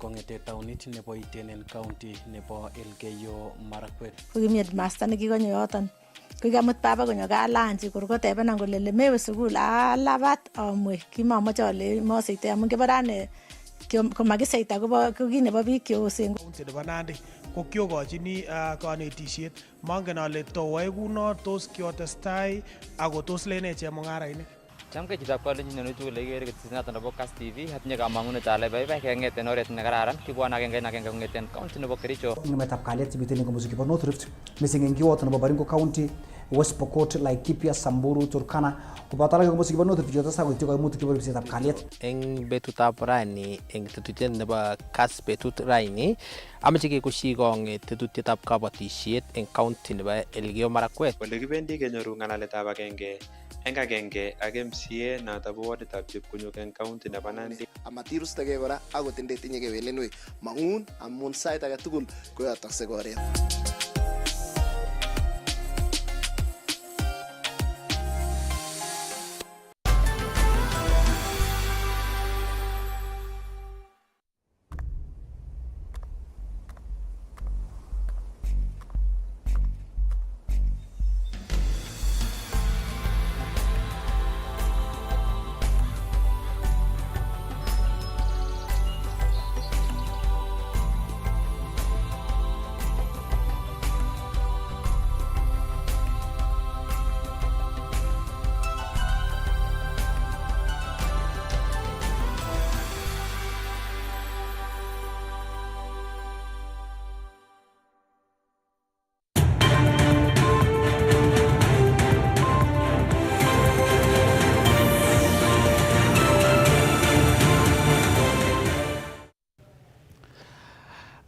kongete taunit nebo Iten County nebo Elgeyo Marakwet. Kokimiet master nekikonyo yoton. Kokamut baba konyo kalanchi korkotebenan kole lemewe sukul alabat amwe kimamoche ale moseite amun keborane komakiseita ko kit nebo biik cheosen. County nebo Nandi ko kyokochini kanetisiet mongen ale towoe kuno tos kiotestai ako tos lene chemung'arainik. Chamke chitab kalenjin nenuchu ole ikere ketisiet nebo Kass Tv atinye kamangunet ale baibai keng'eten oret nekararan kibwon agenge kong'eten county nebo Kericho. Ngemetab kalyet chemiten komosik nebo North Rift missing en kiwoto nebo Baringo County, West Pokot, Laikipia, Samburu, Turkana koboto alak komosik nebo North Rift jotosa koityi koimutik chebo ripsetab kalyet. Eng betutab rani eng tetutiet nebo Kass betut rani ameche kekushi kong tetutietab kabatisiet eng county nebo Elgeyo Marakwet. Ole kibendi kenyoru ng'alaletab agenge ak MCA noto bo waditab Chepkunyuk eng county nebo Nandi. Amatirustege kora akot ndetinye kewelenwek mang'un amun sait age tugul koyotokse koret.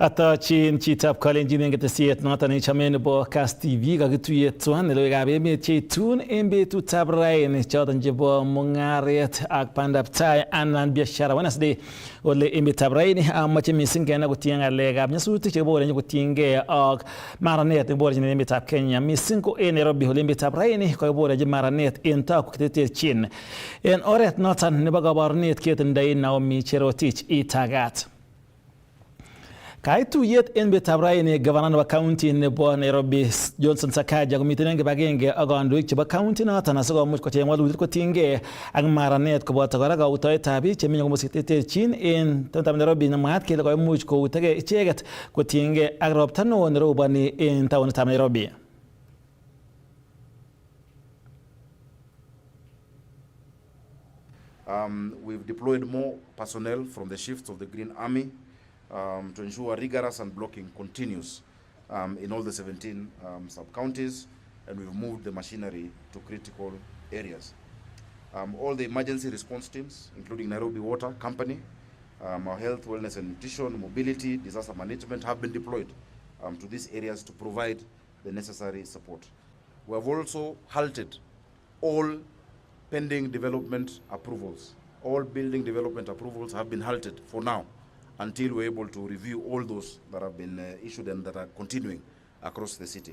Atochin chitab kalenjin eng ketesiet noton nechome nebo Kass TV kakituiyet tuan logoiwekab emet cheitun eng betutab raini choton chebo mung'aret ak bandab tai anan biashara Wednesday ole emetab raini amoche missing kenai kotieng ng'alekab nyasutik chekibore kotiengei ak maranet neborchin emetab Kenya missing ko en Nairobi ole emetab raini kokiborechi maranet en taguk cheterterchin en oret noton nebo kabarunet ketindoi Naomi Cherotich itagat. Kaituyet en betab raini gavana nebo county nebo Nairobi Johnson Sakaja komiten en kibagenge ak kandoik chebo county noton asikomuch kocheng walutik kotiengei ak maranet koboto kora kautoetab biik chemenye komosik cheterterchin en taonitab Nairobi nemwaat kele koimuch koutegei icheket kotiengei ak ropta neo neroboni en taonitab Nairobi. We've deployed more personnel from the shifts of the Green Army to ensure rigorous and blocking continues in all the 17 sub-counties, and we've moved the machinery to critical areas. All the emergency response teams, including Nairobi Water Company, our health, wellness and nutrition, mobility, disaster management have been deployed to these areas to provide the necessary support. We have also halted all pending development approvals. All building development approvals have been halted for now, until we're able to review all those that have been issued and that are continuing across the city.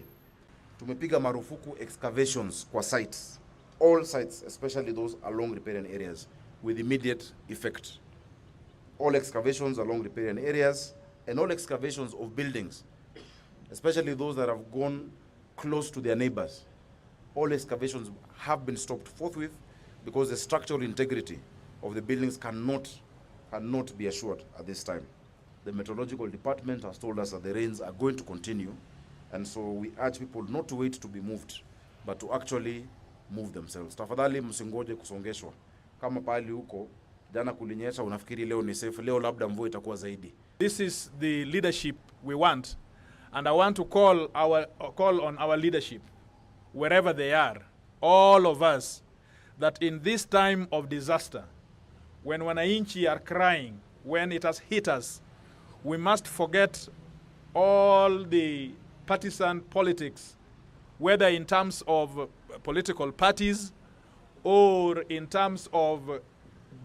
Tumepiga marufuku excavations kwa sites, all sites, especially those along riparian areas, with immediate effect. All excavations along riparian areas and all excavations of buildings, especially those that have gone close to their neighbors. All excavations have been stopped forthwith because the structural integrity of the buildings cannot be assured at this time. The meteorological department has told us that the rains are going to continue, and so we urge people not to wait to be moved, but to actually move themselves. Tafadhali msingoje kusongeshwa. Kama pali huko jana kulinyesha unafikiri leo ni safe, leo labda mvua itakuwa zaidi. This is the leadership we want, and I want to call on our leadership wherever they are, all of us, that in this time of disaster, when wananchi are crying, when it has hit us, we must forget all the partisan politics, whether in terms of political parties or in terms of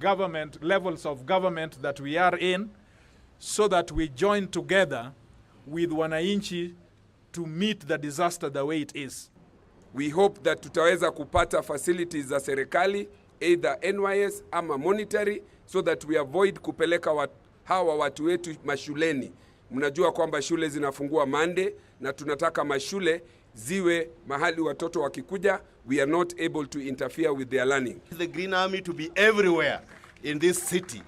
government, levels of government that we are in, so that we join together with wananchi to meet the disaster the way it is. We hope that tutaweza kupata facilities za serikali, either NYS ama monetary, so that we avoid kupeleka hawa watu wetu mashuleni. Mnajua kwamba shule zinafungua Monday na tunataka mashule ziwe mahali watoto wakikuja, we are not able to interfere with their learning. The Green Army to be everywhere in this city.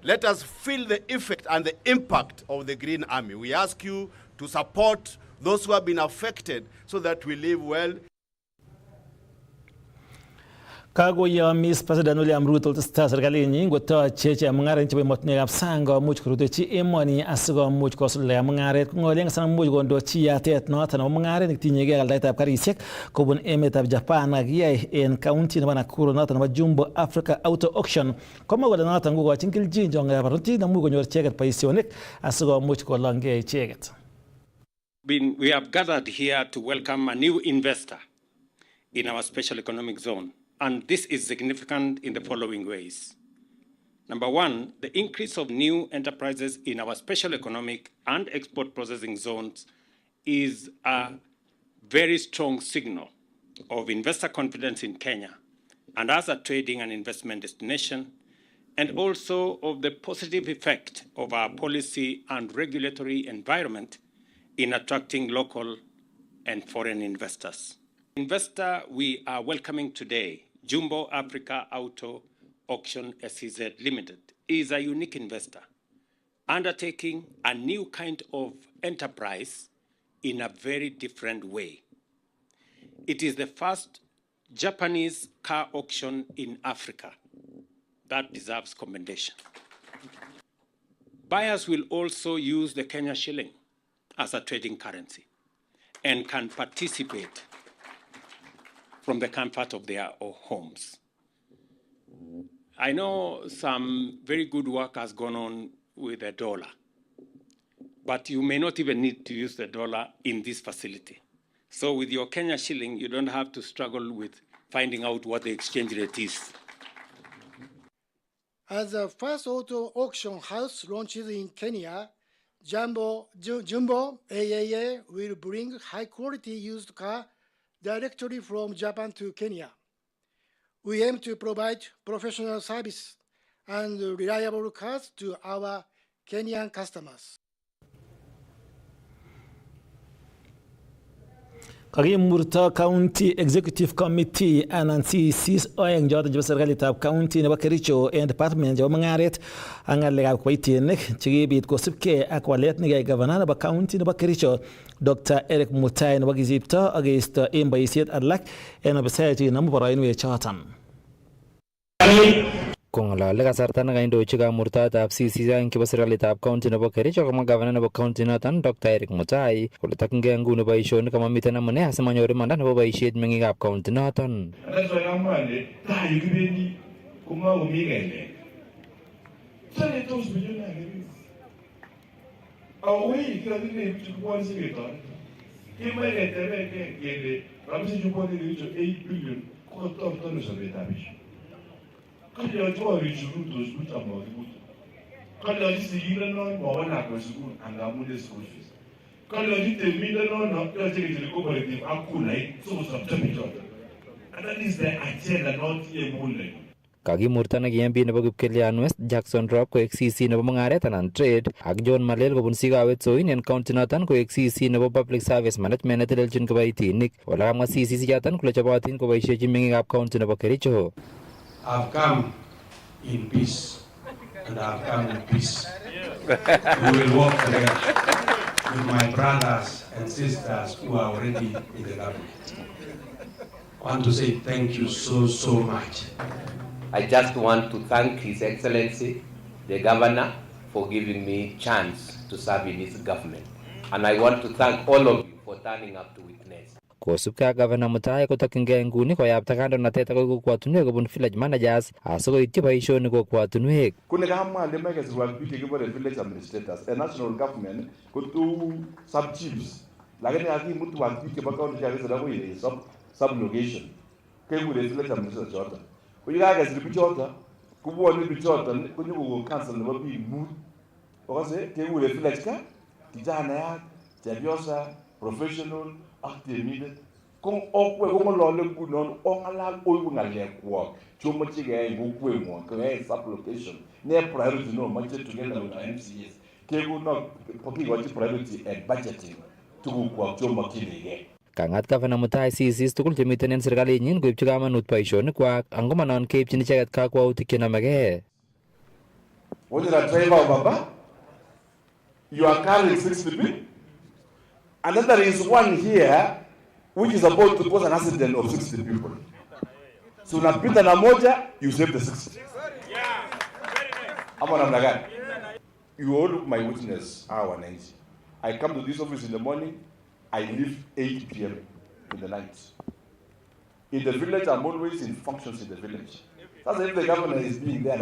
Let us feel the effect and the impact of the Green Army. We ask you to support those who have been affected so that we live well. Kagoyomis President William Ruto testai serkalinyi ngotoche mung'aret chebo emotinwekab sang komuch korutechi emoni asikomuch kosuldae mung'aret kong'olen samuch kondochi yatet noton nebo mung'aret netinyegei aldaetab karisiek kobun emetab Japan akiyai en county nebo Nakuru noton nebo Jumbo Africa Auto Auction komwa kole noton kokochin kelchin chong'ab barnotik nemuch konyor icheket boisionik asikomuch kolongei icheket. We have gathered here to welcome a new investor in our special economic zone. And this is significant in the following ways. Number one, the increase of new enterprises in our special economic and export processing zones is a very strong signal of investor confidence in Kenya and as a trading and investment destination, and also of the positive effect of our policy and regulatory environment in attracting local and foreign investors. Investor we are welcoming today, Jumbo Africa Auto Auction SEZ Limited, is a unique investor undertaking a new kind of enterprise in a very different way. It is the first Japanese car auction in Africa. That deserves commendation. Buyers will also use the Kenya shilling as a trading currency and can participate from the comfort of their homes. I know some very good work has gone on with the dollar, but you may not even need to use the dollar in this facility. So with your Kenya shilling, you don't have to struggle with finding out what the exchange rate is. As the first auto auction house launches in Kenya, Jumbo AAA will bring high-quality used car directly from Japan to Kenya. We aim to provide professional service and reliable cars to our Kenyan customers. Kakimurto County Executive Committee anan CECs oeng choton chebo serikalitab county nebo Kericho en department chebo mung'aret ak ng'alekab kiboitinik chekibit kosibgei ak walet nekiyai governor nebo county nebo Kericho Dr. Eric Mutai nebo kisipto ak keisto en boisiet alak en ofisaek chekinemu boroinwek choton. Kong'alali kasarta nekaindochi kamurtaetab CECs aeng chebo serikalitab county nebo Kericho komwa governor nebo county noton Dr. Eric Mutai kole tokyin nguni boisionik amamiten amune asimanyor imanda nebo boisiet meng'ikab county noton. Kakimurta neki MP nebo Kipkelian West Jackson Rock koek CC nebo mung'aret anan trade ak John Malel kobun Sikawet Soin en county noton koek CC nebo public service management netelelchin kiboitinik. Wala kamwa CC choton kole chobotin koboisiechi meng'ikab county nebo Kericho. I've come in peace and I've come in peace. We will work together with my brothers and sisters who are already in the government. I want to say thank you so much. I just want to thank His Excellency, the Governor, for giving me chance to serve in his government. And I want to thank all of you for turning up to witness. Kosubkei ak Governor Mutai kotokyingei nguni koyapta kandoinatet akoi kokwotunwek kobun village managers asikoityi boisionik kokwotunwek. Kune kamwa le make sure biik chekibore village administrators and national government ko two sub chiefs. Lakini akimutu wa biik chebo county chakisira akoi sub location. Kekure village administrators choton. Kuyakesir bichoton kubwone bichoton konyoko council nebo biik mut. Okase kekure village ka kijana chepyosa professional ak temindet kung okwe kung loleng kunon ongalal oy ngalek work chomo chige ngukwe mo kaya sublocation ne priority no much together with MCS kegu no poki wachi priority and budgeting tugu kwa chomo kinige. Kangat Gavana Mutai CCs tugul chemiten en serikalinyin koibchi kamanut boisionikwak angomanon keipchin icheket kakwautik chenamegei. When you're a driver, Baba, you are carrying 60 people. And there is one here which is about to cause an accident of 60 people. So unapita na moja, you save the 60. Ama namna gani? You all my witness, our wananchi. I come to this office in the morning, I leave 8 p.m. in the night. In the village, I'm always in functions in the village. That's if the governor is being there,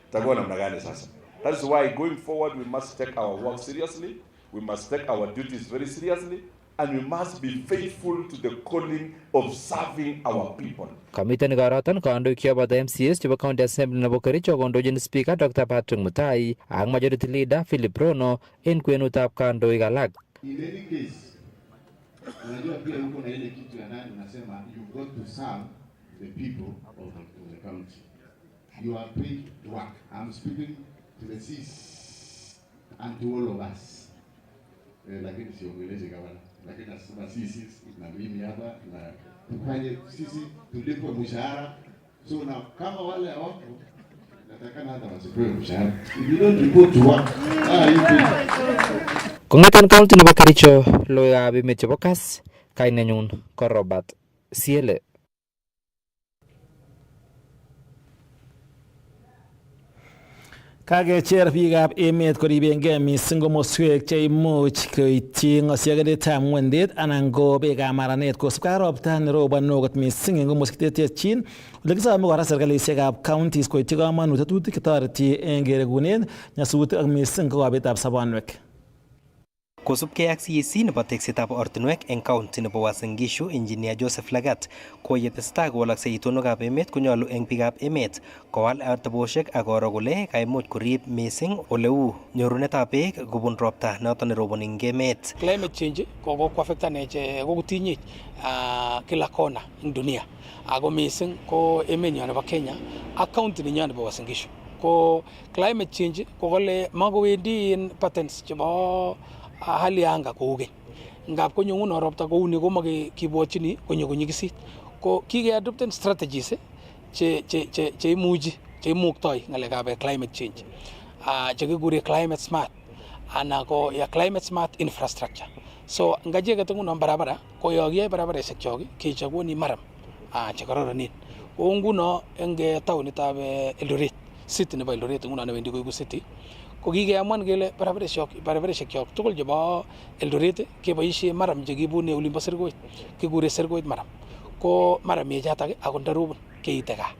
that is why going forward we must take our work seriously, we must take our duties very seriously, and we must be faithful to the calling of serving our people. Kamiten igoroton kandoik chebo MCS chebo County Assembly nebo Kericho kondochin Speaker Dr. Patrick Mutai ak Majority Leader Philip Rono en kwenutab kandoik alak. In any case, unajua pia huko na ile kitu ya nani unasema you got to serve the people of the county. You are paid to work. I'm speaking to the CCs and to all of us. Lakini siongeleze gavana. Lakini nasema CCs na mimi hapa na tufanye sisi tulipo mshahara. So na kama wale hawako natakana hata wasipewe mshahara. If you don't report to work, Kong'eten county nebo Kericho, logoiwekab emet chebo Kass, kainenyun ko Robert Siele. Kakecher biikab emet koribengei missing komoswek cheimuch koityi ng'osiokeretab ng'wendet anan ko beekab maranet kosubkei ak ropta neroboni okot missing en komoswek cheterterchin. Ole kisome kora serkalisiekab counties koityi komonut tetutik chetoreti en kerekunen nyasutik ak missing ko kobetab sobonwek. Kosubkei ak CEC nebo teksetab ortinwek eng county nebo Uasin Gishu, Engineer Joseph Lagat ko yetestai kowalaksei itonwekab emet konyolu eng biikab emet kowal atebosiek ak koro kole kaimuch korib missing oleu nyorunetab beek kobun ropta noton neroboni eng emet. Climate change ko koaffectanech kokotinyech kila kona eng dunia. Ako missing ko emenyo nebo Kenya ak county ninyo nebo Uasin Gishu. Ko climate change ko kole makowendi in patterns chebo hali ya anga kou keny. Ngap konyo nguno ropta kou ni komakibwotyini konyo konyikisit. Ko kikeadopten strategies che imuktoi ng'alekab climate change. Chekikure climate smart ana ko ya climate smart infrastructure. So ngacheket nguno barabara ko yo kiyoe barabaresiek kyok kechoboni maram chekororonen. Kou nguno eng taonitab Eldoret, city nebo Eldoret nguno newendi koiku city, ko kikeamuan kele barabaresiek kyok tugul chebo Eldoret keboisie maram chekibune olimbo Serkoit, kikure Serkoit maram. Ko maramiechotok ako ndarobon keite gaa.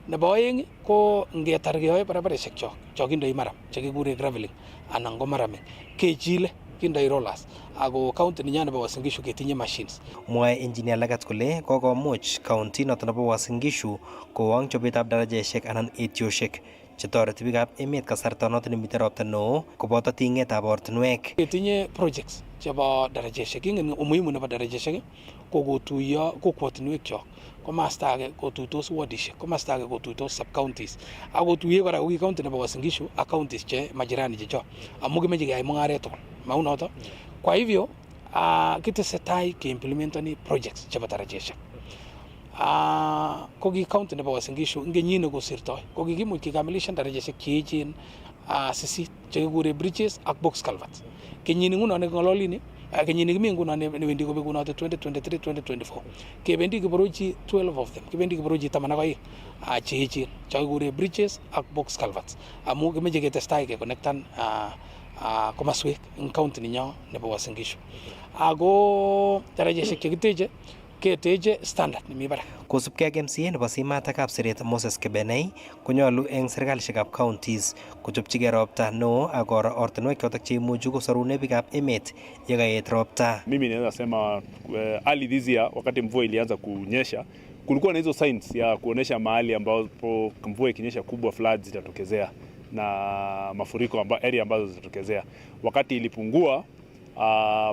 Nebo oeng ko ngetar keyoe barabaresiek kyok kindoi maram chekikure graveling anan ko maraming kechile kindoi rollers ako county ninyo nebo Uasin Gishu ketinye machines. Mwae Engineer Lagat kole kokomuch county noton nebo Uasin Gishu kowang chobetab darajeshek anan etiosiek chetoreti biikab emet kasarta noton nemiten ropta neo koboto ting'etab ortinwek. Ketinye projects chebo darajeshek. Ingen umuhimu nebo darajeshek ko kotuiyo kokwotinwek kyok. Komasta age kotuitos wardishek, komasta age kotuitos sub counties. Ak kotuiye kora wi county nebo Uasin Gishu ak counties che majirani chechok. Amu kimeche keyai mung'aret tugul. Maunoto. Kwa hivyo kitesetai keimplementani projects chebo darajeshek. Ko ki county nebo Uasin Gishu ing kenyit kosirtoi ko kikimuch kikamilishan darajeshek cheechen 8 chekikure bridges ak box culverts. Kenyini nguno neking'ololini kenyini kimi nguno newendi kobekunote 2023-2024 kebendi kiborochi 12 of them, kibendi kiborochi 12 cheechen chekikure bridges ak box culverts amu kimeche ketestai keconnectan komaswek eng county ninyo nebo Uasin Gishu. Ako darajeshek chekiteche keteche standard nemi barak. Kosubkei ak MCA nebo Simat ak Kapseret Moses Kebenei konyolu eng serikalishekab counties kochopchigei ropta neo ak koro ortinwek chotok cheimuchi kosorune biikab emet yekaet ropta. Mimi naweza sema early this year wakati mvua ilianza kunyesha kulikuwa na hizo signs ya kuonesha mahali ambapo mvua ikinyesha kubwa floods zitatokezea na mafuriko area ambazo zitatokezea. Wakati ilipungua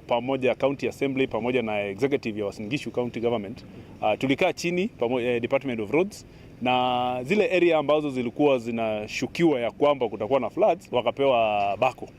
pamoja county assembly pamoja na executive ya Uasin Gishu county government, tulikaa chini pamoja Department of Roads, na zile area ambazo zilikuwa zinashukiwa ya kwamba kutakuwa na floods wakapewa bako.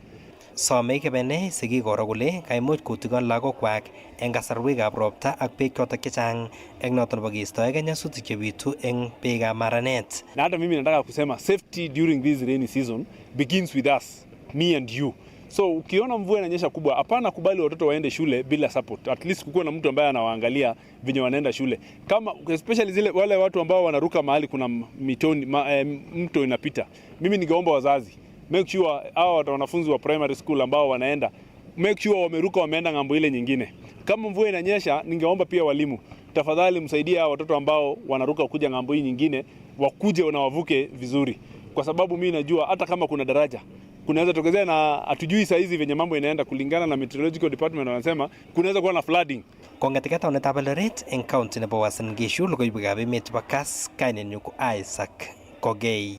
Some kebene sikikoro kole kaimuch kotikon lagokwak eng kasarwekab ropta ak beek chotok chechang eng noton nebo keistoege nyasutik chebitu eng beekab maranet. Na hata mimi nataka kusema safety during this rainy season begins with us, me and you. So ukiona mvua inanyesha kubwa, hapana kubali watoto waende shule bila support. At least kukuwa na mtu ambaye anawaangalia venye wanaenda shule. Kama especially zile wale watu ambao wanaruka mahali kuna mto inapita. Mimi ningeomba wazazi, make sure hao wanafunzi wa primary school ambao wanaenda, make sure wameruka wameenda ngambo ile nyingine. Kama mvua inanyesha, ningeomba pia walimu, tafadhali msaidie hao watoto ambao wanaruka kuja ngambo hii nyingine, wakuje na wavuke vizuri. Kwa sababu mimi najua hata kama kuna daraja kunaweza tokezea, na hatujui saa hizi venye mambo inaenda. Kulingana na meteorological department wanasema kunaweza kuwa na flooding. Kong'etika taunetab Eldoret eng county nebo Uasin Gishu, logoiwekab emet chebo Kass, kainenyu ko Isaac Kogei.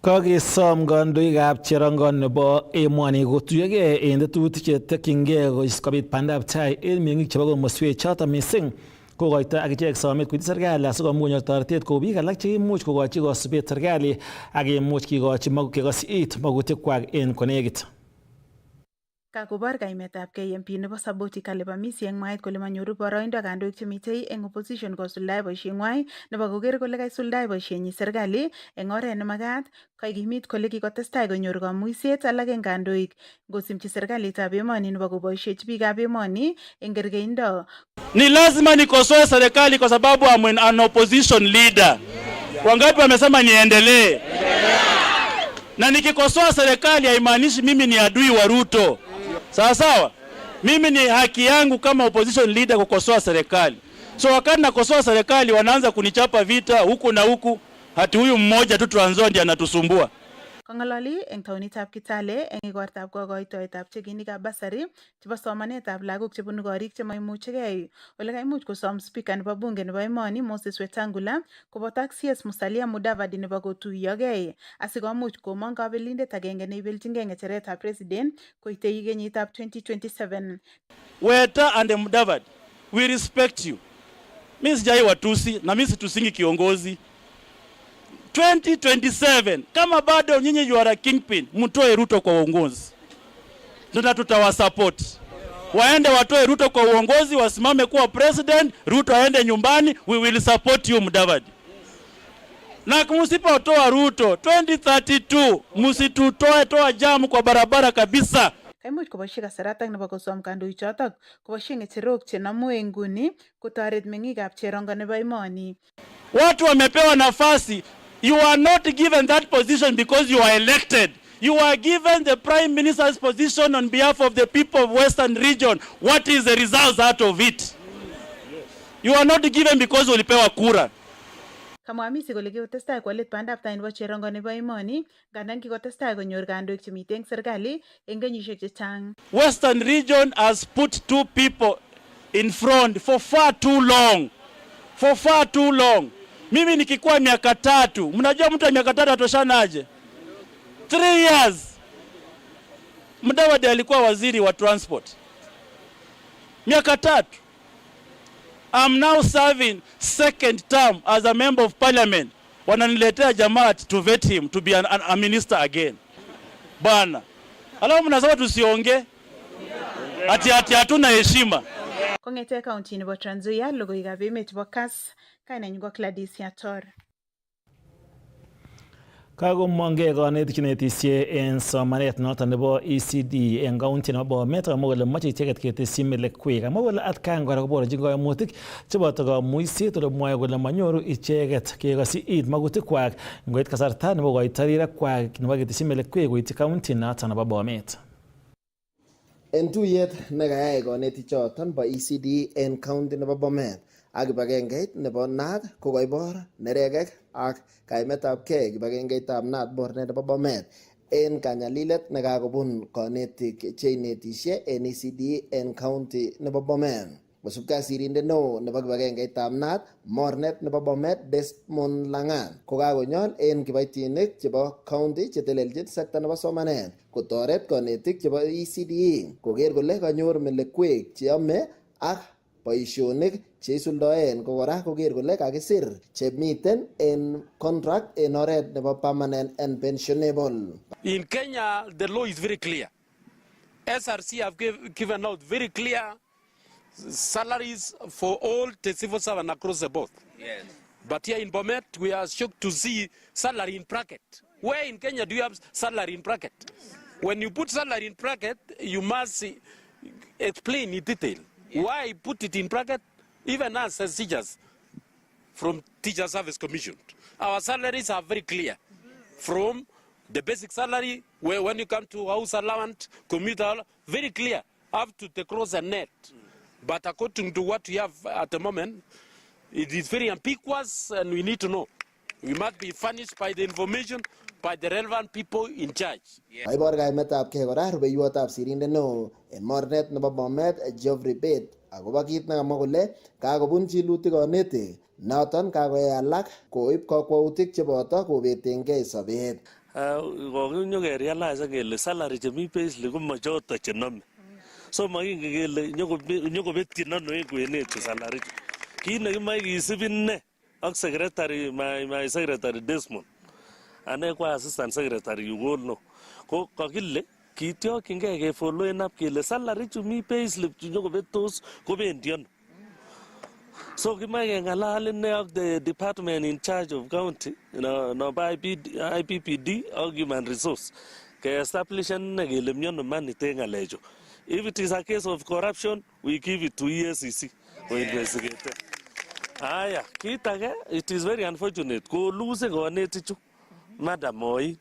Kakesom kandoikab cherongon nebo emoni kotuyogei eng tetutik chetokyingei kobit bandab tai eng meng'ik chebo komoswek choto mising kokoito akichek somet koityi serikali asikomuch konyor toretet kou biik alak cheimuch kokochi kosubet serikali ak imuch kikochi kekosi it magutikwak eng konekit. Kakobor kaimetab KMP nebo Saboti Caleb Amisi eng mwaet kole manyoru boroindo kandoik chemitei eng opposition kosuldae boisieng'wai nebo koker kole kaisuldae boisienyi serikali eng oret nemakat, kaikimit kole kikotestai konyor kamuiset alak eng kandoik ngosimchi serikalitab emoni nebo koboisiechi biikab emoni eng kerkeindo. Ni lazima nikosoe serikali kwa sababu I'm an opposition leader. Wangapi wamesema niendelee? Na nikikosoa serikali haimaanishi mimi ni adui wa Ruto. Sawa sawa? Mimi ni haki yangu kama opposition leader kukosoa serikali. So wakati nakosoa serikali wanaanza kunichapa vita huku na huku, hati huyu mmoja tu Trans Nzoia ndiye anatusumbua. Kong'ololi eng taonitab Kitale eng igortab kokoitoetab chekinikab basari chebo somanetab lagok chebunu korik chemaimuchigei, ole kaimuch kosom speaker nebo bunge nebo emoni Moses Wetangula koboto ak CS Musalia Mudavadi nebo kotuyogei asikomuch komong kabelindet agenge neibeljingei ng'echeretab president koitei kenyitab 2027. Weta and Mudavadi, we respect you. Mimi sijai watusi na mimi situsingi kiongozi. 2027 kama bado nyinyi you are a kingpin, mtoe Ruto kwa uongozi, ndio tutawasupport. Waende watoe Ruto kwa uongozi, wasimame kuwa president, Ruto aende nyumbani, we will support you Mudavadi. Na msipotoa Ruto 2032 msitutoe toa jamu kwa barabara kabisa. Kaimuch koboisie kasaratak nebo kosom kandoichotok koboisie ng'echerok chenamu eng nguni kotoret meng'ikab cherongo nebo emoni. Watu wamepewa nafasi. You are not given that position because you are elected. You are given the Prime Minister's position on behalf of the people of Western region. What is the results out of it? You are not given because ulipewa kura. Kamwa Amisi kole kikotestai kwalet bandab tai nebo cherongo nebo emoni, gandan kikotestai konyor kandoik chemitei eng serikali eng kenyisiek chechang. Western region has put two people in front for far too long. For far too long. Mimi nikikuwa miaka 3, mnajua mtu wa miaka 3 atoshanaje? 3 years. Mudavadi alikuwa waziri wa transport. Miaka 3. I'm now serving second term as a member of parliament. Wananiletea jamaa to vet him to be a minister again. Bana. Alafu mnasema tusionge. Ati hatuna heshima. Kong'ete county nebo Trans Nzoia, logoiwekab emet chebo Kass, kainenyu ko Gladys Yator. Kakomongei konetik chenetisie en somanet noton nebo ECD en county nebo Bomet amu kole moche icheket ketesyi melekwek amu kole atkan kora koborchin koimutik cheboto kamuiset ole mwoe kole manyoru icheket kekosi it magutikwak ngoit kasarta nebo koito rirakwak nebo ketesyi melekwek koityi county noton nebo Bomet. En tuyet nekayai konetichoton bo ECD en county nebo Bomet ak kibagengeit nebo NAT kokoibor neregek ak kaimetabgei kibagengeitab NAT bornet nebo Bomet en kanyalilet nekakobun konetik cheinetisie en ECD en county nebo Bomet. Kosubkei ak sirindet neo nebo kibagengeitab NAT mornet nebo Bomet Desmond Langan kokakonyol en kibaitinik chebo county chetelelchin sekta nebo somanet kotoret konetik chebo ECDE koker kole kanyor melekwek cheyome ak boisionik cheisuldoen ko kora koker kole kakisir chemiten en contract en oret nebo permanent and pensionable. In Kenya, the law is very clear. SRC have given out very clear salaries for all the civil servants across the board. Yes. But here in Bomet, we are shocked to see salary in bracket. Where in Kenya do you have salary in bracket? When you put salary in bracket, you must explain in detail. Yeah. Why put it in bracket? Even us as teachers from Teacher Service Commission, our salaries are very clear. From the basic salary, where when you come to house allowance, commuter, very clear, up to the cross and net. But according to what we have at the moment, it is very ambiguous and we need to know. We must be furnished by the information by the relevant people in charge. Aibor kaimetab kei kora rubeiwotab sirindet neo en mornet nebo Bomet Geoffrey Bet akobo kit nekamwa kole kakobun chilutik konetik noton kakoyai alak koib kakwautik cheboto kobetengei sobet. Kokinyo kerealize kele salary chemi payslip komachoto chenome. So makingen kele nyokobetyin ano en kwenet salary. Kit nekimoe kisib ine ak secretary my secretary Desmond ane ko assistant secretary Ugolno ko kakile kityokyingei ke followen up kele salary chumi payslip nyokobetos kobendi ano. So kimoe kengalal ine ak the department in charge of county no by IPPD ak human resource ke establish ine kele miono man ite ngalecho. If it is a case of corruption, we give it to EACC for investigate. Aya, kit age, it is very unfortunate. Ko lose konetichu, Madam Moi,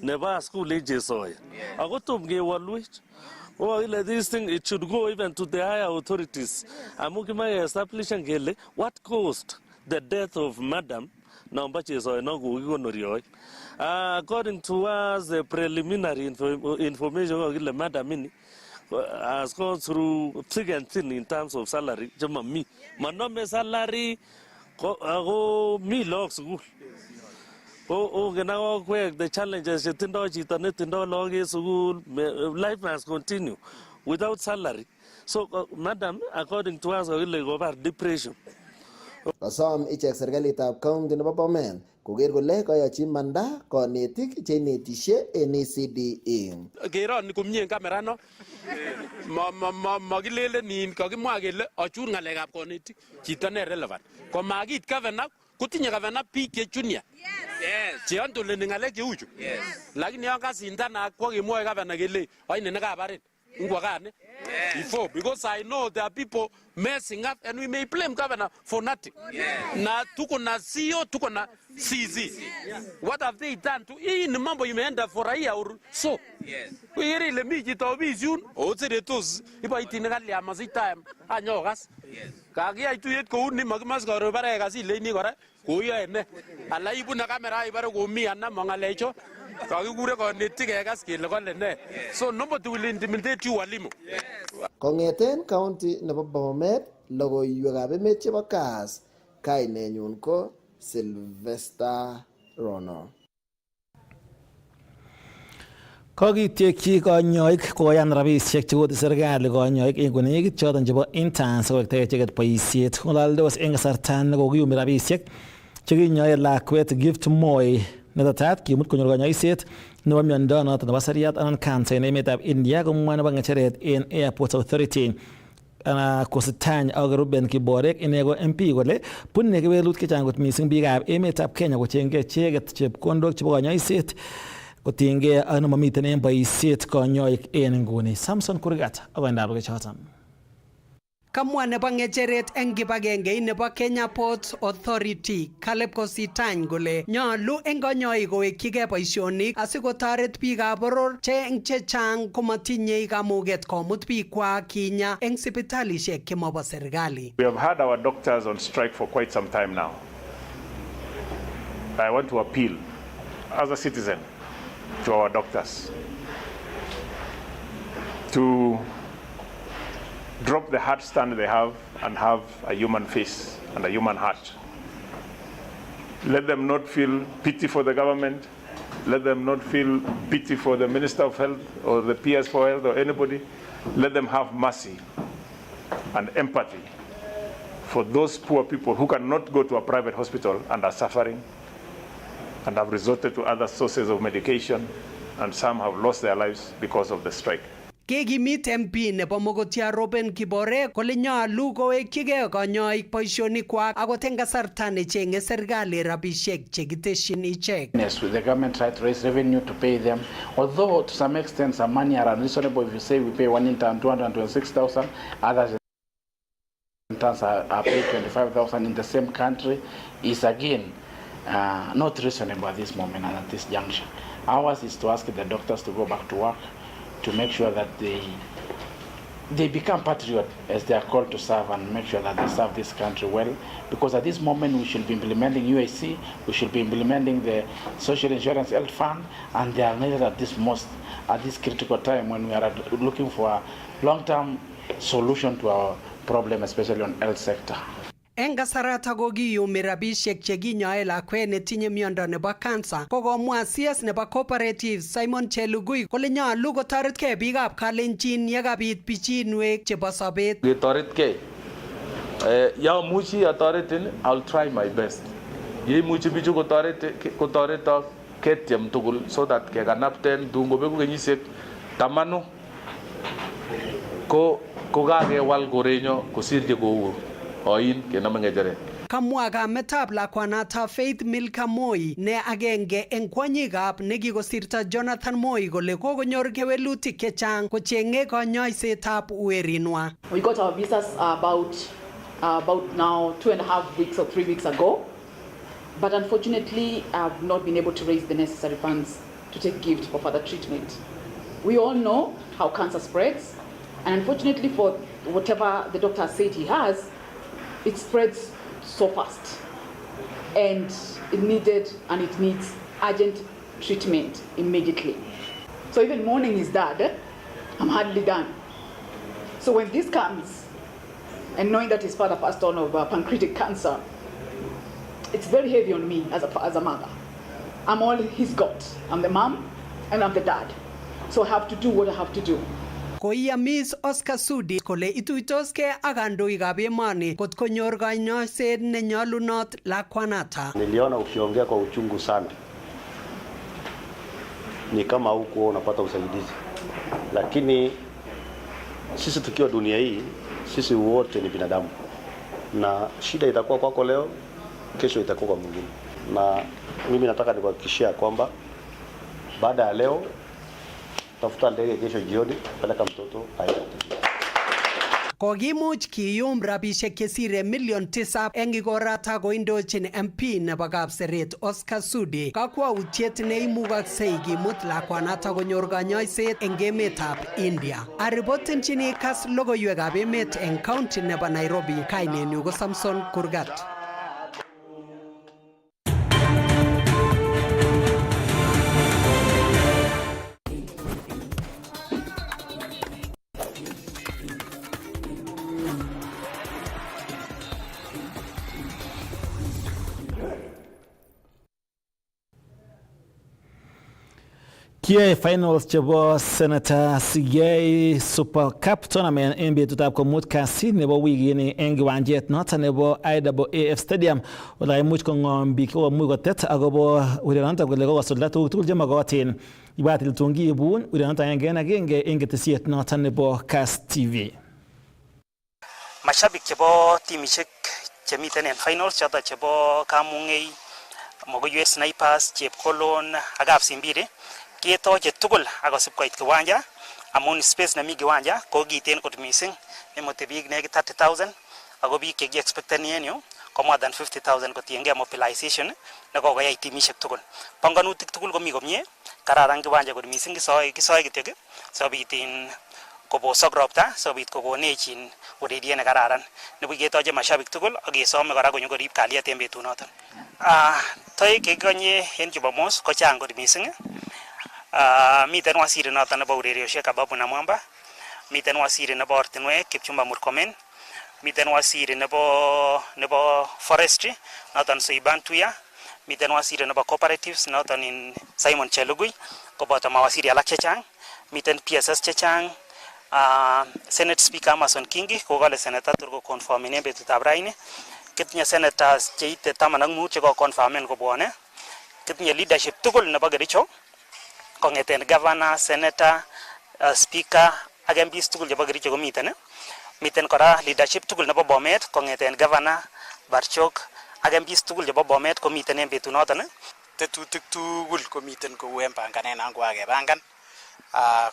never school ages soy. Ako tom gewalwech. Well, this thing, it should go even to the higher authorities. Amukima establish ngele what caused the death of Madam Nambache soy no go. According to us, the preliminary information of Madam Mini has gone through thick and thin in terms of salary. Jama mi, manome salary go mi log school. Now the challenges school life must continue without salary. So, Madam, according to us, we go about depression. Kasom ichek serikalitab county nebo Bomet koker kole kayochi manda konetik cheinetishe en ECDE. Kero ni komie kamera no. Makilele nin kakimwa kele achur ngalekab konetik chito ne relevant. Ko makit governor kutinye governor biik che junior. Yes. Che antoleni ngalek che uchu. Yes. Lakini yon kasindana kwa kemwoe governor kele aine nekabarin. Ngwakane. Before, because I know there are people messing up and we may blame governor for nothing. Na tuko na CEO, tuko na CZ. What have they done to hii ni mambo imeenda for a year or so. Kuiri le miji tawbizi un otsere tos iba itingali ya mazita anyogas. Kagi ai tuyet ko ni magmas garo bare kasi le ni gore ko yo ene. Ala ibu na kamera ibare ko mi anna mangalecho. So nobody will intimidate you walimu. Kongeten county nebo Bomet logoiywekab emet chebo Kass kainenyun ko Sylvester Rono. Kokityekyi konyoik koyan rabisiek chekoti serikali konyoik en konekit choton chebo interns kowektagei icheket boisiet. Ng'ololdos en kasarta nekokiyumi rabisiek chekinyoe lakwet Gift Moi netatat kimut konyor konyoiset nebo miondo noton nebo seriat anan cancer en emetab India komwa nebo ng'echeret en Airport Authority kositany ak Ruben Kiborek ine ko MP kole bunne kewelut chechang kot missing biikab emetab Kenya kochengei icheket chepkondok chebo konyoiset kotinygei ak nemomiten en boisiet konyoik en nguni. Samson Kurigat akoindab choton. Kamwa nebo ng'echeret eng kibagenge nebo Kenya Ports Authority Caleb Kositany kole nyolu eng konyoik kowekyigei boisionik asikotoret biikab boror chechang komatinye kamuget komut biikwak kinya eng sipitalisiek chemobo serikali. We have had our doctors on strike for quite some time now. I want to appeal as a citizen to our doctors to drop the heart stand they have and have a human face and a human heart. Let them not feel pity for the government. Let them not feel pity for the Minister of Health or the PS for Health or anybody. Let them have mercy and empathy for those poor people who cannot go to a private hospital and are suffering and have resorted to other sources of medication, and some have lost their lives because of the strike. Kekimit MP nebo Mogotia Robin Kibore kole nyalu kowekchigei kanyoik boisionikwak akot eng kasarta necheng'e serikali rabisiek chekitesyin ichek. Yes, the government tried to raise revenue to pay them, although to some extent some money are unreasonable. If you say we pay one intern 226,000, others interns are paid 25,000 in the same country, is again not reasonable at this moment and at this juncture. Ours is to ask the doctors to go back to work, to make sure that they become patriots as they are called to serve, and make sure that they serve this country well. Because at this moment we should be implementing UAC, we should be implementing the Social Insurance Health Fund, and they are needed at this critical time when we are looking for a long-term solution to our problem, especially on health sector. Eng kasarata kokiyumi rabisiek chekinyoe lakwet netinye miondo nebo cancer, kokomwa CS nebo Cooperative Simon Chelugui kole nyalu kotoretkei biikab Kalenjin yekabit pichinwek chebo sobet. Ketoretkei. Yamuchi atoretin, I'll try my best. Yeimuchi bichu kotoretok ketiem tugul so that kekanapten tungobeku kenyisiek 10 ko kakewal korenyo kosir chekou oin kenome ngecheret. Kamwa kametab lakwanata Faith Milka Moi ne agenge eng kwanyikab nekikosirto Jonathan Moi kole kokonyor kewelutik chechang kocheng'e kanyoisetab werinwa. We got our visas about now 2.5 weeks or 3 weeks ago, but unfortunately I've not been able to raise the necessary funds to take gift for further treatment. We all know how cancer spreads, and unfortunately for whatever the doctor said he has, it spreads so fast, and it needs urgent treatment immediately. So even morning is dad, I'm hardly done. So when this comes, and knowing that his father passed on of pancreatic cancer, it's very heavy on me as a mother. I'm all he's got. I'm the mom and I'm the dad. So I have to do what I have to do. Koiamis Oscar Sudi kole ituitoskei ak kandoikab emoni kot konyor kanyoiset nenyolunot lakwanata. Niliona ukiongea kwa uchungu sana, ni kama huko unapata usaidizi, lakini sisi tukiwa dunia hii, sisi wote ni binadamu, na shida itakuwa kwako leo, kesho itakuwa kwa mwingine. Na mimi nataka nikuhakikishia kwamba baada ya leo tafuta ndege kesho jioni, peleka mtoto aende. Kokimuch kiyum rabisiek chesire million 9 eng ikorata koindochin MP nebo Kapseret Oscar Sudi kakwautiet neimukaksei kimut lakwanata konyor kanyoiset eng emetab India. Aripotenchini Kass logoiwekab emet eng county nebo Nairobi. Kainenyu ko Samson Kurgat. Kiyoe finals chebo Senator Sigei Super Cup tournament en betutab komut kasi nebo wikini en kiwanjet noton nebo IAAF Stadium. Ola imuch kong'om biik komuch kotet akobo urerionoto kole kokosulda tuguk tugul chemokotin. Ibatil tungiibun urerionoto agenge en ketesiet noton nebo Kass TV. Mashabik chebo timishek chemiten en finals choton chebo Kamung'ei, Mogoywet Snipers, Chepkolon ak Kapsimbiri ketoche tugul akosib koit kiwanja amun space nemi kiwanja ko kiten kot mising, nemote biik nekit 30,000 ako biik chekiexpecteni en yu ko more than 50,000 kotiengei mobilization nekokoyai timishek tugul. Panganutik tugul komi komie, kararan kiwanja kot mising, kisoe kityok sikobit kobosok ropta sikobit kokonech ureriet nekararan. Nibuch ketoche mashabik tugul ak kesome kora konyo korib kalyet en betunoton. Toek kekonye en Jumamos ko chang kot mising. Miten waziri noton nebo ureriosiek Ababu Namwamba, miten waziri nebo ortinwek Kipchumba Murkomen, miten waziri nebo forestry noton Soiban Tuya, miten waziri nebo cooperatives noton in Simon Chelugui, koboto mawaziri alak chechang, miten PSS chechang, Senate Speaker Amason Kingi kokale senator turko confirminen betutab raini, kitinye senators cheite 15 cheko confirmen kobwane, kitinye leadership tugul nebo Kericho kongeten governor, senator, speaker ak MPs tugul chebo Kericho komiten. Miten kora leadership tugul nebo Bomet kongeten governor, Barchok ak MPs tugul chebo Bomet komiten en betunoton. Tetutik tugul komiten kou en panganenan kokakepangan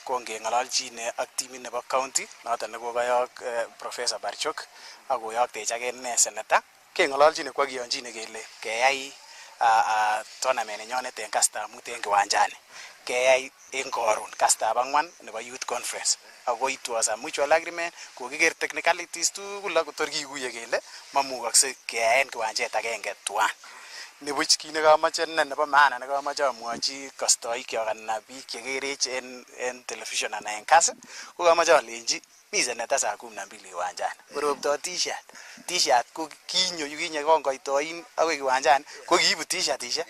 kongeng'ololjine ak timit nebo county noton nekokoyok Professor Barchok ak koyoktech ak ine senator keng'ololjine kwa kiyonjine kele keyai tournament nenyonet en kastab mut en kiwanjani, keyai en koron kastab 4 nebo youth conference, ako it was a mutual agreement, kokiker technicalities tugul ak kotor kikuye kele mamukokse keyaen kiwanjet agenge tuan. Nibuch kit nekamache nebo maana nekamache amwochi kastoikyok anan biik chekerech en television anan en Kass, ko kamache alenji mi seneta saa 12 kiwanjani korobto t-shirt ko kinyo yukinye kongoitoin akoi kiwanjani ko kiibu t-shirtishek.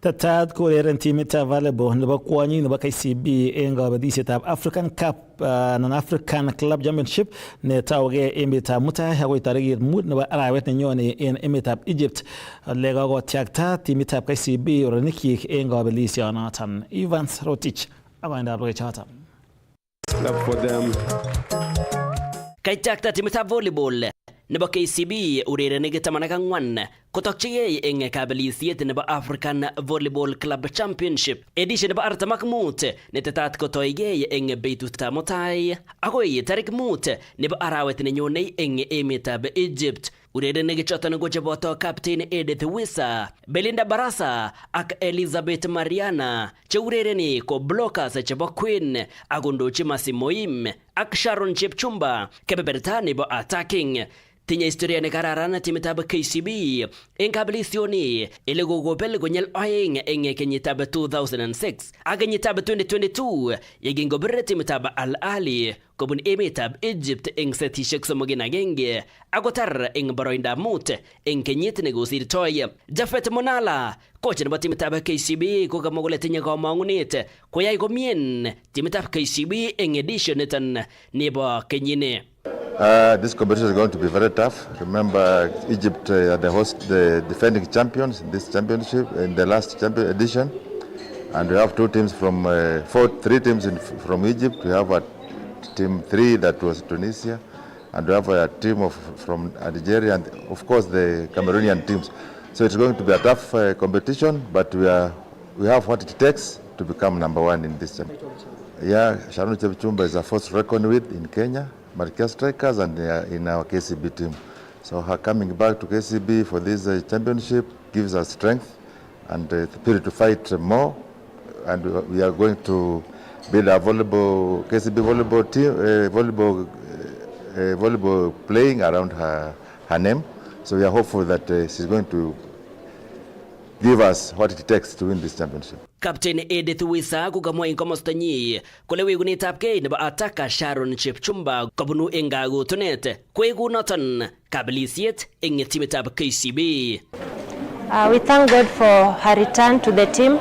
Tatat koureren timitab volleyball nebo kwonyik nebo KCB en kabadisietab African Cup non African Club Championship ne taugei emetab Mutai akoi tarikit 5 nebo arawet nenyone en emetab Egypt. Ole kakotyakta timitab KCB urerenikyik en kabelisionoton. Evans Rotich akoindab logoichoton. Kaityakta timitab volleyball nebo KCB urerenik 14 kotokchigei eng kabelisiet nebo African Volleyball Club Championship edition nebo 45 netetat kotoigei eng betutab mutai akoi tarik 5 nebo arawet nenyone eng emetab Egypt. Urerenik choton ko cheboto Captain Edith Wissa, Belinda Barasa ak Elizabeth Mariana, che urereni ko blockers chebo Queen akondochi Masimoim ak Sharon Chepchumba kebeberta nebo attacking. Tinye historia nekararan timitab KCB en kabelisioni ile kokobel konyil 2 eng kenyitab 2006 ak kenyitab 2022 yekingobir timitab Al Ahly kobun emetab Egypt eng setishek 3-1 akotar eng boroindab 5 eng kenyit nekosirtoi. Jafet Monala, coach nebo timitab KCB, kokamwa kole tinye kamang'unet koyai komien timitab KCB eng edition niton nebo kenyini. This competition is going to be very tough. Remember, Egypt are the defending champions in this championship in the last edition, and we have 2 teams from 3 teams from Egypt. We have a team 3 that was Tunisia, and we have a team from Algeria, and of course the Cameroonian teams. So it's going to be a tough competition, but we have what it takes to become number 1 in this championship. Yeah, Sharon Chepchumba is a force to reckon with in Kenya. Marquez Strikers and in our KCB team. So her coming back to KCB for this championship gives us strength and the spirit to fight more. And we are going to build a KCB volleyball team, volleyball playing around her name. So we are hopeful that she's going to give us what it takes to win this championship. Captain Edith Wissa kukamwa eng komostanyi kole wegunetab kei nebo attacker Sharon Chepchumba kobunu eng kagutunet koeku noton kabelisiet eng timitab KCB. We thank God for her return to the team.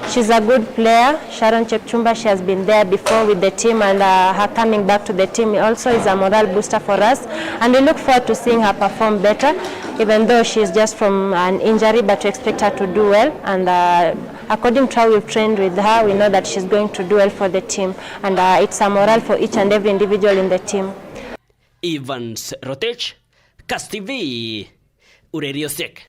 She's a good player. Sharon Chepchumba, she has been there before with the team, and her coming back to the team also is a morale booster for us, and we look forward to seeing her perform better, even though she's just from an injury, but we expect her to do well, and according to how we've trained with her, we know that she's going to do well for the team, and it's a morale for each and every individual in the team. Evans Rotich, Kass TV, Ureriosek.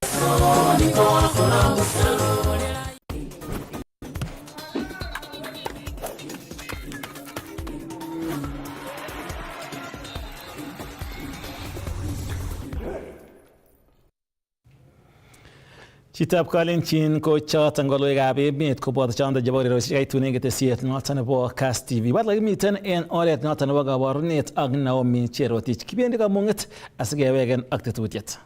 Chitab Kalenjin ko choton ngoloikab emet koboto chondo chebo urerioshek kaitunen ketesiet noton nebo Kass TV. Bat kimiten en oret noton nebo kabarunet ak Naomi Cherotich. Kibendi kamung'et asikeweken ak tetutiet.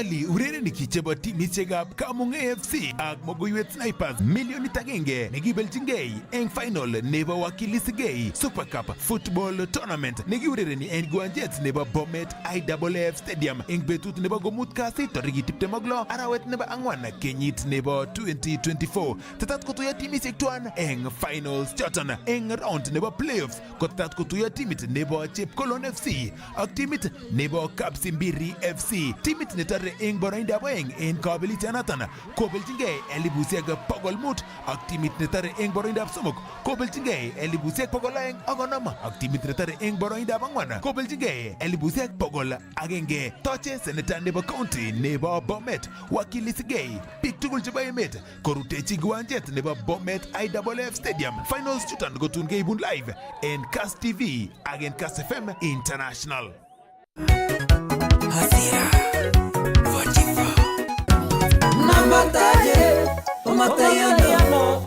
Nyali urerenik chebo timisiekab Kamung AFC ak Mogoiwet Snipers milionit agenge nekibeljingei eng final nebo Wakilisgei Super Cup Football Tournament nekiurereni eng kiwanjet nebo Bomet IAAF Stadium eng betut nebo komut kasi tarikit 26 arawet nebo angwan kenyit nebo 2024. Tetat kotuyo timisiek tuan eng finals choton eng round nebo playoffs kotetat kotuyo timit nebo Chepkolon FC ak timit nebo Kapsimbiri FC. Timit netare eng boroindab oeng eng kabelitianoton kobeljingei 1,500 ak timit netare eng boroindab somok kobeljingei 250 ak timit netare eng boroindab angwan kobeljingei 100,100. Toche seneta nebo county nebo Bomet Wakilisgei biik tugul chebo emet korutechi kiwanjet nebo Bomet IAAF Stadium. Finals chuton kotun keibun live en Kass TV ak en Kass FM International.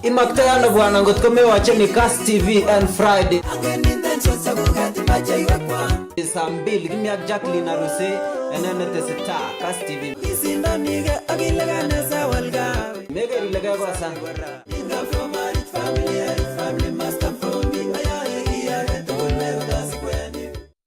Imaktayano bwana ngotko mewacheni Kass TV and Friday saa 2 kimi ak Jacqueline Aruse enene teseta Kass TV mege ilega kwa sana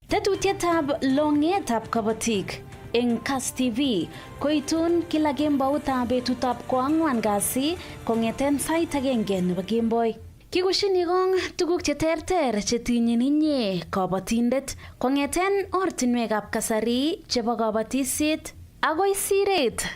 Tetutietab longetab kabatik eng Kass TV koitun kila kemboutab betutab koangwan kasi kongeten sait agenge nebo kemboi. Kikushini kong tuguk cheterter chetinyin inye kabatindet kongeten ortinwekab kasari chebo kabatisiet agoi siret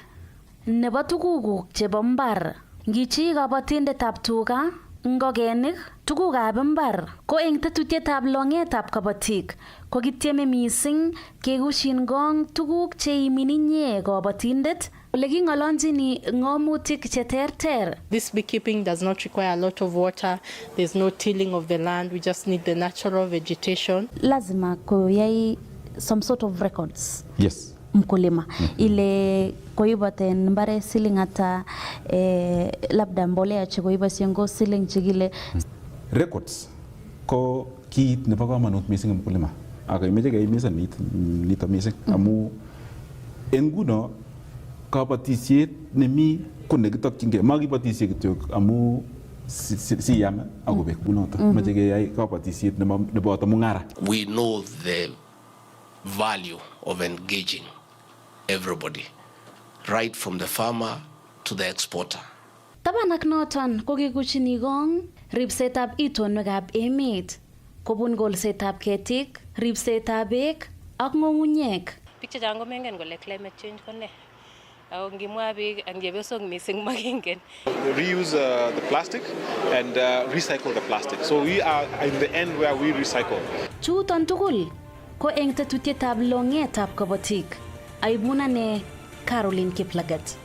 nebo tugukuk chebo mbar. Ngichi kabatindetab tuga, ngokenik, tugukab mbar ko eng tetutietab longetab kabatik ko kitieme mising kekushin gong tuguk cheimin inye kabatindet ole kingolonjini ngomutik cheterter. This beekeeping does not require a lot of water. There's no tilling of the land. We just need the natural vegetation. Lazima koyai some sort of records. Yes. Mkulima ile koiboten mbare siling ata labda mbolea chekoibosie ngo siling chekile records ko kit nebo kamanut mising mkulima ak imeche keimisan nito mising amu en nguno kabatisiet nemi ko nekitokyingei makibotisie kityo amu siyam akobek kunoto meche keyai kabatisiet nebo mung'ara. We know the value of engaging everybody, right from the farmer to the exporter. Tabanak noton ko kikuchini gong ribsetab itonwekab emet kobun golsetab ketik, ribsetab beek ak ng'ung'unyek. Biik chechang komengen kole climate change ko ne. Ako ngimwa biik ang chepyosok mising makingen. Reuse the plastic and recycle the plastic. So we are in the end where we recycle. Chuton tugul ko eng tetutietab longetab kabatik. Aibuna ne Caroline Kiplagat.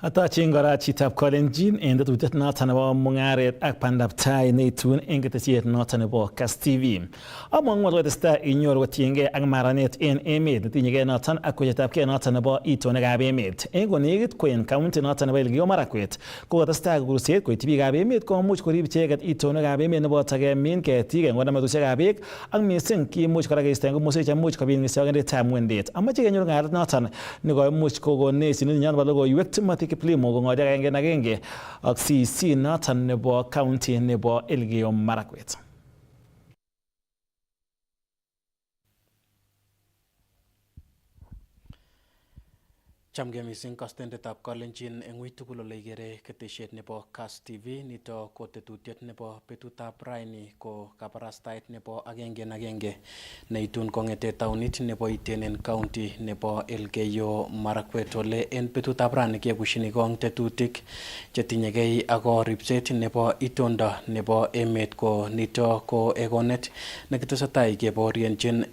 Atachin kora chitab Kalenjin en tetutiet noton nebo mung'aret ak bandab tai neitun en ketesiet noton nebo Kass TV. Among'u kotestai inyoru kotiengei ak maranet en emet netinyegei noton ak wechetabgei noton nebo itonwekab emet. En konekit ko en county noton nebo Elgeyo Marakwet ko kotestai kurset koityi biikab emet komuch korib icheket itonwekab emet neboto kemin ketik en kwanamatusiekab beek ak mising kimuch kora keisto en komoswek chemuch kobit ng'isiyokindetab ng'wendet. Amache kenyoru ng'alet noton nekoimuch kokon sinet nebo logoiwek Timothy Kiplimo kong'ochi agenge ak CC noton nebo county nebo Elgeyo Marakwet. Chamgei mising kastendetab Kalenjin eng ui tugul ole igere ketesiet nebo Kass TV nito ko tetutiet nebo betutab raini ko kabarastaet nebo agenge neitun kong'ete taunit nebo Iten county nebo Elgeyo Marakwet ole en betutab raini kebushini kong tetutik chetinyegei ak ripset nebo itondo nebo emet ko nito ko egonet nekitesetai keborienchin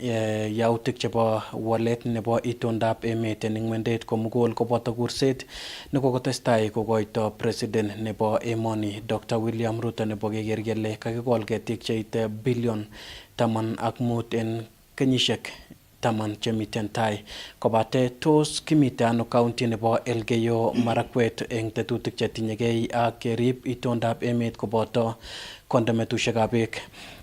yautik chebo walet nebo itondab emet en ng'wendet komugul koboto kurset nekokotestai kokoito president nebo emoni Dr. William Ruto nebo keker kele kakikol ketik cheite bilion 15 en kenyisiek taman chemiten tai kobate tos kimite ano county nebo Elgeyo Marakwet eng tetutik chetinyegei ak kerib itondab emet koboto kondemetushekab beek.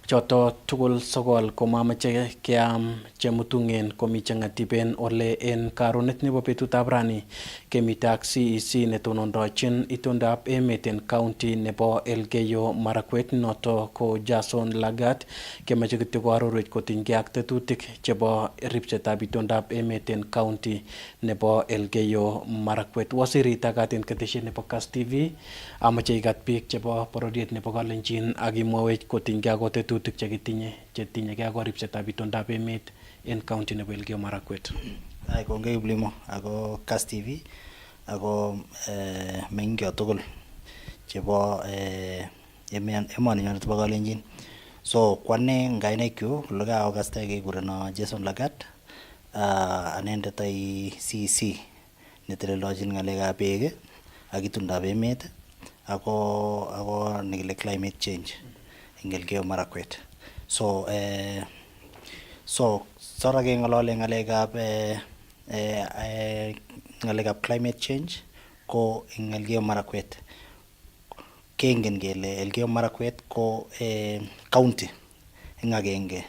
Choto tugul sokol komamache keam chemutungen komi chengatiben ole en karonet nebo betutab rani kemite ak CEC netonondochin itondab emet en county nebo Elgeyo Marakwet noto ko Jason Lagat kemeche kityo koarorwech kotinygei ak tetutik chebo ripsetab itondab emet en county nebo Elgeyo Marakwet. Wasirit akaten ketesiet nebo Kass TV amache ikat biik chebo bororiet nebo Kalenjin ak imwawech kotinygei ak tetutik chetinyegei ak ripsetab itondab emet en county nebo Elgeyo Marakwet. Kongoi Iblimo ako Kass TV ako meng'ik tugul chebo emoni nyonet bo Kalenjin. So kwane ngainaikyu olekakokasta kekureno Jason Lagat, anendet ai CEC netelelochin ng'alekab beek ak itondab emet ako nekile climate change eng Elgeyo Marakwet. So sora keng'olole ng'alekab climate change ko eng Elgeyo Marakwet kengen kele Elgeyo Marakwet ko county eng agenge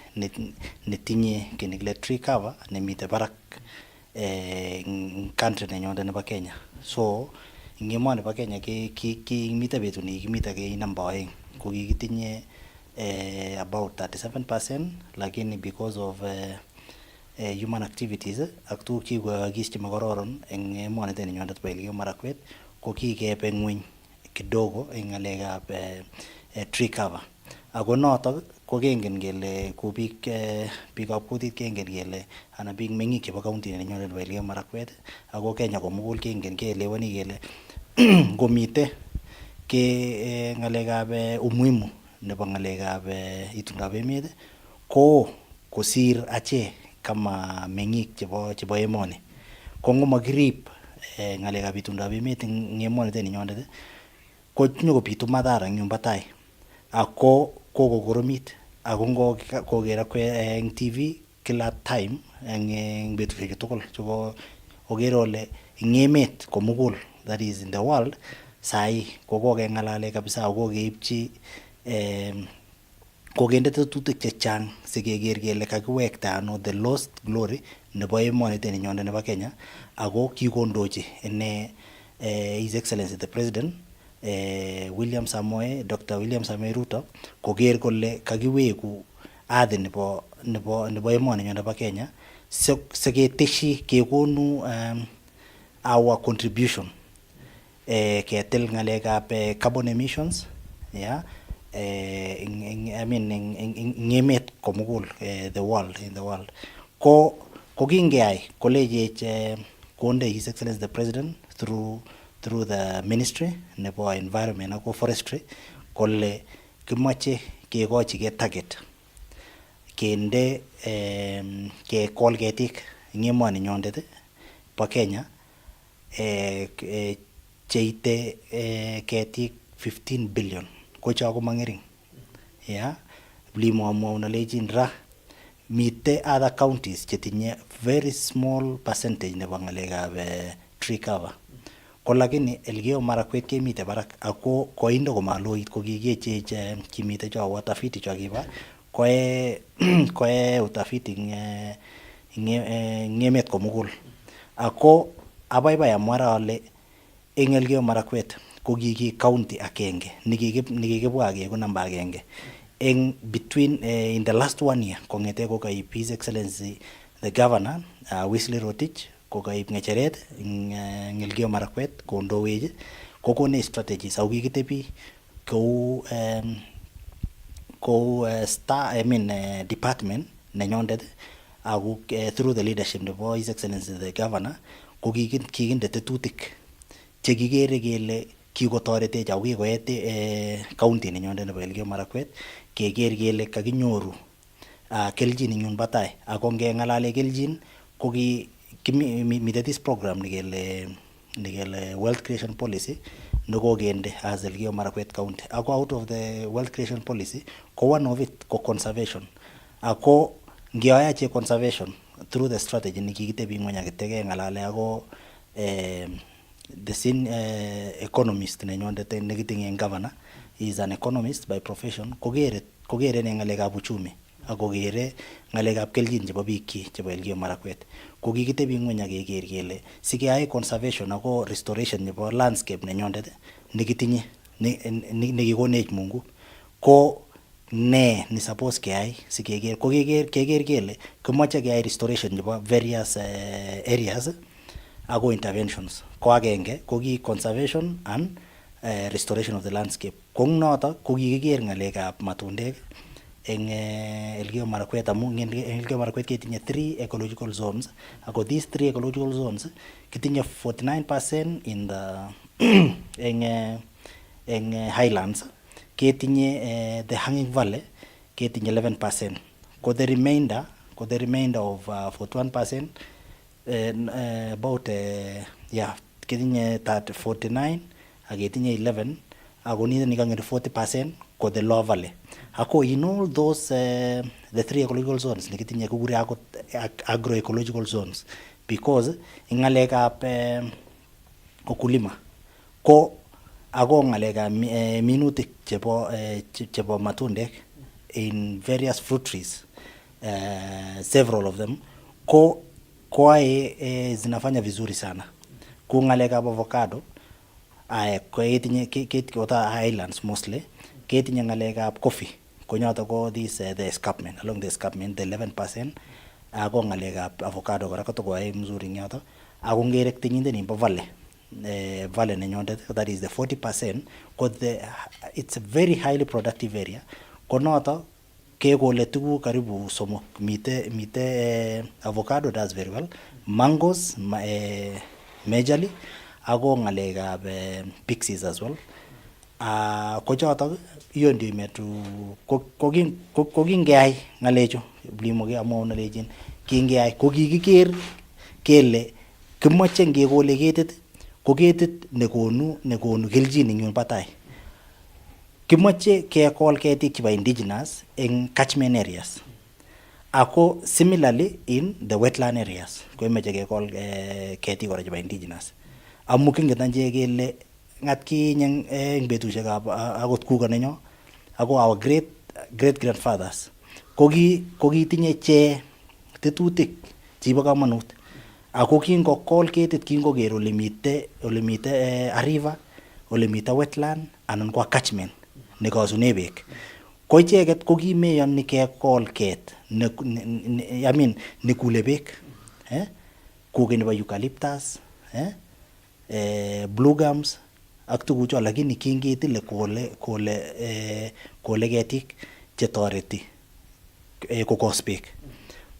netinye kiy nekile tree cover nemite barak eng country nenyondet nebo Kenya. So eng emoni bo Kenya kimite betut nekikimite kei namba 2 ko kikitinye about 37%, lakini because of human activities ak tuguk chekikoyookis chemokororon eng emonitet nenyondet bo Elgeyo Marakwet ko kikebe ng'weny kidogo eng ng'alekab tree cover. Ako notok ko kengen kele ku biikab kutit kengen kele anan biik meng'ik chebo county nenyondet nebo Elgeyo Marakwet ako Kenya komugul kengen keelewani kele ngomite ke ng'alekab umuhimu nebo ng'alekab itondab emet ko kosir ache kama meng'ik chebo emoni. Ko ngomakirib ng'alekab itondab emet eng emonitet nenyondet ko nyokobitu madhara eng yumbo tai ako kokokoromit ako ngoker eng TV kila time eng betusiek tugul chebo okere ole eng emet komugul, that is in the world, sai kokokeng'alale kabisa ako kokeipchi kokende tetutik chechang sikeker kele kakiwekta ano the lost glory nebo emonitet nenyondet nebo Kenya. Ako kikondochi ine His Excellency the President Dr. William Samoei Ruto koker kole kakiweku hadhi nebo emoni nyo nebo Kenya siketeshi kekonu our contribution ketil ng'alekab carbon emissions eng emet komugul in the world ko kingeyai kolejech konde His Excellency the President through the ministry nebo environment ako forestry kole kimache kekochige target kende kekol ketik eng emoni nyondet bo Kenya cheite ketik 15 billion ko cho ko mang'ering. Blimwamwaun alechin ra mite other counties chetinye very small percentage nebo ng'alekab tree cover. Ko lakini Elgeyo Marakwet kemite barak ako koindo komaloit ko kikechech kimite cho watafiti cho kiba koe utafiti eng emet komugul. Ako abaibai amwara ale eng Elgeyo Marakwet ko kiki county agenge nikikibwa keku namba agenge eng between in the last 1 year kong'ete ko kaib His Excellency the Governor Wesley Rotich ko kaib ng'echeret eng Elgeyo Marakwet kondowech kokone strategies ako kikitebi kou department nenyondet ako through the leadership nebo His Excellency the Governor ko kikinde tetutik chekikere kele kikotoretech ako kikoet county nenyondet nebo Elgeyo Marakwet keker kele kakinyoru keljin eng yun batai. Ako ngeng'alale keljin ko mite this program nekele wealth creation policy nekokende as Elgeyo Marakwet county. Ako out of the wealth creation policy ko one of it ko conservation. Ako ngeyoe conservation through the strategy nikikitebi ngwony akitege ngalale ako the economist nenyondet nekitinye en governor is an economist by profession kokere ne ngalekab uchumi akokere ngalekab keljin chebo biik chebo Elgeyo Marakwet ko kikitebi ngwony akeker kele sikeyai conservation ako restoration nebo landscape nenyondet nekitinye nekikonech Mungu ko ne ni suppose keyai sikeker ko keker kele kimoche keyai restoration nebo various areas ako interventions ko agenge ko ki conservation and restoration of the landscape ko noto ko kikiker ngalekab matundek en Elgeyo Marakwet amu en Elgeyo Marakwet ketinye 3 ecological zones ako these 3 ecological zones kitinye 49% in the en highlands ketinye the hanging valley ketinye 11% ko the remainder of 41% about ketinye 49 aketinye 11 ako nito nikangere 40% ko the lower valley ako in all those the 3 ecological zones nikitinye kukure akot agroecological zones because ingalekab ukulima ko ako ngalekab minutik chebo matundek in various fruit trees several of them ko zinafanya vizuri sana ku ngalekab avocado ko ketinye highlands mostly ketinye ngalekab coffee ko nyoto ko this the escarpment along the escarpment the 11% ako ngalekab avocado kora kotokoyae mzuri nyoto ako ngere tinyinde nimbo valley nenyondet that is the 40% because it's a very highly productive area ko noto kekole tuguk karibu somok mite avocado does very well mangoes majorly ako ngalekab pixies as well ko chotok hiyo ndio imetu ko kingeyai ngalechu blimoge amwa unalejin kingeyai ko kikiker kele kimoche ngekole ketit ko ketit nekonu keljin eng yun batai kimoche kekol ketik chebo indigenous en catchment areas ako similarly in the wetland areas ko imeche kekol ketik kora chebo indigenous amu kinget anje kele ngat kinye eng betusiekab akot kuko nenyo ako our great grandfathers ko kitinye che tetutik chebo kamanut ako kingokol ketit kingoker ole mite a river ole mite wetland anan ko catchment nekasune beek ko icheket ko kimeyoni kekol ket nekule beek kuke nebo eucalyptus blue gums ak tugucho lakini kingetile kole ketik chetoreti kokos beek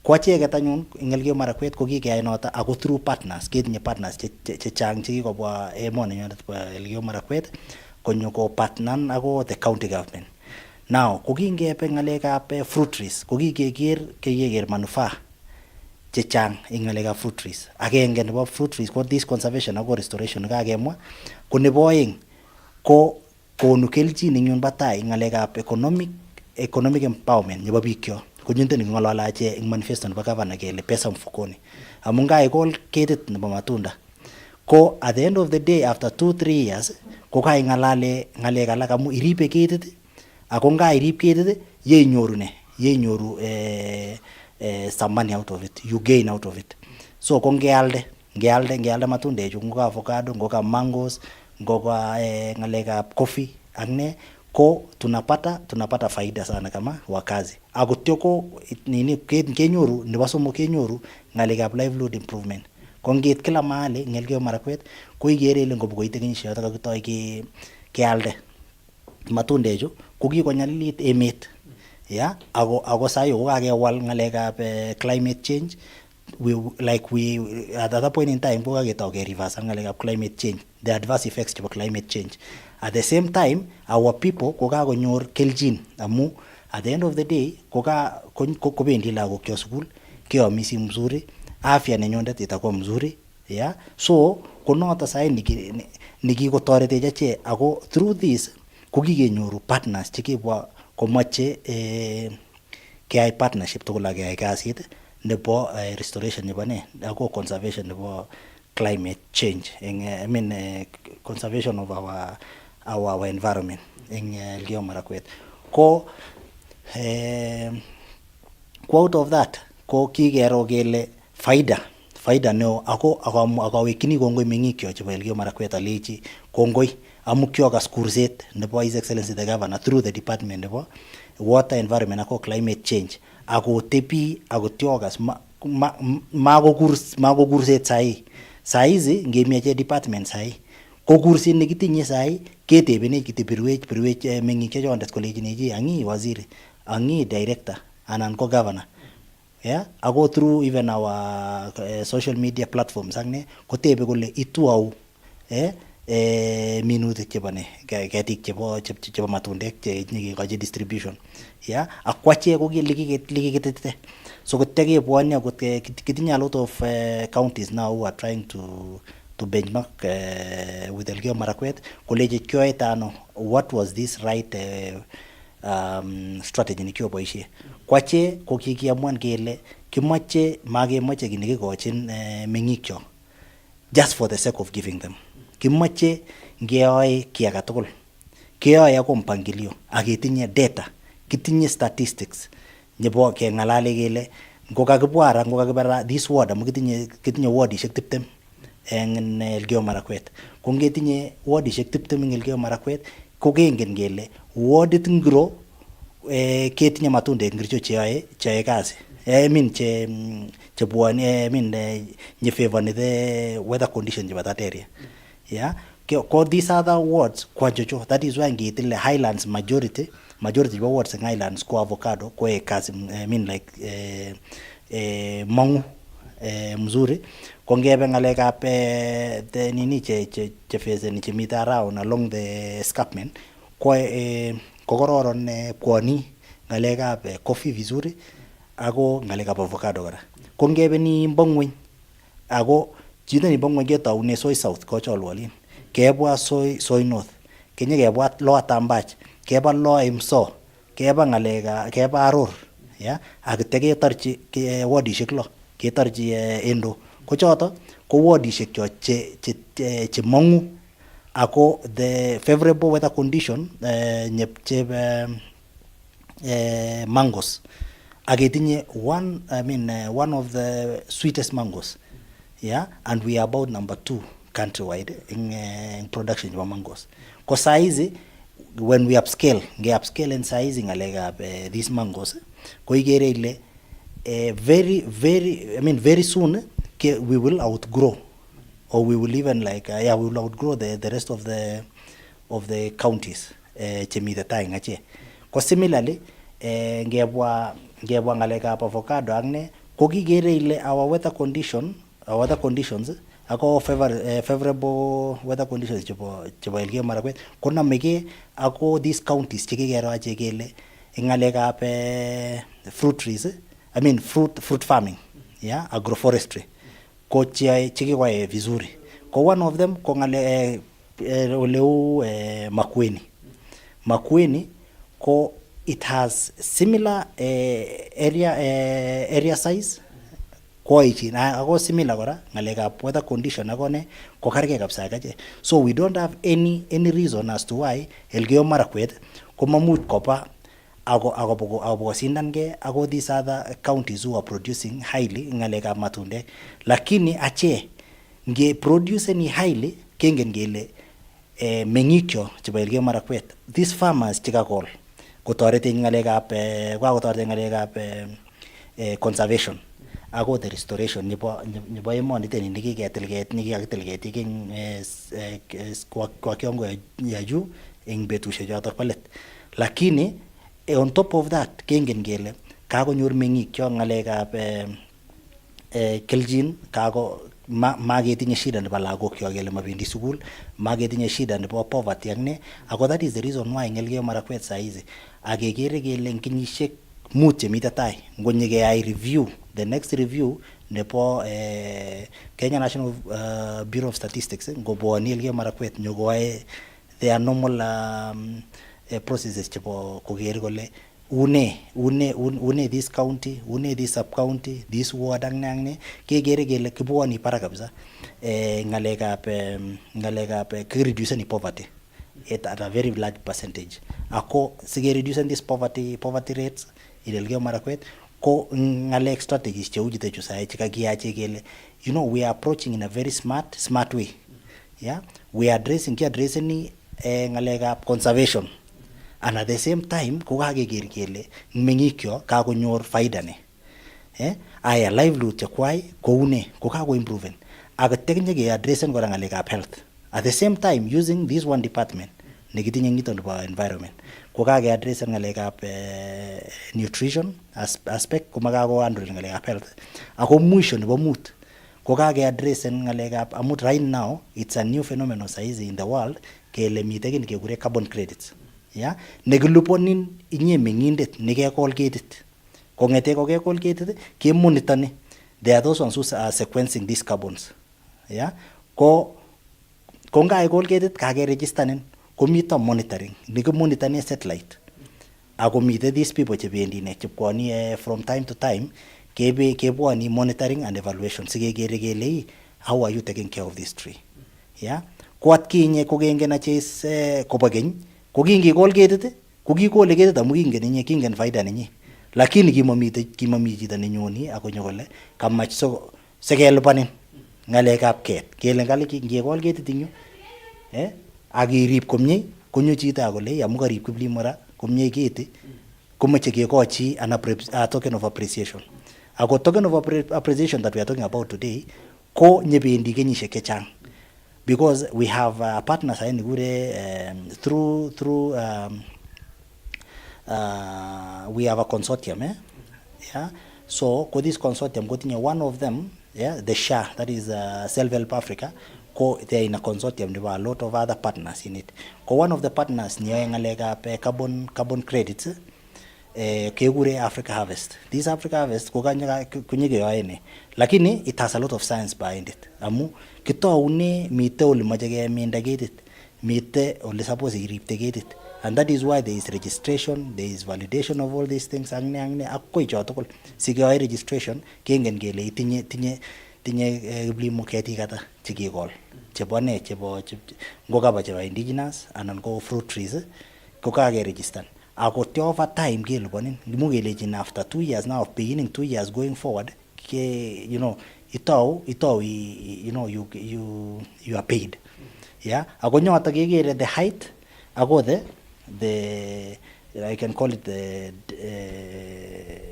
ko acheket anyun eng Elgeyo Marakwet ko kikeyai noto ako through partners ketinye partners chechang chekikobwa emoni nyondet bo Elgeyo Marakwet konyo ko partnan ako the county government now ko kingebe ngalekab fruit trees ko kikeker manufaa chechang eng ngalekab fruit trees agenge nebo fruit trees ko this conservation ako restoration kakemwa ko nebo oeng ko konu keljin eng yun batai ngalekab economic empowerment nebo biikyo ko nyunde ngolala ache eng manifesto nebo governor kele pesa mfukoni amu kaikol ketit nebo matunda ko at the end of the day after 2-3 years ko kaingalale ngalek alak amu iribe ketit ako ngairib ketit yenyoru some money out of it, you gain out of it. So ko ngealde matundechu ngoka avocado, ngoka mangoes, ngoka ngalekab coffee ak ne ko tunapata faida sana kama wakazi. Akotyo ko nini kenyoru nebo somok kenyoru ngalekab livelihood improvement. Ko nget kila mahali eng Elgeyo Marakwet ko igere ile ngobukoite kenyisiek chotok kakitoi kealde matundechu ko kikonyalilit emet. Yeah, ako sayo kakewal ngalekab climate change at that point in time ko kaketau ke reverse ngalekab climate change, the adverse effects of climate change. At the same time our people ko kakonyor keljin amu at the end of the day ko bendi lagok cho school keamisi mzuri, afya nenyondet itakuwa mzuri. Yeah, so konoto sai nikikotoretech ache ako through this ko kikenyoru partners chekibwa komache keyai partnership tugul ak keyai kasit nebo restoration nebo ne ako conservation nebo climate change I mean conservation of our environment in Elgeyo Marakwet ko out of that ko kikero kele faida neo ako akawekini kongoi meng'ikyo chebo Elgeyo Marakwet alechi kongoi amu kyokas kurset nebo His Excellency the Governor through the department nebo water environment ako climate change ako tepi ako tyokas mako kurset saizi ngemiache department sai ko kursit nekitinye sai ketebene kitibirwech meng'ikyo chondet kolejinechi angi waziri angi director anan ko governor yeah ako through even our social media platforms akne kotebe kole ituau minutik chebo ne ketik chebo matundek che nyikekochi distribution yeah akwache ko likiketete so kotekebwoni akot kitinye a lot of counties now who are trying to benchmark with Elgeyo Marakwet koleje kyoet ano what was this right strategy nikioboisie kwache ko kikiamuan kele kimache makemoche kit nekikochin meng'ikyo just for the sake of giving them kimache ngeyoe ki age tugul keyoe ako mpangilio aketinye data kitinye statistics nebo keng'alale kele ngokakibwara ngokakibara this ward amu kitinye wardishek 20 eng Elgeyo Marakwet ko ngetinye wardishek 20 eng Elgeyo Marakwet ko kengen kele wardit ngiro ketinye matundek ngircho cheyoe kazi I mean chebwani I mean nye favor the weather condition chebo that area yeah ko these other wards kwa jojo that is why ngeitile highlands majority chebo wards in highlands ko avocado ko kazi I mean like mangu mzuri ko ngebe ngalekab the nini che phase ni chemita around along the escarpment ko kokororon pwani ngalekab coffee vizuri ako ngalekab avocado kora ko ngebe ni mbongweny ako chito ni mbongweny ketaune soy south ko cholwolin kebwa soy north kenye kebwa lower tambach keba lower imso keba ngaleka keba aror yeah akiteketorchi wardishek lo ketorchi endo ko choto ko wardishek cho che mangu ako the favorable weather condition nyepche mangoes agetinye one of the sweetest mangoes yeah and we are about number 2 countrywide in production of mangoes ko saizi when we upscale and saizi ngalekab these mangoes ko igere ile very soon we will outgrow or we will even we will outgrow the rest of the counties chemite tai ngache ko similarly ngebwa ngalekab avocado akne ko kigere ile our weather conditions ako favorable weather conditions chebo Elgeyo Marakwet ko namege ako these counties chekikero ache kele ngalekab fruit trees fruit farming yeah agroforestry ko chekikoe vizuri ko one of them ko ngale oleu Makueni ko it has similar area size ko ichin ako similar kora ngalekab weather condition akone ko karge kabisa kache so we don't have any reason as to why Elgeyo Marakwet ko mamuch kopa ako sindange ako these other counties who are producing highly ngalekab matundek lakini ache nge produce ni highly kengen gele meng'ikyo chebo Elgeyo Marakwet these farmers chikakol kotoreti ngalekab conservation ako the restoration nebo emoniten nikikakitil ketik eng kwa kiwango ya juu eng betusiek chotok bo let lakini on top of that kengen kele kakonyor meng'ikyo ngalekab keljin maketinye shida nebo lagokyok kele mabendi sukul maketinye shida nebo poverty akne ako that is the reason why Elgeyo Marakwet saizi akekere kele eng kenyisiek 5 chemite tai ngonyekeyai review the next review nebo Kenya National Bureau of Statistics ngobwoni Elgeyo Marakwet nyokoae their normal processes chebo koker kole une this county, une this sub county, this ward ang ne kegere kele kibwoni para kabisa ngalekab reduce ni poverty at a very large percentage. Ako sige reduce this poverty rates in Elgeyo Marakwet ko ngalek strategies che ujite chu sai chikagiache kele we are approaching in a very smart way. Yeah, we are addressing ni ngalekab conservation. And at the same time, kukageger kele mengikyo kakonyor faida ne. Aya livelihood chakwai koune kukago improven. Aga technically addressing kora ngalekab health. At the same time, using this one department, negitinye ngito nebo environment. Kukage addressing ngalekab nutrition aspect kumakago handle ngalekab health. Ako mwisho nebo mut kukage addressing ngalekab amut right now it's a new phenomenon saizi in the world kele miteki kekure carbon credits. Yeah, negiluponin inye mengindet nekekol ketit. Kongete ko kekol ketit ke monitor ni. There are those ones who are sequencing these carbons. Yeah, ko nga ekol ketit kage register nen komito monitoring. Niki monitor ni satellite. Ako mite these people chebendi ne chepkwani from time to time kebwani monitoring and evaluation sikegere kele how are you taking care of this tree. Yeah, kwat kinye kogengen aches kobageny kokingikol ketit kokikole ketit amu kingen faida nenyi lakini kimami chito nenyoni akonyo kole kamach sekelipanin ngalekab ket kele ngale ngikol ketit inyo akirib komye konyo chito akole amu karib kiplimora komye keti komeche kekochi a token of appreciation. Ako token of appreciation that we are talking about today ko nyebendi kenyishek chechang. Because we have partners through we have a consortium, yeah. So this consortium one of them, yeah, the SHA, that is Self-Help Africa, they're in a consortium. There were a lot of other partners in it. One of the partners carbon credits kegure Africa Harvest. This Africa Harvest lakini it has a lot of science behind it. Amu kitoune mite ole mache keminda ketit, mite ole suppose iripte ketit, and that is why there is registration, there is validation of all these things. Angne akko ichotokol sigeyoe registration kengen kele tinye kiplimo ketik ata chekikol chebo ngokaba chebo indigenous anan ko fruit trees kokake register. Ako over time keliponin mukelejin after 2 years now, of beginning 2 years going forward you are paid. Yeah, ako nyota kegere the height ako the I can call it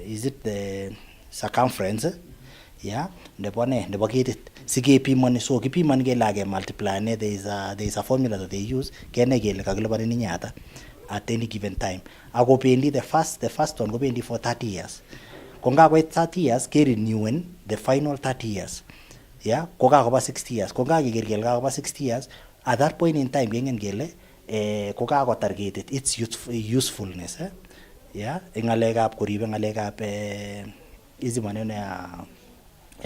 is it the circumference, yeah, nebo ketit sikepimani. So kipimani kele ake multiply ne there is a formula that they use kene kele kakilipanin nyata at any given time. Ako pendi the first one go pendi for 30 years. Konga wait 30 years ke renewing the final 30 years. Yeah, koga ko 60 years. Konga kigergel ka 60 years. At that point in time gengen gele koga ko targeted its usefulness. Yeah, ngalekab koribe ngalekab hizi maneno ya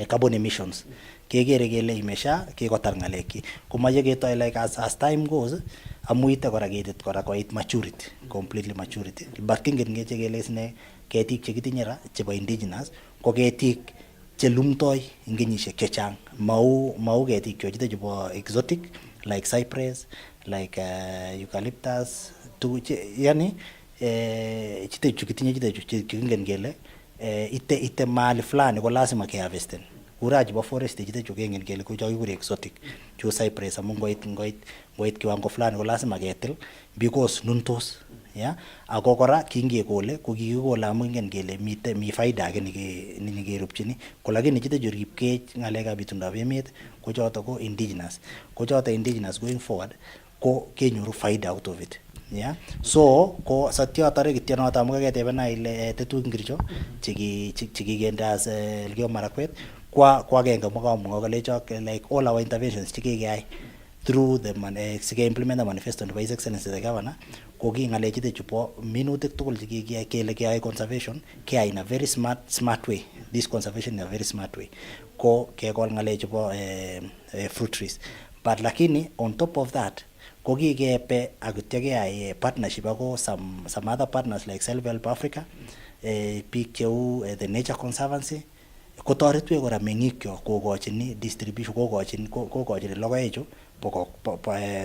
carbon emissions. Kegere kele imesha kekotar ngaleki. Kumaje ketoi like as time goes amuite kora ketit kora koit maturity, completely maturity. But kingen ngeche kele isne ketik chekitinye ra chebo indigenous ko ketik chelumtoi ing kenyishek chechang. Mau ketik chochite chebo exotic like cypress, like eucalyptus, yani chite chukitinye chite chukingen kele ite mahali fulani ko lazima keharvesten. Kura chebo forest chite chukingen kele ko chokikure exotic chu cypress amu ngoit kiwango fulani ko lazima ketil because nuntos. Yeah, ako kora kingekole ko kikikole amu ingen kele mi faida age nikerupchini ko lakini chite churipke ngalekab itundab emet ko choto ko indigenous. Ko choto indigenous going forward ko kenyoru faida out of it. Yeah, so ko satya tare kityo noto amu kaketebena ile tetu ngircho chikigende as Elgeyo Marakwet kwa agenge mokamwa kole chok like all our interventions chikikeyai through the implement the manifesto of His Excellency the Governor ko ki ngale chite chupo minutik tugul chikikiyai kele keyai conservation keyai in a very smart way. This conservation in a very smart way ko kekol ngale chupo fruit trees. But lakini on top of that ko kikepe akityo keyai partnership ako some other partners like Self-Help Africa, biik cheu the Nature Conservancy, kotoretwech kora meng'ikyo kokochin distribution, kokochin logoechu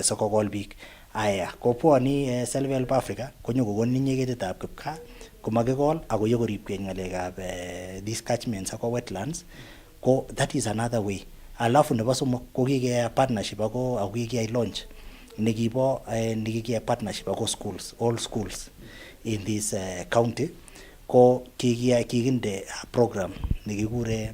sikokol biik. Aya kopwoni Self-Help Africa konyokokonin ketitab kipkaa komakikol ako yokoribkei ng'alekab these catchments ako wetlands, ko that is another way. Alafu nebo somok ko kikeyai partnership ako kikiyai launch nekikiyai partnership ako schools, all schools in this county, ko kikinde program nekikure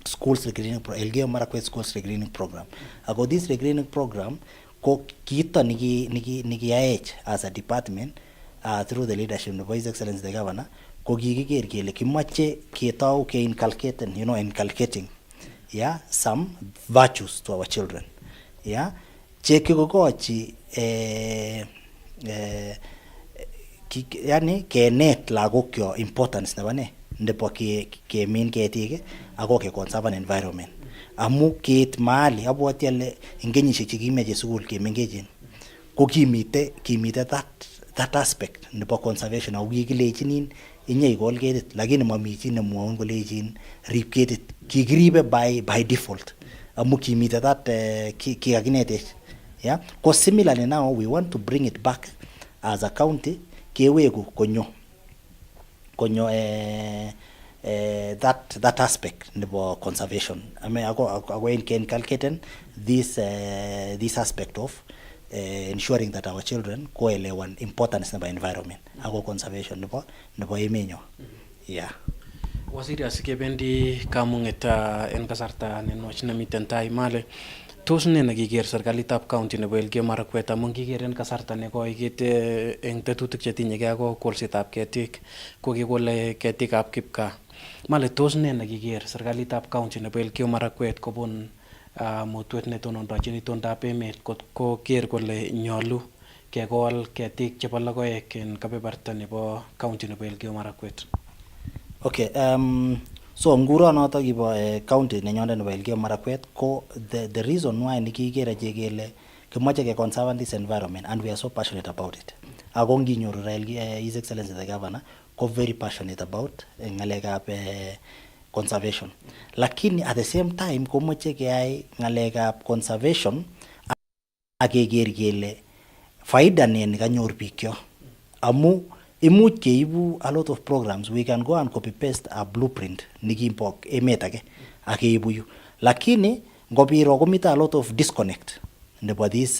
schools regreening Elgeyo Marakwet schools regreening program. Ako this regreening program ko kiito nikiyaech as a department through the leadership of His Excellency the Governor, ko kikiker kele kimache ketau inculcating some virtues to our children. Che kikokochi yani kenet lagokyo importance nebo kemin ketik ako ke conserve an environment. Amu kiit mahali abwati ale eng kenyisiek chekimeche sukul kemengechen ko kimite that aspect nebo conservation, ako kikilechinin inye ikol ketit lakini mami chi nemwoun kolechin rib ketit. Kikiribe by default amu kimite that kikakinetech. Ko similarly now we want to bring it back as a county, keweku konyo that aspect nebo conservation. I mean ako inculcating this aspect of ensuring that our children koelewan importance nebo environment ako conservation nebo emenyo. Waziri, asikebendi kamung'et en kasarta nenwach nemiten tai male, tos ne nekiker serikalitab county nebo Elgeyo Marakwet amun kiker en kasarta nekoi kite eng tetutik chetinyegei ako kolsetab ketik ko kikole ketikab kipkaa. Male, tos ne nekiker serikalitab county nebo Elgeyo Marakwet kobun mutwet netonondochin itondab emet ko ker kole nyolu kekol ketik chebo logoek en kebeberta nebo county nebo Elgeyo Marakwet? Okay, so nguronoto kibo county nenyondet nebo Elgeyo Marakwet ko the reason why nikikere kele kimache ke conserve this environment and we are so passionate about it. Ako nginyoru His Excellency the Governor ko very passionate about ngalekab conservation. Lakini at the same time komache keyai ngalekab conservation akeker kele faida ne kanyor biikyo. Amu imuch keibu a lot of programs, we can go and copy paste a blueprint nikimbo emet age akeibu yu, lakini ngobiro komite a lot of disconnect nebo this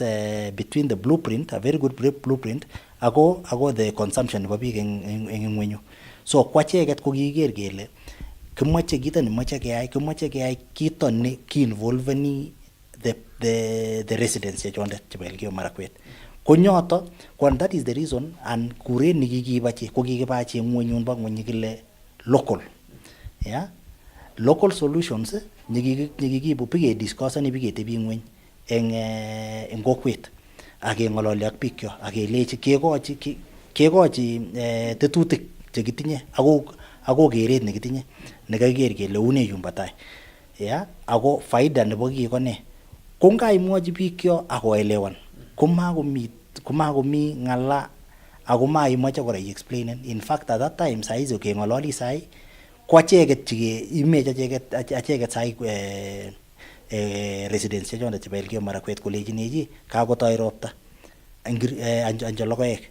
between the blueprint, a very good blueprint, ako the consumption nebo biik eng ngwenyu. So kwa cheket ko kikiker kele kimache kito nemoche keyai kito ne kiinvolveni the residents chechondet chebo Elgeyo Marakwet. Konyoto, and that is the reason, and kure nikikibache ko kikibache ngwenyun ba ngwenyi kile local. Local solutions nikikibu pige discussani pige tebi ngweny eng kokwet akengololi ak biikyo akelechi kekochi tetutik chekitinye ako keret nekitinye nekakiker kele une yumba tai. Ako faida nebo kii ko ne, ko ngaimwochi biikyo akoelewan kumakomi ng'ala ako maimache kora i-explainen. In fact at that time saizi keng'ololi sai ko acheket imech acheket sai residents chechondet chebo Elgeyo Marakwet kolechinechi kakotoi ropta anjo logoek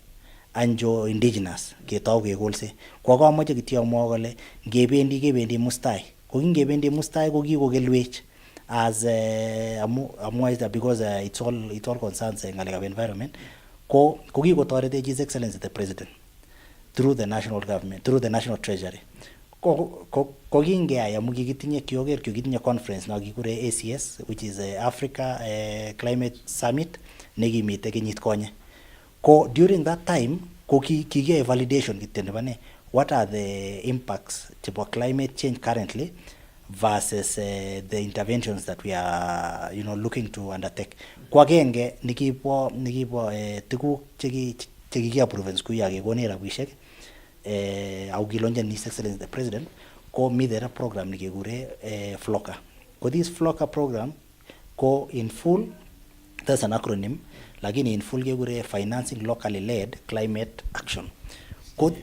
anjo indigenous ketou kekolse. Kwa kamoche kityo amwa kole kebendi mustai, ko kingebendi mustai ko kikokelwech as because it all concerns ngalekab environment, ko kikotoretech His Excellency the President through the national government, through the national treasury. Ko kingeyai amu kikitinye conference na kikure ACS, which is Africa Climate Summit nekimite kenyit konye. Ko during that time ko kikiyai validation kityo nebo ne, what are the impacts chebo climate change currently versus the interventions that we are looking to undertake. Kwa genge nikipo tuguk chekikiapprove siku ya kekone rabishek au kilonje His Excellency the President, ko mi there program nikekure Floka. Ko this Floka program ko in full That's an acronym, lakini in full kekure financing locally led climate action. Kod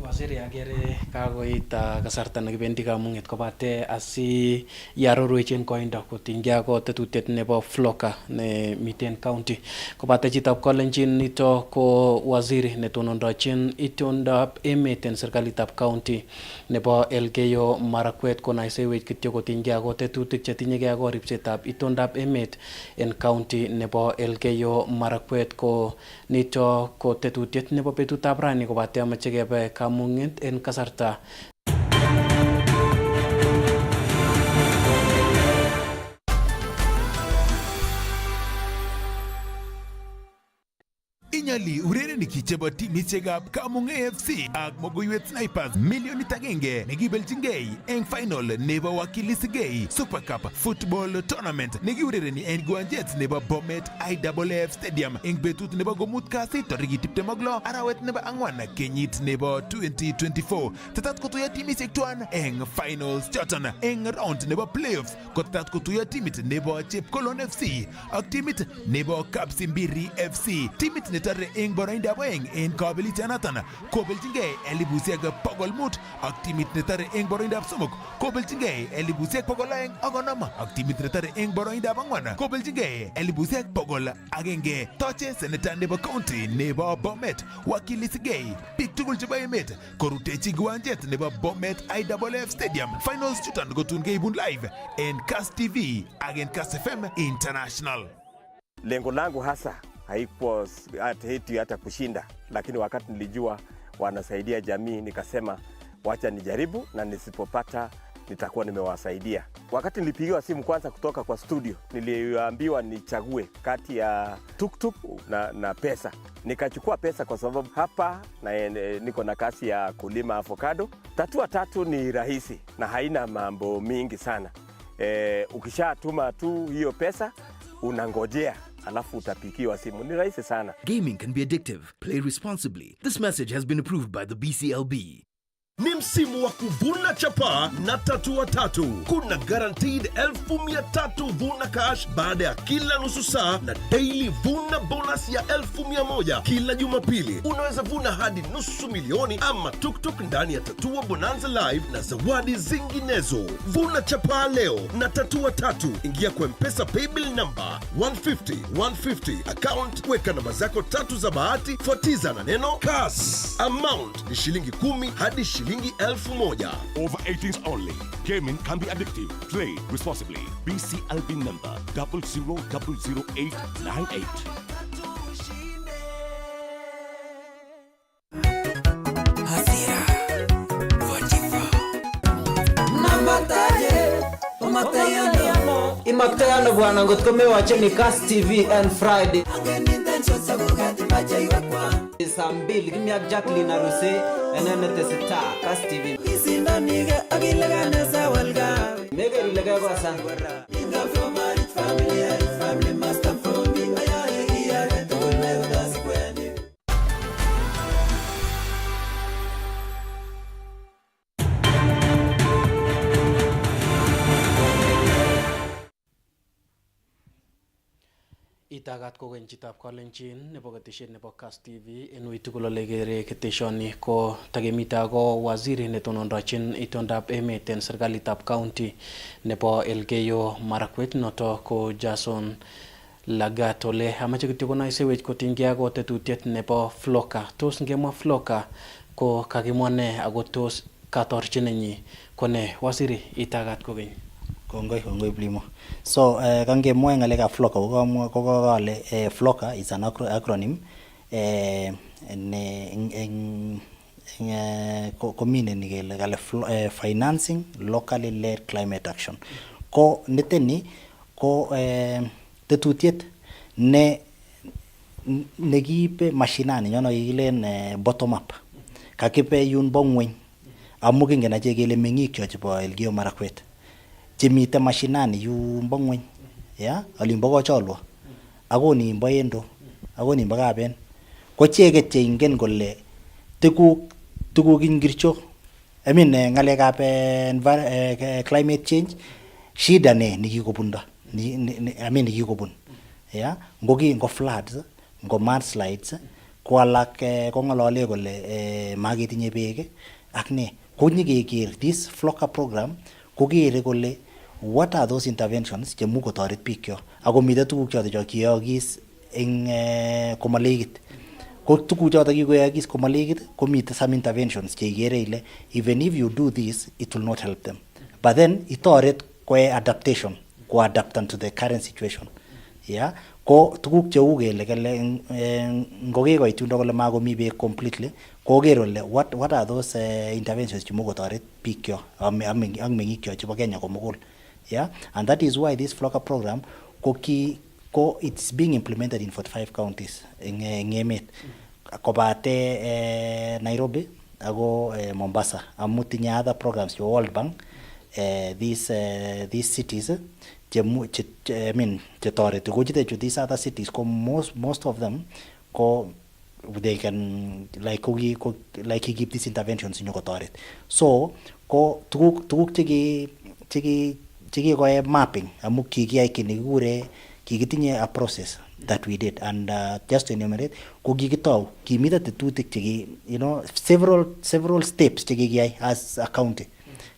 Waziri agere kakoit kasarta nekibendi kamung'et kobate asi yarorwech en koindo kotinygei ak tetutiet nebo Floka ne miten county. Kobate chitab Kalenjin nito ko waziri netonondochin itondab emet en serikalitab county nebo Elgeyo Marakwet konaisewech kityo kotinygei ak tetutik chetinyegei ak ripsetab itondab emet en county nebo Elgeyo Marakwet. Ko nito ko tetutiet nebo betutab rani kobate amache kebe kamung'et en kasarta Inyali urerenik chebo timisiekab Kamung AFC ak Mogoiwet Snipers milionit agenge nekibeljingei eng final nebo Wakilisgei Super Cup Football Tournament nekiurereni eng kiwanjet nebo Bomet IAAF Stadium eng betut nebo komut kasi tarikit 26 arawet nebo ang'wan kenyit nebo 2024. Tetat kotuyo timisiek tuan eng finals choton eng round nebo playoffs. Kotetat kotuyo timit nebo Chepkolon FC ak timit nebo Kapsimbiri FC. Timit netare eng boroindab oeng en kabelitianoton kobeljingei 1,500 ak timit netare eng boroindab somok kobeljingei 250 ak timit netare eng boroindab ang'wan kobeljingei 100,100. Toche seneta nebo county nebo Bomet Wakilisgei biik tugul chebo emet korutechi kiwanjet nebo Bomet IAAF Stadium. Finals chuton kotun keibun live en Kass TV ak en Kass FM International. Lengo langu hasa haikuwa hata kushinda, lakini wakati nilijua wanasaidia jamii nikasema wacha nijaribu, na nisipopata nitakuwa nimewasaidia. Wakati nilipigiwa simu kwanza kutoka kwa studio, niliambiwa nichague kati ya tuktuk na pesa. Nikachukua pesa kwa sababu hapa na niko na kasi ya kulima avocado. Tatua tatu ni rahisi na haina mambo mingi sana. Ukishatuma tu hiyo pesa unangojea alafu utapikiwa simu. Ni rahisi sana. Gaming can be addictive. Play responsibly. This message has been approved by the BCLB. Ni msimu wa kuvuna chapa na tatua tatu. Kuna guaranteed 1,300 vuna cash baada ya kila nusu saa na daily vuna bonus ya 1,100 kila Jumapili. Unaweza vuna hadi $500,000 ama tuktuk ndani ya Tatua Bonanza Live na zawadi zinginezo. Vuna chapa leo na tatua tatu. Ingia kwa M-Pesa paybill number 150 account, weka namba zako tatu za bahati, fuatiza na neno Kass. Amount ni shilingi 10 hadi shilingi 1,000. Over 18s only. Gaming can be addictive. Play responsibly. BCLB number 000898. Imaktayano bwana, ngotko mewache ni Kass TV and Friday. Saa 2 kimi ak Jacqueline Aruse enene tesita Kass TV. Megeri lega basa. Itagat kokeny chitab Kalenjin nebo ketesiet nebo Kass TV en uitugul ole kere ketesioni ko takemite ako waziri netonondochin itondab emet en serikalitab county nebo Elgeyo Marakwet noto ko Jason Lagat. Ole amache kityo konaisewech kotinygei ak tetutiet nebo Floka. Tos ngemwa Floka ko kakimwa ne ako tos katorchinenyi ko ne? Waziri itagat kokeny. Kongoi Blimo. So kangemwa ngalekab Floka kokale Floka is an acronym komine nikele kale financing locally led climate action. Ko niteni ko tetutiet nekiibe mashinani nyono kikilen bottom up. Kakibe yun bo ngweny amu kingen ache kele meng'ik cho chebo Elgeyo Marakwet chemite mashinani yumbo ngweny olimbo Kocholwa ako nimbo Endo ako nimbo Kaben ko cheket cheingen kole tuguk ingircho ngalekab climate change shida ne nikikobunda I mean kikobun. Yeah, ngo floods, ngo mudslides, ko alak ko ngalale kole maketinye beek ak ne. Ko nyikeker this flocker program ko kere kole what are those interventions che mu kotoret biik kyok. Ako mite tuguk choto cho kiyokis eng komalekit. Ko tuguk choto kikoyokis komalekit ko mite some interventions che ikere ile even if you do this it will not help them. But then itoret koe adaptation, ko adaptan to the current situation. Yeah, ko tuguk cheu kele ngokekoit yundo kole makomi beek completely ko kero le what are those interventions che mukotoret biik kyok ak meng'ik kyok chebo Kenya komugul. Yeah, and that is why this flocker program it's being implemented in 45 counties in emet kobate Nairobi ako Mombasa amu tinye other programs cho World Bank these cities chetoreti ko chute these other cities ko most of them ko they can like he give these interventions nyokotoret. So ko tuguk cheki koe mapping amu kikiyai kini kikure kikitinye a process that we did and just to enumerate ko kikitau kimite tetutik cheki several steps chekikiyai as a county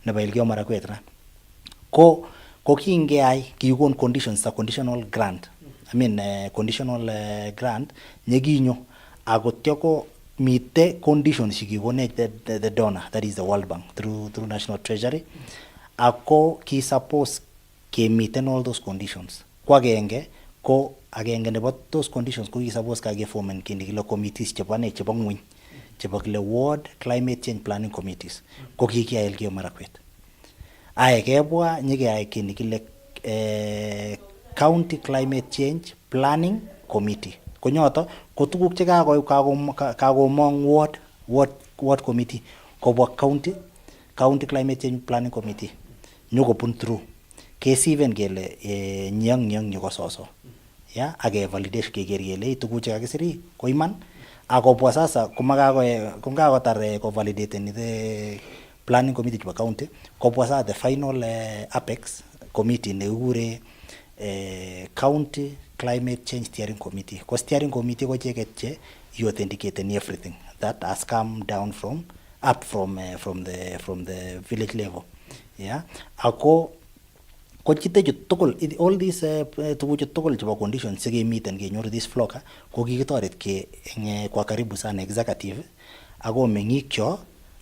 nebo Elgeyo Marakwet ra ko kingeyai kikon conditions a conditional grant conditional grant nyekinyo akotyo ko mite conditions chekikonech the donor, that is the World Bank through National Treasury, ako ki suppose kemiten all those conditions. Ko agenge nebo those conditions ko ki suppose kakeformen kini kile committees chebo ngweny chebo kile Ward Climate Change Planning Committees ko kikiyai Elgeyo Marakwet. Aye kebwa nyikeyai kini kile County Climate Change Planning Committee. Ko nyoto ko tuguk che kakomong ward committee kobwa county Climate Change Planning Committee nyokobun through kesiven kele nyang nyokososo. Yeah, age validation keker kele tuguk che kakisiri ko iman akobwa sasa kumakakotar ko validate ni the planning committee chebo county kobwa sasa the final apex committee nekikure County Climate Change Steering Committee. Ko steering committee ko cheket che you authenticate everything that has come down from the village level. Yeah, ako ko chite chu tugul all these tuguk chu tugul chebo conditions chekemiten kenyoru this flocker ko kikitoret ke kwa karibu sana executive ako meng'ik cho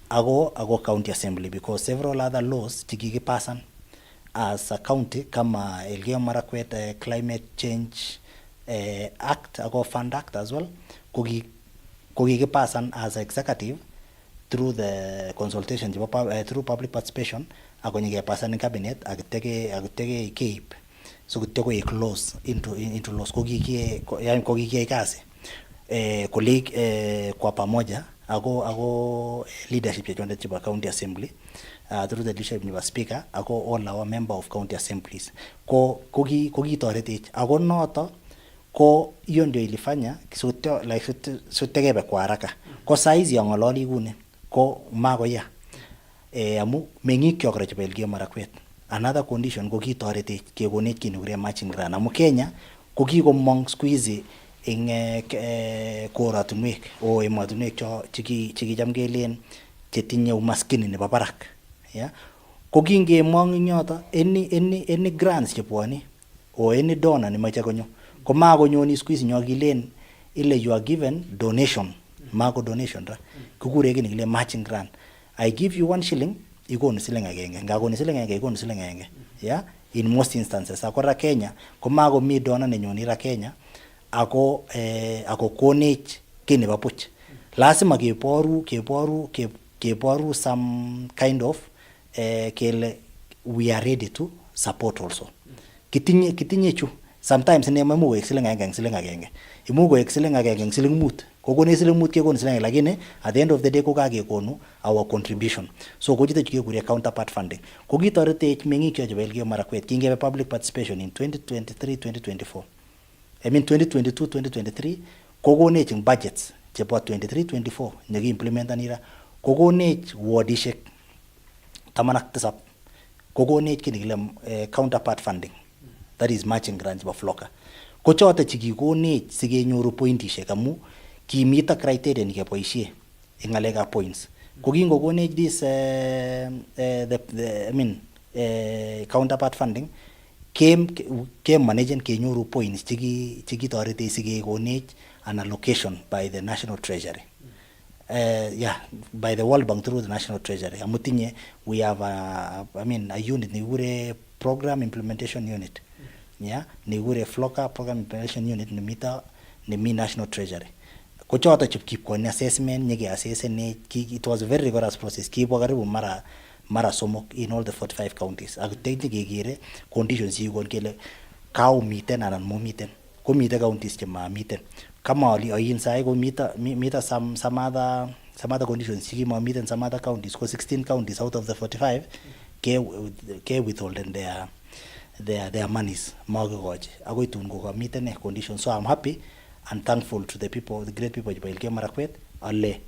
ako county assembly because several other laws chikikipasan as a county kama Elgeyo Marakwet Climate Change Act ako Fund Act as well ko kikipasan as executive through the consultation through public participation ako nyikepasan in cabinet akiteke keip so kityo ko close into laws ko kikiyai kazi kwa pamoja ako leadership chechondet chebo county assembly through the leadership of speaker ako all our member of county assemblies ko kitoretech ako noto ko hiyo ndio ilifanya sotekebe kwa haraka ko saizi yangololi kuni ko makoya amu meng'ik kyok ra chebo Elgeyo Marakwet. Another condition ko kitoretech kekonech kit nekure matching grant amu Kenya ko kikomong siku hizi eng koratunwek o emotunwek cho chekicham kelen chetinye umaskini nebo barak. Yeah, ko kingemong ing yoto any grants chebwoni o any donor nemoche konyo ko makonyoni siku hizi nyokilen ile you are given donation mako donation ra kikure kini kile matching grant. I give you 1 shilling ikonu siling agenge ngakoni siling agenge ikonu siling agenge. Yeah, in most instances akora Kenya ko makomi donor nenyoni ra Kenya ako konech kit nebo buch. Lazima keboru some kind of kele we are ready to support also. Kitinye chu sometimes nemamu koek siling agenge imu koek siling agenge siling mut kokone siling mut kekonu siling lakini at the end of the day ko kakekonu our contribution. So kochite chukekure counterpart funding ko kitoretech meng'ik cho chebo Elgeyo Marakwet kingebe public participation in 2023-2024 2022-2023 kokonech ing budgets chebo 23-24 nekiimplementanira kokonech wardishek 17 kokonech kini kile counterpart funding. that is matching grants chebo floka. Ko choto chekikonech sikenyoru pointishek amu kimito criteria nikeboisie eng ngalekab points. Ko kingokonech this counterpart funding came managen kenyoru points chekitorete sikekonech an allocation by the National Treasury. By the World Bank through the National Treasury. Amutinye, we have a unit nikure program implementation unit. Yeah, nikure FLOCA program implementation unit nimi National Treasury. Kochoto chip koni assessment nyeke assessment it was a very rigorous process. Kipo karibu mara somok in all the 45 counties. Akiteki kekere conditions yikon kele kau miten anan mo miten. Ko miten counties chema miten. Kama ayin sai ko mita some other conditions chikima miten some other counties. Ko 16 counties out of the 45 ke withholden their monies makokochi. Ako itun ko miten conditions. So I'm happy and thankful to the great people chebo Elgeyo Marakwet ale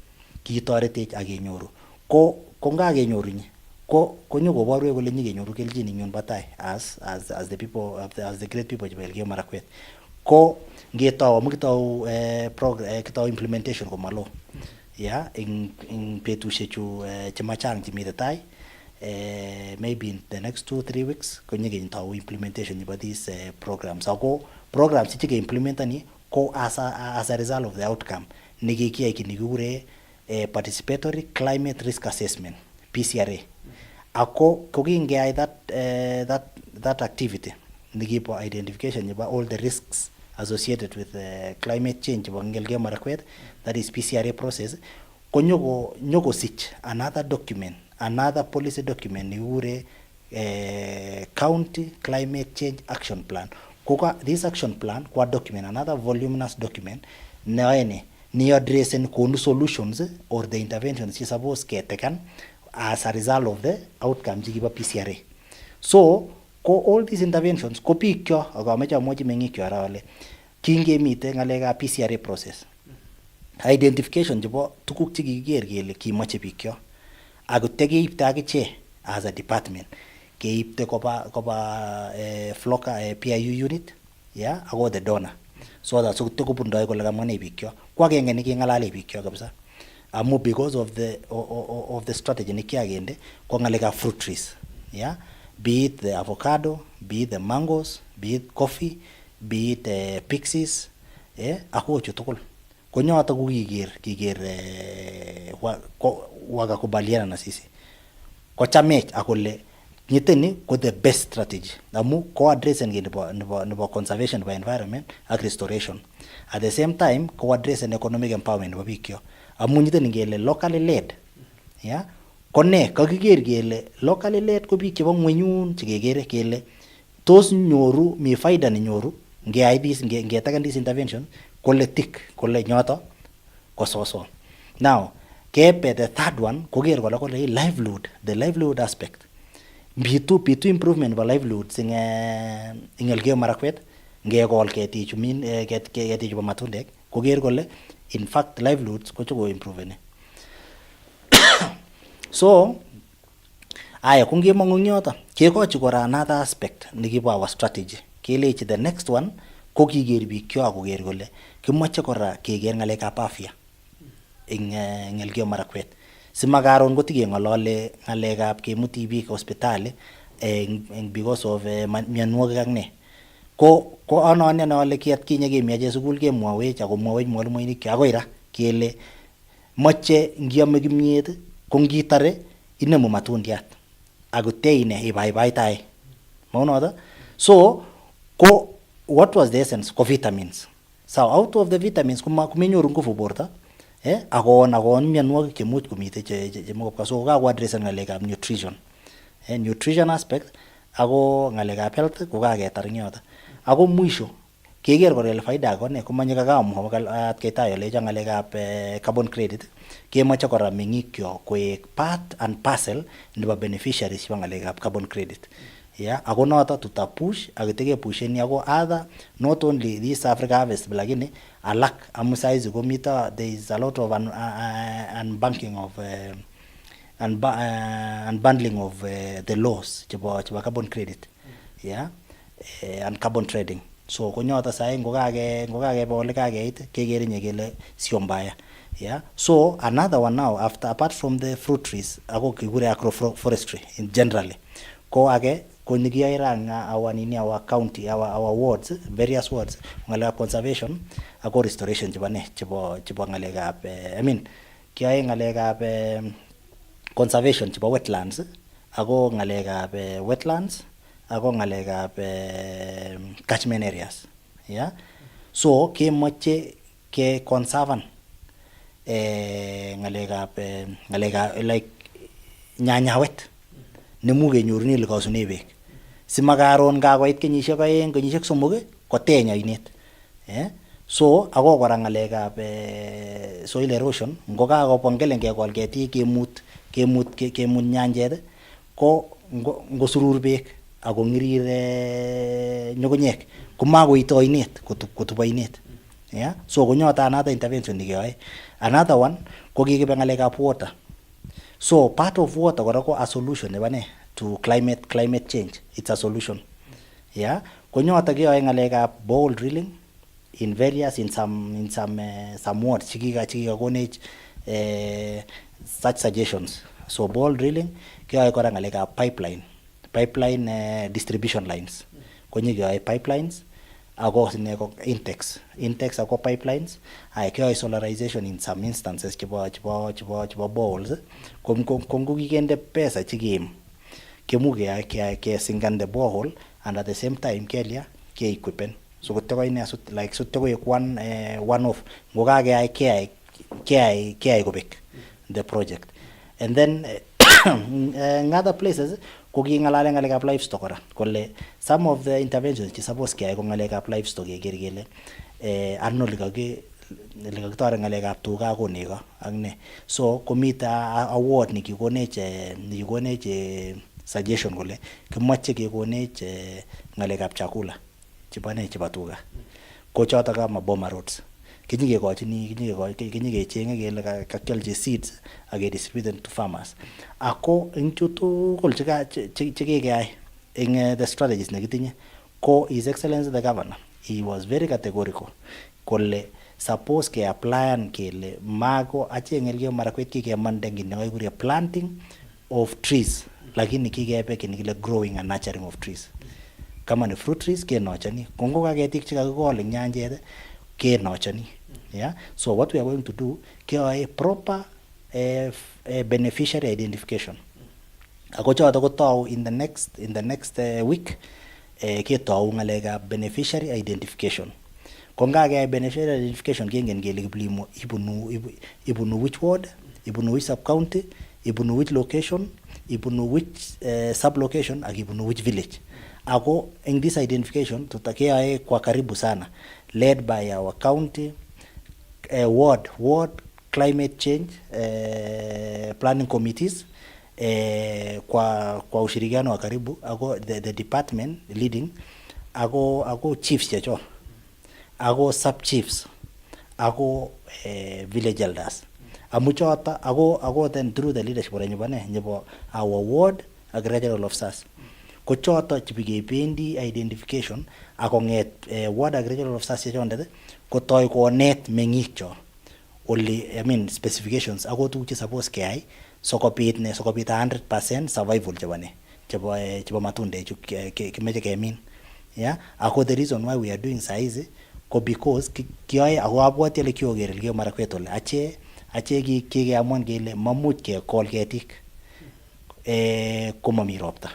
kitoretech akenyoru. Ko ngakenyoru nye ko nyokoborwech kole nyikenyoru keljin ing yun batai as the great people chebo Elgeyo Marakwet. Ko ngetau kitau implementation ko malo. Yeah, in betushechu chemachang chimite tai. Maybe in the next 2-3 weeks ko nyikentau implementation about these programs. Ako programs chike implementani ko as a result of the outcome nikikiyai kinikure participatory climate risk assessment PCRA. Ako kokingeyai that activity nikipo identification about all the risks associated with climate change about Elgeyo Marakwet, that is PCRA process. Ko nyoko sich another document, another policy document nikure county climate change action plan. This action plan kwa document, another voluminous document ni addressing konu solutions or the interventions is supposed get taken as a result of the outcome jikiba PCRA. So ko all these interventions ko biik kyo akameche amwochi meng'ik kyo ara ale kingemite ngalekab PCRA process, identification chebo tuguk chekikiker kele kimoche biik kyo akotyo keipte akiche as a department keipte koba FLOCA PIU unit, yeah, ako the donor, so that sokotyo kobundoi kole kamwane biik kyo ko agenge neking'alale biik kyo kabisa amu because of the strategy nikiagende ko ngalekab fruit trees, yeah, be it the avocado, be it the mangoes, be it coffee, be it pixies, ako chu tugul ko nyoto ko kiker wakakubaliana na sisi ko chamech akole nyiteni ko the best strategy amu ko address nebo conservation nebo environment ak restoration at the same time ko address economic empowerment nebo biik kyo amu nyiteni ngele locally led, yeah, kone kakiker kele locally led ko biik chebo ngwenyun chekekere kele tos nyoru mi faida ni nyoru ngeyai this ngetaken this intervention kole tik kole nyoto kososo. Now kepe the third one koker kole livelihood, the livelihood aspect bitu improvement of livelihoods in Elgeyo Marakwet ngekol ketichu ketichu bo matundek koker kole in fact livelihoods ko choko improve ne. So aya kungemongu nyoto kekochi kora another aspect nikibo our strategy kelechi the next one ko kiker biik kyo akoker kole kimoche kora keker ngalekab afya ing Elgeyo Marakwet simakaron kotikeng'olole ngalekab kemuti biik hospitali because of mionwogik ak ne ko anone ale kiatkinye kemiache sukul kemwowech akomwowech mwalimuinik akoi ra kele moche ngiame kimyet ko ngitare inemu matundiat akoteine ibaibaitai maunoto. So ko what was the essence ko vitamins. So out of the vitamins kumenyoru nguvu borto akon mionwogik chemuch komite chemokopka. So kako address ngalekab nutrition, nutrition aspect ako ngalekab health ko kaketar ing yoto. Ako mwisho keker kole faida akone komanye kakamwa atketai ole ngalekab carbon credit kemoche kora meng'ik kyo koek part and parcel nebo beneficiaries chebo ngalekab carbon credit. Yeah, ako noto tutapush akiteke pusheni ako other not only this Africa Harvest lakini alak amu saizi komito there is a lot of unbanking of unbundling of the laws chebo carbon credit. Yeah, and carbon trading. So konyoto sai ngokakeba ole kakeit kekere nye kele sio mbaya. Yeah. So another one now, apart from the fruit trees, ako kikure agroforestry in generally. Ko age ko nikiyairanga our county, our wards, various wards, ngala conservation ako restoration chebo ngalekab I mean kiyae ngalekab conservation chebo wetlands ako ngalekab wetlands ako ngalekab catchment areas. Yeah. So kemoche ke conserve ngalekab like nyanyawet nemu kenyorune le kasune beek simakaron kakoit kenyisiek 2 kenyisiek 3 koteny ainet. So ako kora ngalekab soil erosion ngokakobwa ngele ngekol ketik kemut nyanjet ko ngosurur beek ako ngirire nyugunyek komakoito ainet kotub ainet. Yeah. So konyoto another intervention nikiyoe. Another one ko kikibe ngalekab water. So part of water kora ko a solution to climate change. It's a solution. Yeah. Konyoto kiyoe ngalekab borehole drilling in some wards chikikakonech such suggestions. So borehole drilling kiyoe kora ngalekab pipeline distribution lines. Konyokiyoe pipelines ako intex ako pipelines kiyoe solarization in some instances chebo boreholes. Kongo kikende pesa chikim kemuke kesingan the borehole and at the same time kelia ke equipen. So kotoko ine like sutoko one off ngokake keyai kobek the project. And then in other places ko kingalale ngalekab livestock kora kole some of the interventions che suppose keyai ko ngalekab livestock keker kele ano likakitore ngalekab tuga ko nego ak ne. So komite award nikikonech suggestion kole kimoche kekonech ngalekab chakula chebo tuga ko choto kama boma roads kinyikechenge kele kakyalchi seeds ak distribute to farmers. Ako ing tugul chekekeyai ing the strategies nekitinye ko His Excellency the Governor, he was very categorical kole suppose ke applyan kele mako acheng Elgeyo Marakwet kikemande ngine kikure planting of trees lakini kikebe kile growing and nurturing of trees. Kama ni fruit trees kenochani kongo kaketik chekakikol ing nyanjet kenochani. Yeah. So what we are going to do a proper beneficiary identification. Ako choto ko tau in the next week ketau ngalekab beneficiary identification. Konga beneficiary identification kengen kele kiplimo ibunu which ward, ibunu which sub county, ibunu which location, ibunu which sub location ak ibunu which village. Ako in this identification tutakeae kwa karibu sana led by our county ward climate change planning committees kwa ushirikiano wa karibu ako the department leading ako chiefs checho ako sub chiefs ako village elders amuchota ako then through the leadership nyebo our ward ak regional officers ko choto chipikependi identification ako nget ward ak regional officers chechondet ko toy konet mengik cho only specifications ako tuguk che suppose keyai sokobit 100% survival chebo matunda chu kimeche kemin. Yeah. Ako the reason why we are doing saizi ko because kiyoe ako abwati ale kioker Elgeyo Marakwet ole ache kikeamwan kele mamuch kekol ketik komami ropta.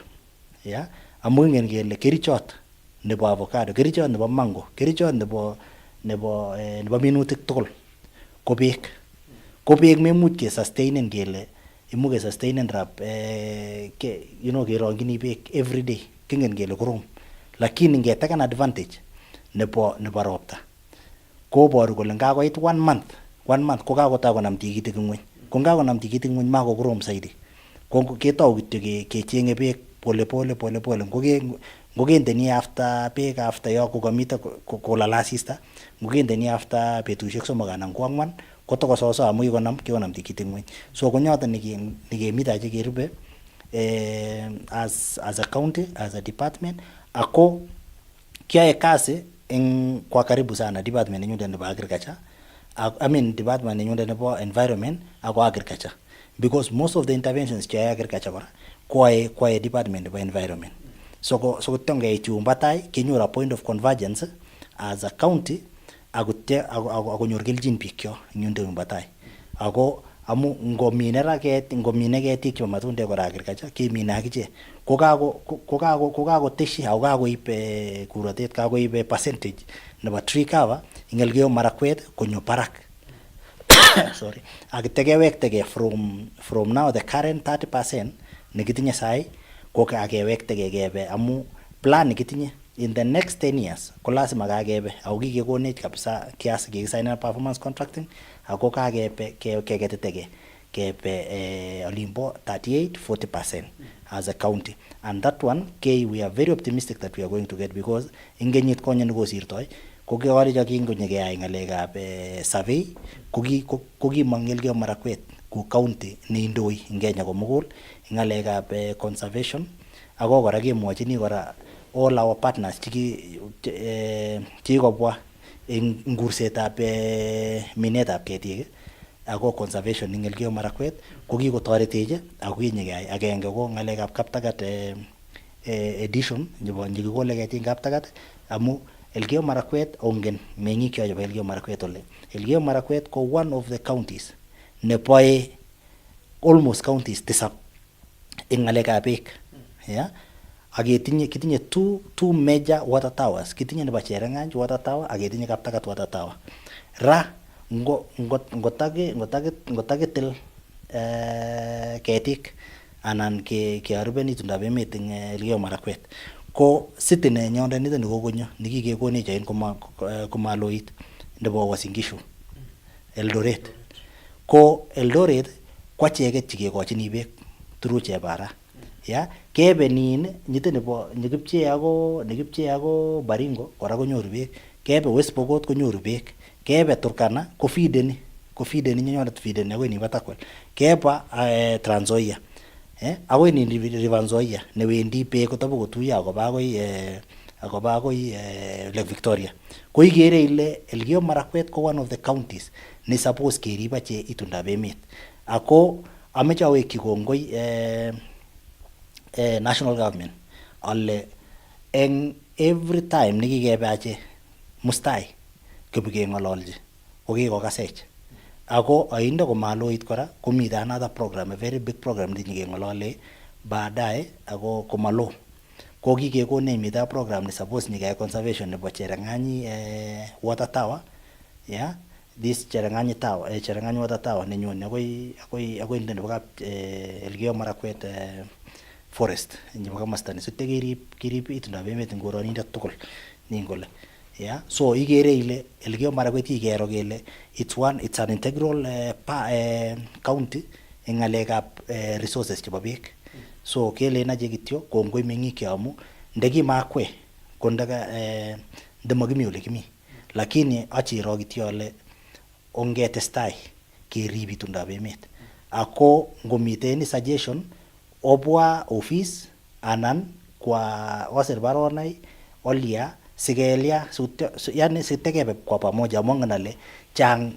Yeah. Amu ingen kele kerichot nebo avocado, kerichot nebo mango, kerichot nebo minutik tugul ko beek memuch ke sustainen kele imuke sustainen rap kerongini beek every day kingen kele korom, lakini ngetaken advantage nebo ropta koboru kole ngakoit 1 month ko kakotoi konam tikitik ngweny, ko ngakonam tikitik ngweny mako korom saidi ko ketou kityo kechenge beek pole ngokendeni after beek after yo kokamito kolal asista ngokendeni after betusiek 3 anan ko 4 kotokososo amu kikonam tikitik ngweny. So konyoto nikemitache kerube as a county, as a department ako kiae kasi kwa karibu sana department nenyundet nebo agriculture, I mean department nenyundet nebo environment ako agriculture, because most of the interventions cheyae agriculture kora kwae department nebo environment. So kotongei chumba tai kenyoru a point of convergence as a county akonyor kelchin biik kyo eng yumba tai. Ako amu ngomine ketik chebo matundek kora agriculture kemine akichek kokakoteshi ako kakoib kurotet, kakoib percentage nebo tree cover ing Elgeyo Marakwet konyo barak. Sorry. Akitekewektegei from now the current 30% nekitinye sai ko kakewektegei kebe amu plan nekitinye in the next 10 years ko lazima kakebe ako kikekonech kabisa kiasi kikisign performance contracting ako kakebe keketetege kebe olimbo 38-40% as a county, and that one we are very optimistic that we are going to get, because ing kenyit konye nekosirtoi ko keorich kingonye keyai ngalekab survey kokimong Elgeyo Marakwet ku county neindoi ing Kenya komugul ing ngalekab conservation. Ako kora kemwochini kora all our partners chikikobwa ing ngursetab minetab ketik ako conservation ing Elgeyo Marakwet ko kikotoretech ako kinyekeyai agenge ko ngalekab Kaptagat edition nebo nyikikole ketik Kaptagat, amu Elgeyo Marakwet ongen meng'ik cho chebo Elgeyo Marakwet ole Elgeyo Marakwet ko one of the counties nepoe almost counties tisab ing ngalekab beek. Yeah. Kitinye two major water towers, kitinye nebo Cherengany water tower ak ketinye Kaptagat water tower. Ra ngotakitil ketik anan kearuben itundab emet ing Elgeyo Marakwet ko city nenyondet nito nikokonyo nikikekonech ain komaloit nebo Uasin Gishu Eldoret. Ko Eldoret kwa cheket chikekochini beek through Chepara. Yeah, kebe nin nyite nebo nekipchee ako Baringo kora konyoru beek, kebe West Pokot konyoru beek, kebe Turkana ko feedeni nyenyonet feedeni akoi ni Patakwel, keba Trans Nzoia akoi ni River Nzoia newendi beek kotabokotuiyo akoba akoi Lake Victoria. Ko ikere ile Elgeyo Marakwet ko one of the counties ne suppose kerib ache itundab emet. Ako ameche awekyi kongoi national government ale eng every time nekikebe ache mustai kibikeng'ololji ko kikokasech. Ako aindo komaloit kora komite another program, a very big program nenyikeng'olole baadaye ako komalo ko kikekonech mite program ni suppose nyikeyai conservation nebo Cherenganyi water tower. Yeah, this Cherenganyi water tower nenyone akoi nebo Elgeyo Marakwet forest nebo kamasta ni sute kerib itundab emet eng koronindet tugul ningole. Yeah, so ikere ile Elgeyo Marakwet kikero kele it's an integral county eng ngalekab resources chebo beek. So kelen ache kityo kongoi meng'ik amu ndekimakwe ko ndemakimi ole kimi, lakini achiro kityo ale ongetestai kerib itundab emet. Ako ngomite any suggestion obwa office anan kwa wasir baronai olia sigelia yani sitekebe kwa pamoja mongen ale chang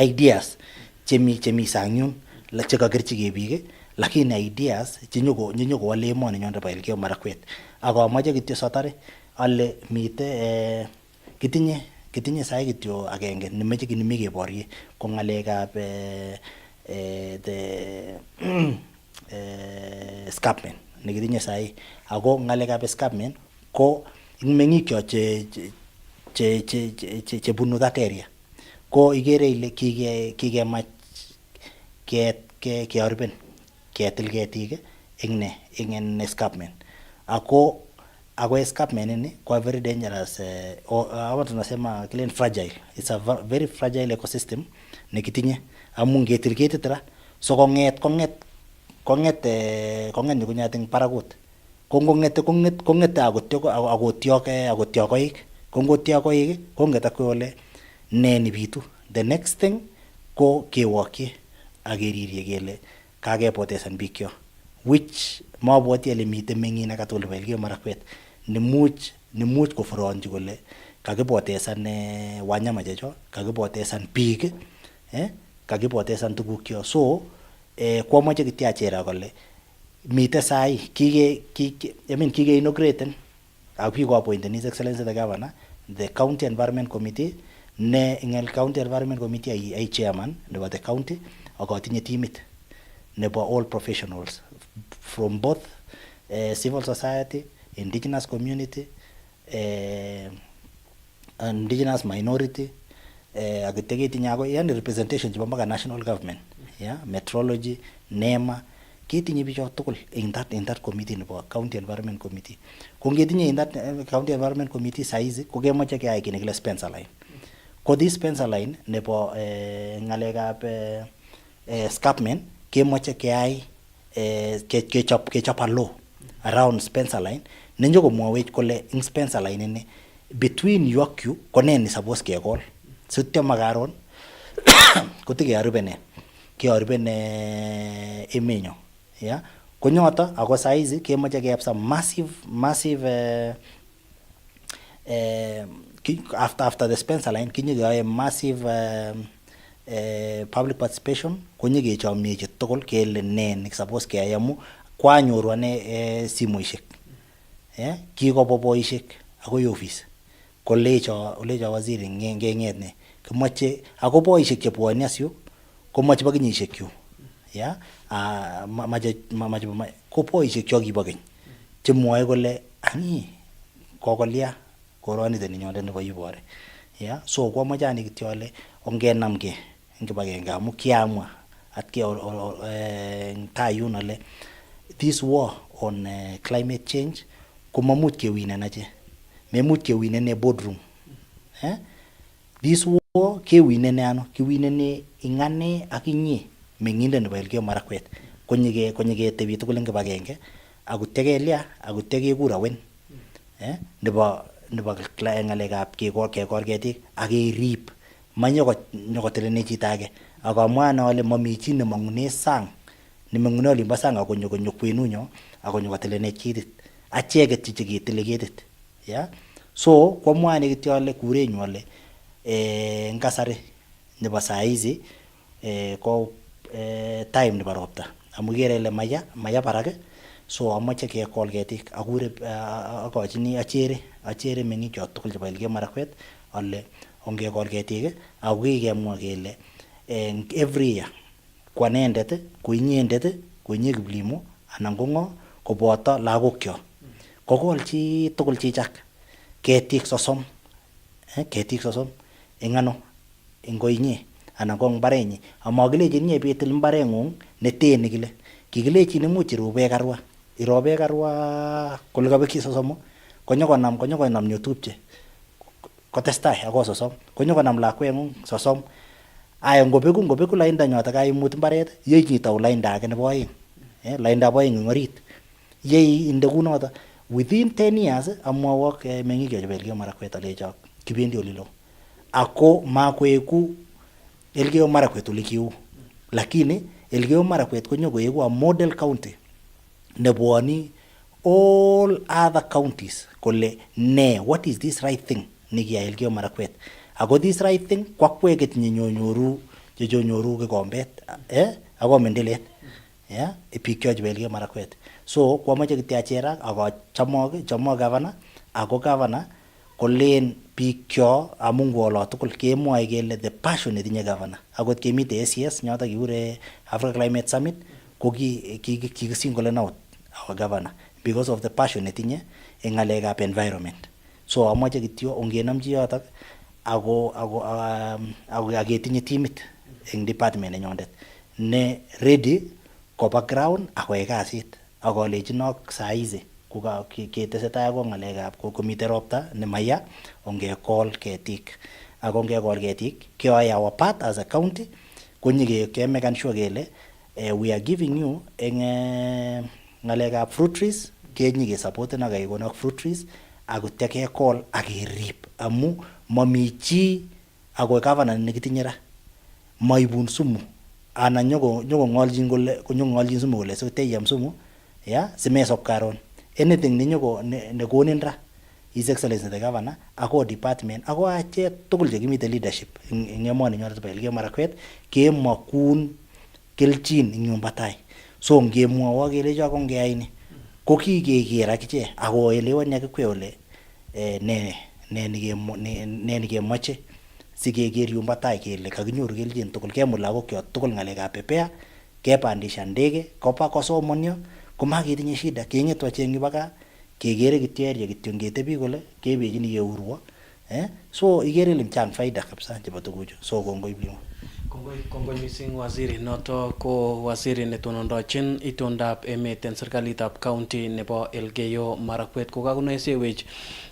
ideas chemi sangyun la chekakirchige biik lakini ideas chenyoko wale emoni nyon nebo Elgeyo Marakwet. Ako amache kityo sotare ale mite kitinye sai kityo agenge nemeche kinimi keborye ko ngalekab the escarpment nekitinye sai. Ako ngalekab escarpment ko meng'ik cho chebunu that area ko ikere ile kikemach kearben ketil ketik ing escarpment. Ako escarpment ini kwa very dangerous hawa tunasema kile fragile, it's a very fragile ecosystem nekitinye amu ngetil ketit ra so konget nyukunyat ing barakut ko ngongete akotiok koik ko ngotiok koik konget akwe ole ne nibitu. The next thing ko kewokyi ak keririe kele kakepotesan biik kyo which mabwati ale mite meng'in akatugul nebo Elgeyo Marakwet nemuch koforonji kole kakipotesan wanyama checho, kakipotesan biik, kakipotesan tuguk kyok. So kwamoche kityo achera kole mite sai kike inauguraten ak biik appointen His Excellency the Governor the County Environment Committee ne ing County Environment Committee ai chairman nebo the county ak atinye teamit nebo all professionals from both civil society, indigenous community, indigenous minority, akiteketinye ako yani representation chebo mpaka national government, metrology, NEMA, ketinye bicho tugul in that committee nebo County Environment Committee. Kongetinye in that County Environment Committee saizi ko kemoche keyai kii nekile Spencer Line. Ko this Spencer Line nebo ngalekab escarpment kemoche keyai kechop a law around Spencer Line nenyo komwawech kole ing Spencer Line ini between yu ak yu ko ne ni suppose kekol sityo makaron kearben emenyo konyoto ako saizi kemoche kepsa massive after the Spencer Line kinyekeyoe massive public participation konyekechomiechi tugul kele ne suppose keyai amu kwanyoru ane simoishek kikobwa boishek akoi office kolecho waziri ngeng'et ne kimoche ako boishek chebwone as yu komoche bo kenyishek yu ko boishek cho kibo keny chemwoe kole ani kokolia koronito ninyonde nebo Ibore. So kwamoche ani kityo ale ongenamge eng kibagenge amu kiamwa atke tai yun ale this war on climate change komamuch kewinen ache, memuch kewinen boardroom. This war kewinene ano, kiwinene ingane ak inye meng'indet nebo Elgeyo Marakwet konyike tebi tugul eng kibagenge akutyo kelya akutyo kekur awen nebo ngalekab kekol ketik ak kerib manyokotelene chito age ak amwa ale mami chi nemang'une sang nemang'une olimbo sang akonyo kwenunyo akonyo kotelene ketit acheket chiche ketile ketit. So kwamwani kityo ale kurenyu ale eng kasari nebo saizi ko time nebo ropta amu kere ile maya barak. So amoche kekol ketik akachini achere meng'icho tugul chebo Elgeyo Marakwet ale ongekol ketik ako kikemwa kele every year kwanendet koinyendet koinye Kiplimo anan ko ng'o koboto lagokyok kokol chi tugul chichak ketik 30 eng ano eng koinye anan ko mbarenyi amakilechin inye bitil mbareng'ung neten kile kikilechin imuch irobe karwa kole kabekyi 30 konyokonam nyotupche kotestai ako 30 konyokonam lakweng'ung 30 aya ngobeku lainda nyota kaimut mbaret yeitau lainda age nebo oeng laindab oeng eng orit yei inde kunoto within 10 years amwawok meng'ik chebo Elgeyo Marakwet alechok kibendi olilo ako makoeku Elgeyo Marakwet ole kiu lakini Elgeyo Marakwet konyokoeku a model county nebwoni all other counties kole ne what is this right thing nikiyai Elgeyo Marakwet ako this right thing kwakweket nyonyoru kikombet ako mendelet biik cho chebo Elgeyo Marakwet. So kwamoche kityo acherak akachomok governor ako governor kolen biik cho amu ngwolo tugul kemwoe kele the passion netinye governor akot kemite ACS nyoto kikure Africa Climate Summit ko kikisingolen out our governor because of the passion netinye eng ngalekab environment. So amoche kityo ongenomchi yotok ako aketinye teamit eng department nenyondet ne ready koba ground akoyai kasit akolechinok saizi ketesetai ako ngalekab komite ropta nemaya ongekol ketik ako ngekol ketik keyoe our part as a county kemekan sure kele we are giving you eng ngalekab fruit trees kenyike supporten ak kekonok fruit trees akutya kekol akerib amu mami chi ako governor nekitinye ra maibun sumu anan nyokong'olchin sumu kole sikoteiam sumu simesop karon anything nekonin ra His Excellency the Governor ako department ako achek tugul chekimite leadership eng emoni nyoto bo Elgeyo Marakwet kemakun kelchin eng yumba tai so ngemwowo kelecho ako ngeyai ni ko kikeker akiche ako elewan yakikwe ole ne nikemoche sikeker yumba tai kele kakinyoru kelchin tugul kemut lagokyok tugul ngalekab pepea kepandisha ndege kopa kosomonyo komaketinye shida keng'etu acheng ipaka kekere kityo area kityo ngetebi kole kebechini keurwo so ikere ile mchang faida kabisa chebo tuguchu so kongoi plimo. Kongoi mising waziri noto ko waziri netonondochin itondab emet en serikalitab county nebo Elgeyo Marakwet kokakonoisewech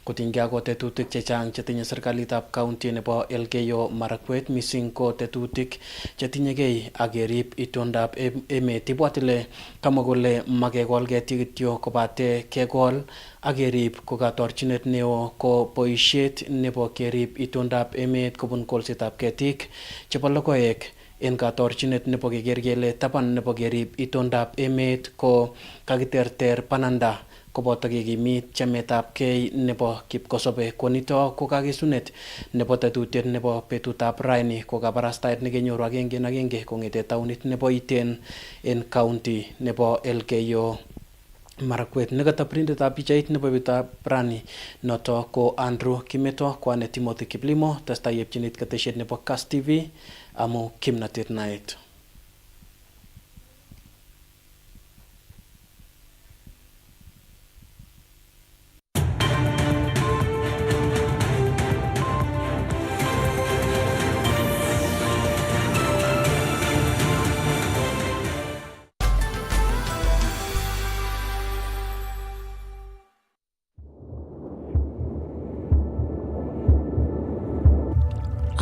kotinygei ak tetutik chechang chetinye serikalitab county nebo Elgeyo Marakwet mising ko tetutik chetinyegei ak kerib itondab emet. Ibwat ile kamwa kole makekol ketik kityo kobate kekol ak kerib ko katorchinet neo ko boisiet nebo kerib itondab emet kobun kolsetab ketik chebo logoek en katorchinet nebo keker kele taban nebo kerib itondab emet ko kakiterter bananda koboto kekimit chametabgei nebo kipkosobe konito ko kakisunet nebo tetutiet nebo betutab raini ko kabarastaet nekenyoru agenge kong'ete taunit nebo Iten en county nebo Elgeyo Marakwet. Nekata prindetab pichait nebo betutab rani noto ko Andrew Kimeto kwane Timothy Kiplimo testai yepchinit ketesiet nebo Kass TV amu kimnatet naet.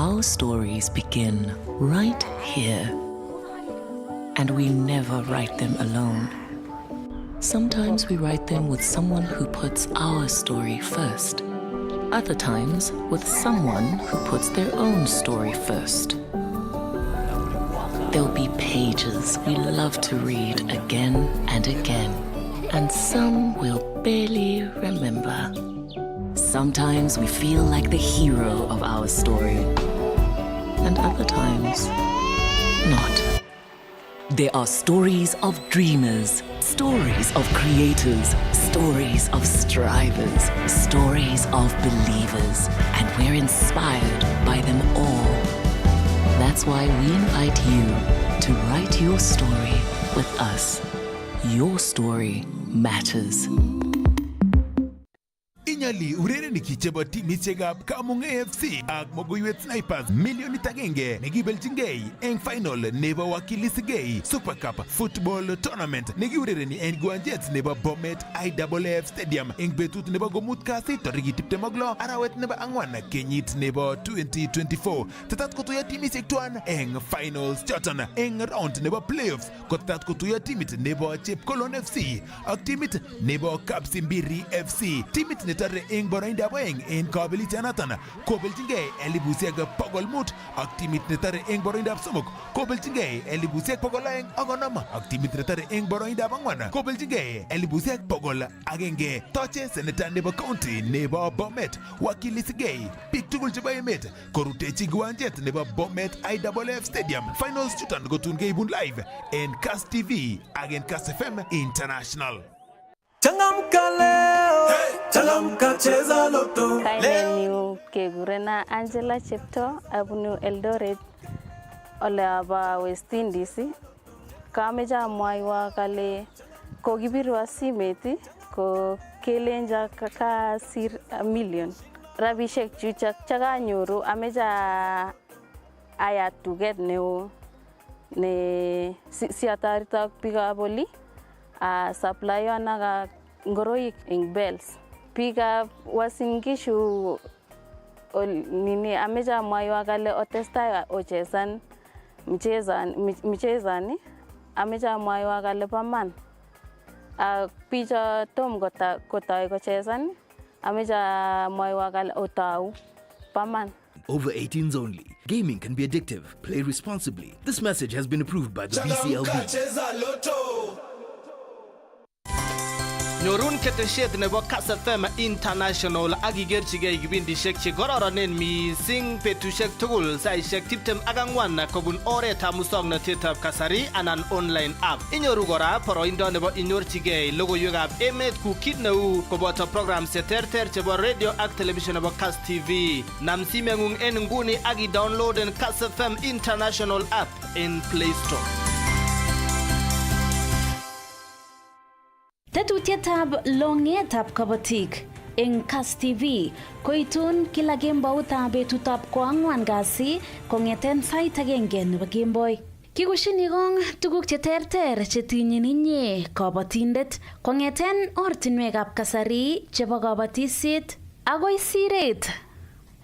Our stories begin right here, and we never write them alone. Sometimes we write them with someone who puts our story first. Other times with someone who puts their own story first. There'll be pages we love to read again and again, and some we'll barely remember. Sometimes we feel like the hero of our story, and other times, not. There are stories of dreamers, stories of creators, stories of strivers, stories of believers, and we're inspired by them all. That's why we invite you to write your story with us. Your story matters. Inyali urereniki chebo timisiekab Kamung AFC ak Moguyet Snipers milionit agenge nekibeljingei eng final nebo wakilisgei Super Cup Football Tournament nekiurereni eng kiwanjet nebo Bomet IAAF Stadium eng betut nebo komut kasi tariki 26 arawet nebo angwan kenyit nebo 2024. Tetat kotuyo timisiek tuan eng finals choton eng round nebo playoffs kotetat kotuyo timit nebo Chepkolon FC ak timit nebo Kapsimbiri FC. Timit netare eng boroindab oeng en kabelitianatan kobeljingei 1500 ak timit netare eng boroindab somok kobeljingei 1250 ak timit netare eng boroindab angwan kobeljingei 1100. Toche seneta nebo county nebo Bomet wakilisgei biik tugul chebo emet korutechi kiwanjet nebo Bomet IAAF Stadium. Finals chuton kotun keibun live en Kass TV ak en Kass FM International. Changamka leo, changamka cheza loto. Kainenyu kegurena Angela Chepto abunu Eldoret ole aba West Indies. Kameche amwaiwa kale kokibirwa simet ko kelenja kasir million. Rabishek chuchak chakanyoru ameche ayat tuget neo ne siataretok biikab oli supply naga ngoroik ing bells. Biikab Uasin Gishu nini ameche amwaiwa kale otestai ochesan mchezani ameche amwaiwa kale paman ak bicho tom kotoi kochesan ameche amwaiwa kale otau paman. Over 18s only. Gaming can be addictive. Play responsibly. This message has been approved by the BCLB. Nyorun ketesiet nebo Kass FM International ak igerchigei kibindishek che kororonen mising betushek tugul saishek 24 kobun oretab musoknotetab kasari anan online app. Inyoru kora boroindo nebo inyorchigei logoiwekab emet ku kit neu koboto programs cheterter chebo radio ak television nebo Kass TV. Nam simeng'ung en nguni ak i-downloaden Kass FM International app in Play Store. Tetutietab longetab kabatik eng Kass TV koitun kila kemboutab betutab ko4 kasi kong'eten sait 1 nebo kemboi. Kikushini kong tuguk cheterter chetinyin inye kabatindet kong'eten ortinwekab kasari chebo kabatisiet agoi siret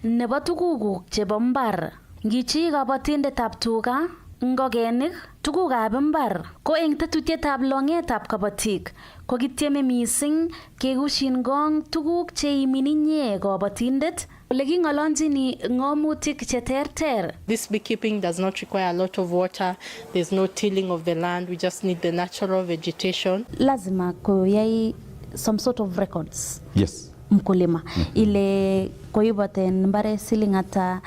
nebo tugukuk chebo mbar. Ngichi kabatindetab tuga, ngokenik, tugukab mbar ko eng tetutietab longetab kabatik ko kitieme mising kekushin gong tuguk cheimin inye kabatindet ole king'olonjini ng'omutik cheterter. This beekeeping does not require a lot of water. There's no tilling of the land. We just need the natural vegetation. Lazima koyai some sort of records. Yes. Mkulima. Ile koiboten mbare siling ata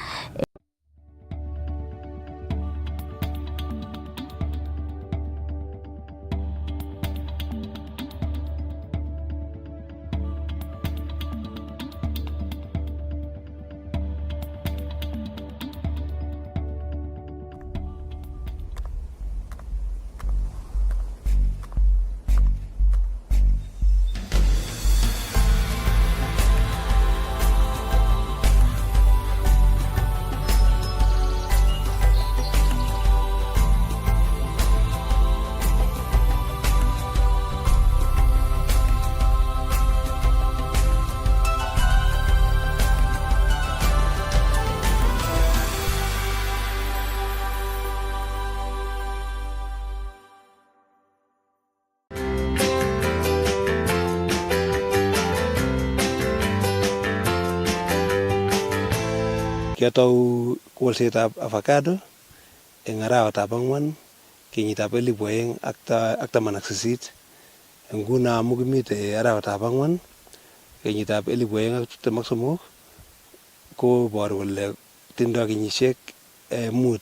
Kiatau kolsetab avocado eng arawetab 4 kenyitab 2018. Nguno amu kimite arawetab 4 kenyitab 2023 koboru kole tindoi kenyisiek 5.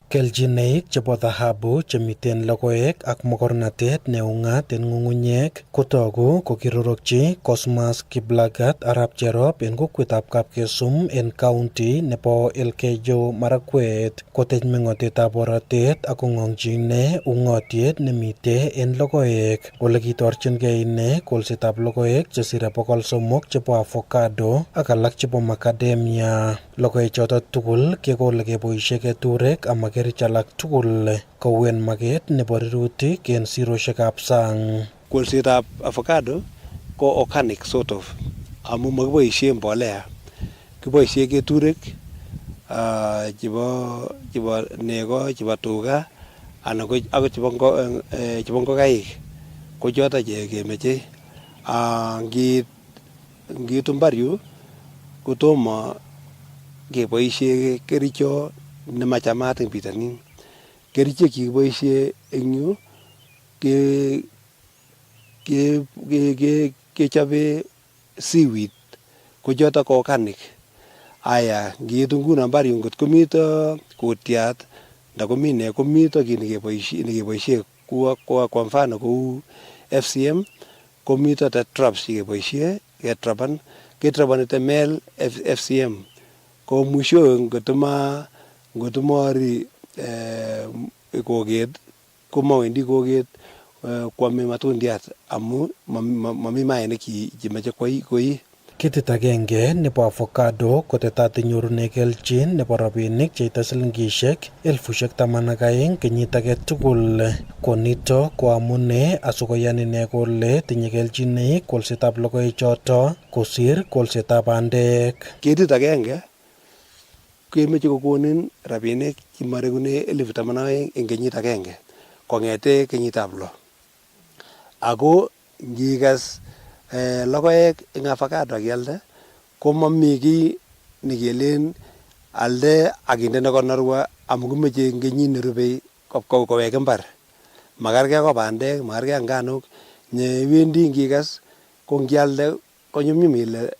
Keljinoik chebo dhahabu chemiten logoek ak mokornatet neung'at en ng'ung'unyek kotogu kokirorokyi Cosmas Kiplagat Arap Cherop en kokwetab Kapkesum en county nebo Elgeyo Marakwet kotech meng'otetab borotet ak kong'ong'chi ine ung'otiet nemite en logoek ole kitorchingei ine kolsetab logoek chesire 300 chebo avocado ak alak chebo macadamia. Logoechoto tugul kekole keboisie keturek ama kerich alak tugul kou en maket nebo rirutik en siroshekab sang. Kolsetab avocado ko organic sort of amu makiboisie mbolea, kiboisie keturek chebo nego, chebo tuga anan ko chebo ngokaik ko choto che kemeche. Ngiitu mbar yu kotomo keboisie kericho nemachamat eng bitonin. Kerichek chekiboisie eng yu kechobe seaweed ko choto ko organic. Aya ngiitu nguno mbar yu ngot komito kutiat nda komine komito kit nekeboisie kwa mfano kou FCM komito traps chekeboisie ketrapani temel FCM ko mwisho ngotumari koket komawendi koket kwame matundiat amu mami mainik chemeche koi. Ketit agenge nebo avocado kotetat inyorune kelchin nebo rabinik cheite silingishek 12,000 kenyit age tugul. Konito ko amune asikoyan ine kole tinye kelchinoik kolsetab logoechoto kosir kolsetab bandek. Ketit agenge kemeche kokonin rabinik chemarekune 12,000 eng kenyit agenge kong'ete kenyitab 6. Ako ngikas logoek eng avocado akialde ko mami kiy nekelen alde akinde nekonorwa amu kimeche eng kenyit nerubei kowek mbar. Makargei ko bandek, makargei nganuk, Wendi ngikas ko ngialde konyumnyum ile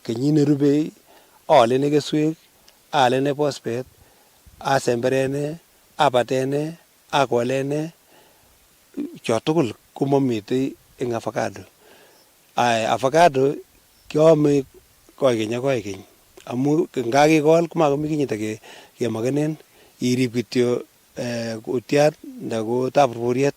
kenyit nerube alene keswek, alene phosphate, asemberene, abatene, akolene, cho tugul komamite eng avocado. Avocado kiame koikeny amu ngakikol komakomi kinyite kemakenen, irib kityo kutiat nda ko taburburyet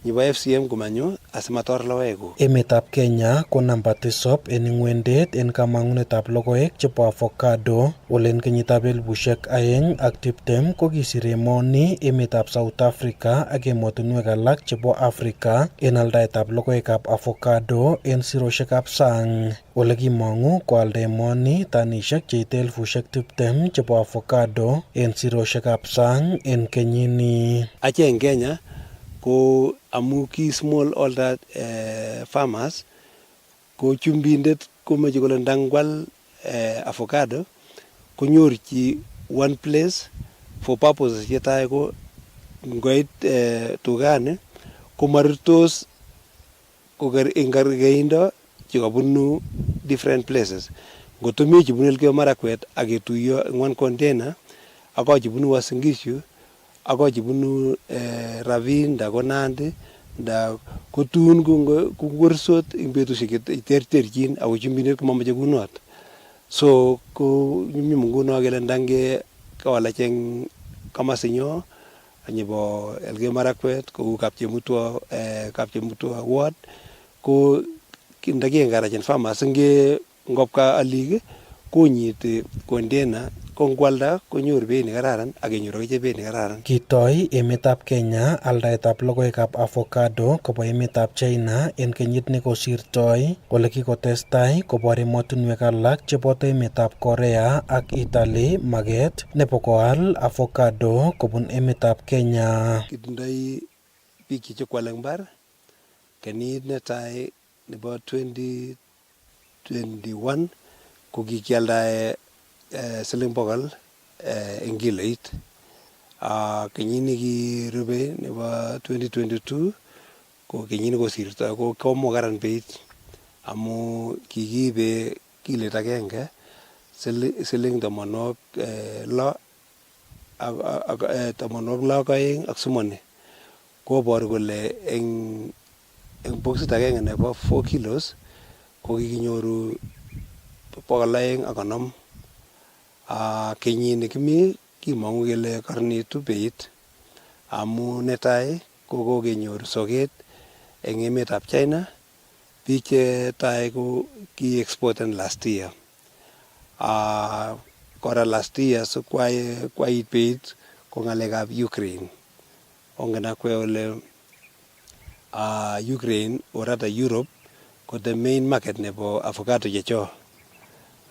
nebo FCM komanyo asimator logoekuk. Emetab Kenya ko namba 7 en ingwendet en kamangunetab logoek chebo avocado. Ole en kenyitab 2020 ko kisir emoni emetab South Africa ak emotinwek alak chebo Africa en aldaetab logoekab avocado en siroshekab sang. Ole kimangu koalda emoni tanishek cheite 20,000 chebo avocado en siroshekab sang en kenyini. Ache en Kenya ko amu ki small holder farmers ko chumbindet komeche kole ndangwal avocado konyorchi one place for purposes chetai ko ngoit tugani komarurtos kokergeindo chekabunu different places. Ngotomi chebunu Elgeyo Marakwet aketuiyo eng one container ako chebunu Uasin Gishu ako chebunu Ravin nda ko Nandi nda kotun kokursot eng betusiek terterchin ako chumbindet komamache kunot. So ko nyumnyum nguno kele ndange kawalach eng kamasinyo nebo Elgeyo Marakwet kou Kapchemutwo ward ko ndakiengarachen farmers ngopka alik konyiti container ko ngwalda konyoru beit nekararan ak kenyoru akichek beit nekararan. Kitoi emetab Kenya aldaetab logoekab avocado koba emetab China en kenyit nekosirtoi, ole kikotestai kobor emotinwek alak cheboto emetab Korea ak Italy maget nebo koal avocado kobun emetab Kenya. Kitindoi biik chekwale mbar kenyit netai nebo 2021 ko kikialdae siling 100 eng kiloit. Kenyit nekirube nebo 2022 ko kenyit nekosirto ko komokaran beit amu kikiibe kiloit agenge siling 60 ak somoni. Koboru kole eng boxit agenge nebo 4 kilos ko kikinyoru 250. Kenyini kimi kimongu kele karnitu beit amu netai ko kokenyor soket eng emetab China. Biik chetai ko ki exporten last year. Kora last year so kwait beit ko ngalekab Ukraine. Ongen akwe ole Ukraine or rather Europe ko the main market nebo avocado checho.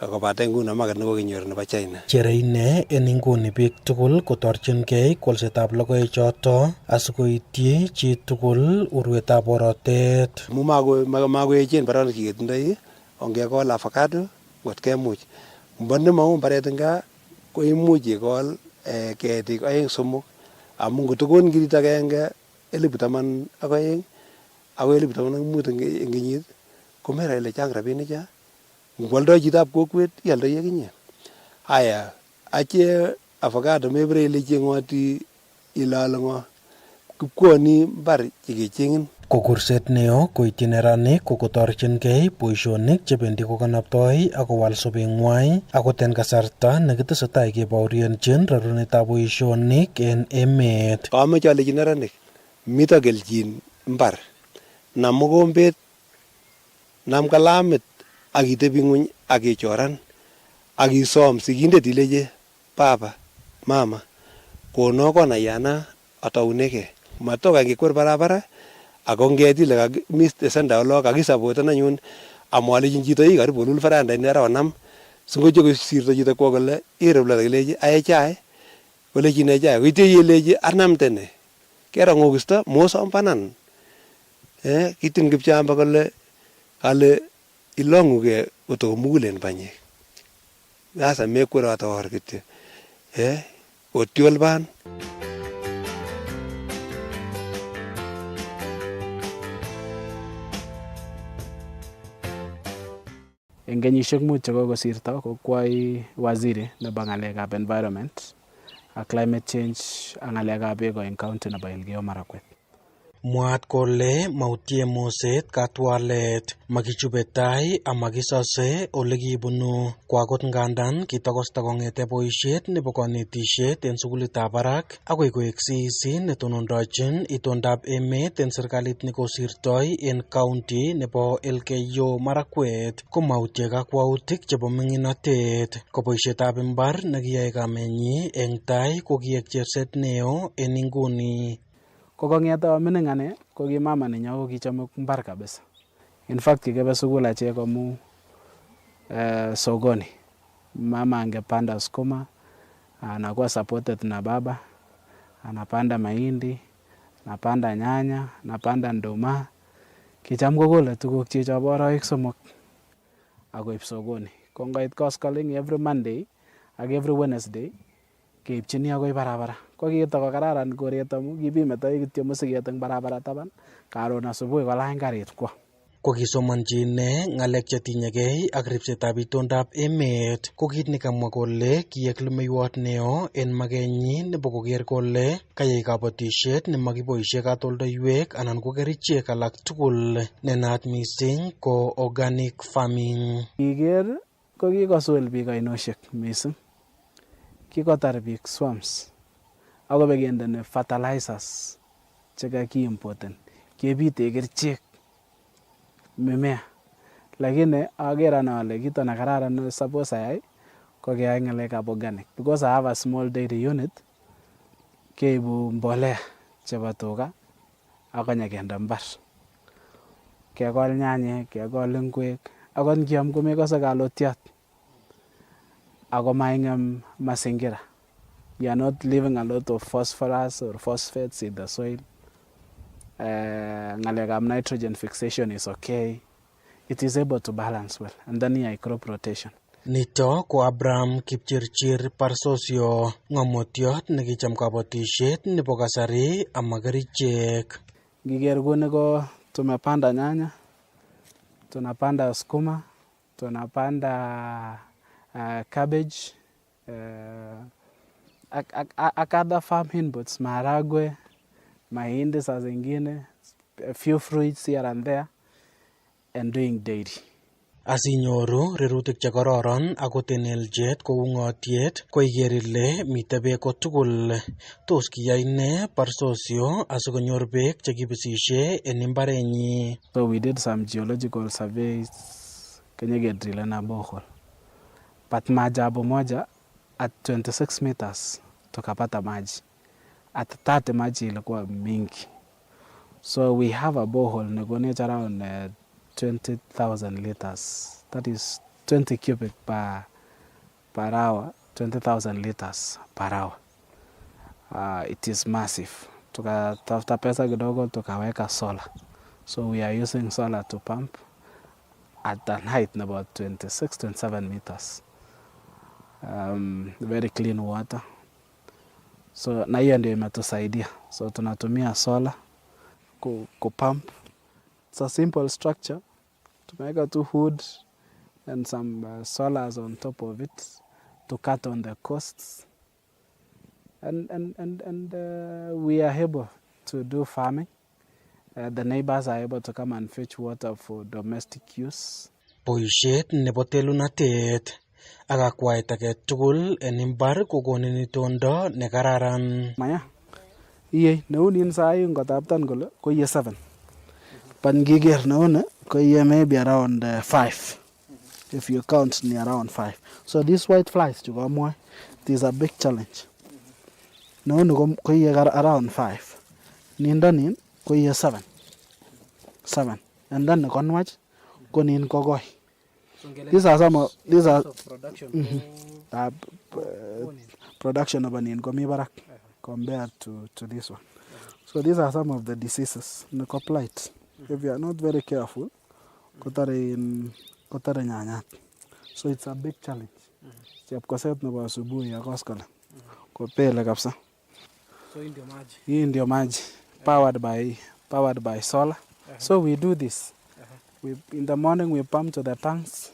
Akobate nguno market nekokenyor nebo China. Chere ine en inguni biik tugul kotorchingei kolsetab logoechoto asikoityi chi tugul urwetab borotet. Makoechen mbaronik cheketindoi ongekol avocado ngot kemuch. Mbone mau mbaret nga ko imuch ikol ketik 2-3 amu ngotokon kitit agenge 10,000 akoi 15,000 eng kenyit komera ile chang rabinik cha. Ngwaldoi chitab kokwet ialdoi akinye. Haya ache avocado mebire ile chengoti ilale ngo kipwoni mbar chekechengin. Ko kurset neo koityi neranik kokotorchingei boisionik chebendi kokanaptoi akowal sobeng'wai akot en kasarta nekitesetai kebaorionjin rorunetab boisionik en emet. Kameche alechi neranik mito kelchin mbar. Nam mogombet, nam kalamit akitebi ng'uny akichoran akisom sigindet ileje baba mama kono konayana ataunege. Matoka ngikwer barabara ako ngeti le kakimiste senda olo kakisapoten anyun amwalechin chito ii karibu olul faranda ni arawa nam singoche kosirto chito kwo kole irubla kileji ae chai kole chine chai koite ileji anamtene kera ngokisto mosom panan kitin kipchamba kole kale ilonguge kotokomugulen banyek sasa mekwerot or kityo otiolban. Eng kenyisiek mut chekokosirto ko kwai waziri nebo ng'alekab environment ak climate change ak ng'alekab beek eng county nebo Elgeyo Marakwet. Mwaat kole mautie moset katwalet makichube tai amakisose ole kibunu kwakot ngandan kitokosta kong'ete boisiet nebo konetisiet en sukulitab barak akoi koek CEC netonondochin itondab emet en serikalit nekosirtoi en county nebo Elgeyo Marakwet ko mautie kakwautik chebo ming'inotet ko boisietab imbar nekiyoe kamenyi eng tai ko kiek cherset neo en inguni. Ko kong'ete mining ane ko ki mama nenyo ko kichome mbar kabisa. In fact kikebe sukul achek amu sokoni. Mama angepanda sukuma, anakuwa supported na baba, anapanda mahindi, anapanda nyanya, anapanda nduma. Kicham kokole tuguk chik chebo arawek somok akoib sokoni. Ko ngoit koskoling every Monday ak every Wednesday keipchini akoi barabara. Ko kitokokararan koret amu kibimetoi kityo mosiget eng barabara taban, karon asubuhi kolany karit kwo. Ko kisomanchi ine ng'alek chetinyegei ak ripsetab itondab emet ko kit nekamwa kole kiek lumeiwot neo en magenyi nebo koker kole kayai kabatisiet nemakiboisie katoldoiwek anan ko kerichek alak tugul nenaat mising ko organic farming. Kiker ko kikosul biik ainosiek mising. Kikotar biik swamps akobekendene fertilizers chekakiimporten kebite kerichek mimea, lakini aker ane ale kito nekararan suppose ayai ko keyai ng'alekab organic because I have a small dairy unit. Keibu mbolea chebo tuga akonyekende mbar, kekol nyanyek, kekol ingwek, akot ngiam komekose kalotiat ako maing'em mazingira. You are not leaving a lot of phosphorus or phosphates in the soil. Ng'alekab nitrogen fixation is okay. It is able to balance well. And then iyai crop rotation. Nito ko Abraham Kipchirchir Parsosio, ng'omotiot nekicham kabatisiet nebo kasari ama kerichek. Ngiker kuni ko tumepanda nyanya, tunapanda sukuma, tunapanda cabbage, ak other farm inputs, maharagwe, mahindi saa zingine, a few fruits here and there, and doing dairy. Asinyoru rirutik chekororon ako teneljet kou ng'otiet ko iker ile mite beek kotugul. Tos kiyai ne Parsosio asikonyor beek chekibisisie en imbarenyi? So we did some geological surveys kenyekedrillen a borehole. But maajabu moja at 26 meters tukapata maji. At 30 maji ilikuwa mingi. So we have a borehole negonech around 20,000 liters. That is 20 cubic per hour, 20,000 liters per hour. It is massive. Tukatafuta pesa kidogo tukaweka solar. So we are using solar to pump at an height about 26, 27 meters. Very clean water. So na hiyo ndio imetusaidia. So tunatumia solar kupump. It's a simple structure. Tumeweka tu wood and some solars on top of it to cut on the costs. And we are able to do farming. The neighbors are able to come and fetch water for domestic use. Boisiet nebo telunatet ak akwait age tugul en imbar kokonin itondo nekararan. Maya, iye neunin sahi ngotaptan kole ko iye 7. But ngiger neune ko iye maybe around 5. If you count ni around 5. So these white flies chukamwa, it is a big challenge. Neune ko iye around 5. Nindonin ko iye 7. And then the konwach ko nin kokoi. These are some of production of nin komi barak compared to this one. So these are some of the diseases niko plight. If you are not very careful, kotare nyanyat. So it's a big challenge. Chepkoset nebo asubuhi ya koskole. Kopele kabisa. So ndio maji. Hii ndio maji powered by solar. So we do this. In the morning we pump to the tanks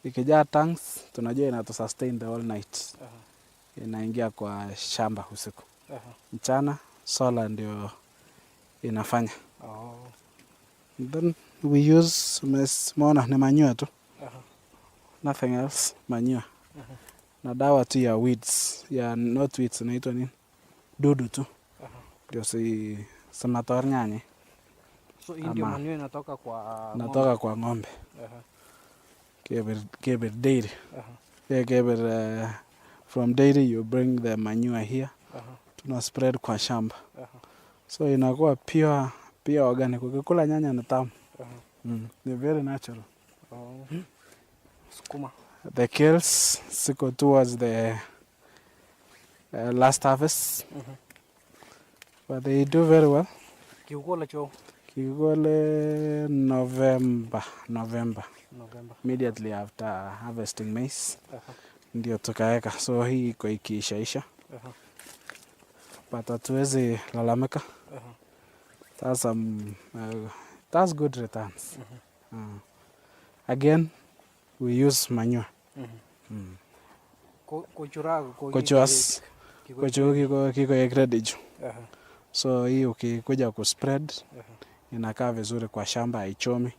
ikijaa tanks tunajua inatu sustain the whole night. Inaingia kwa shamba usiku. Mchana solar ndio inafanya. Then we use umeona ni manure tu. Nothing else, manure. Na dawa tu ya weeds, ya not weeds inaitwa nini? Dudu tu. Ndio si samator nyanye. So hii ndio manure inatoka kwa ng'ombe. Keber dairy. From dairy you bring the manure here. Tuna spread kwa shamba. So inakuwa pure organic. Ukikula nyanya ni tamu. They're very natural. Sukuma. The kales siko towards the last harvest. But they do very well. Kiukola cho? Kiukole November. Immediately after harvesting maize. Ndio tukaeka. So hii iko ikiishaisha. But hatuwezi lalamika. That's good returns. Again, we use manure. Kochuas kiko ready juu. So hii ukikuja kuspread inakaa vizuri kwa shamba, haichomi.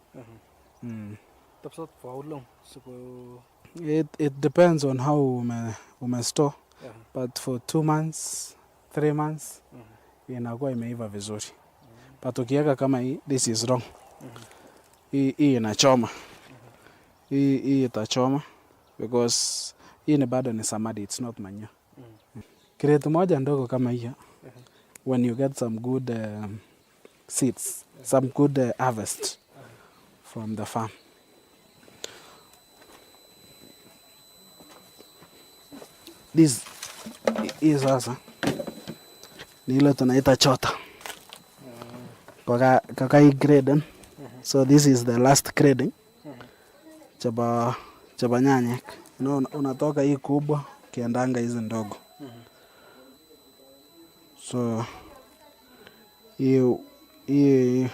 For how long? It depends on how ume store. But for 2 months, 3 months inakuwa imeiva vizuri. But ukiweka kama hii, this is wrong. Hii inachoma. Hii itachoma because hii ni bado ni samadi, it's not manure. Crate moja ndogo kama hiyo, when you get some good seeds, some good harvest from the farm. This is sasa ni ile tunaita chota. Kaka hii grade. So this is the last grading. Chaba nyanyek. Unatoka hii kubwa kiendanga hizi ndogo. So hii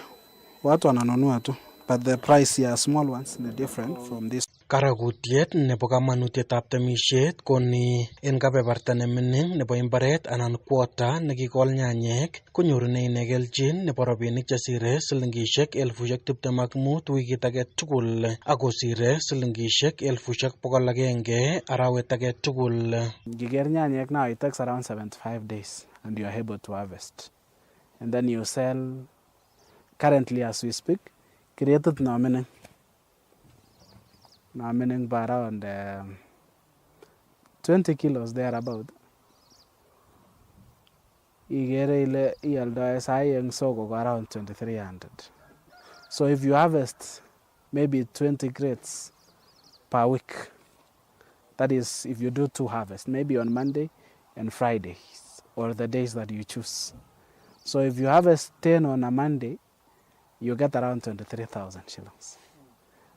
watu wananunua tu, but the price ya small ones is different from this. Karagutiet nebo kamanutietab temisiet ko ni en kebeberta nemining nebo imbaret anan kwota nekikol nyanyek konyorune ine kelchin nebo rabinik chesire silingishek 25,000 wikit age tugul akosire silingishek 100,100 arawet age tugul. Ngiger nyanyek now it takes around 75 days and you are able to harvest. And then you sell, currently as we speak, created nominal by around 20 kilos there about. Igere ile ialdo sai eng soko around 2,300. So if you harvest maybe 20 crates per week, that is if you do 2 harvests, maybe on Monday and Fridays, or the days that you choose. So if you harvest 10 on a Monday, you get around 23,000 shillings.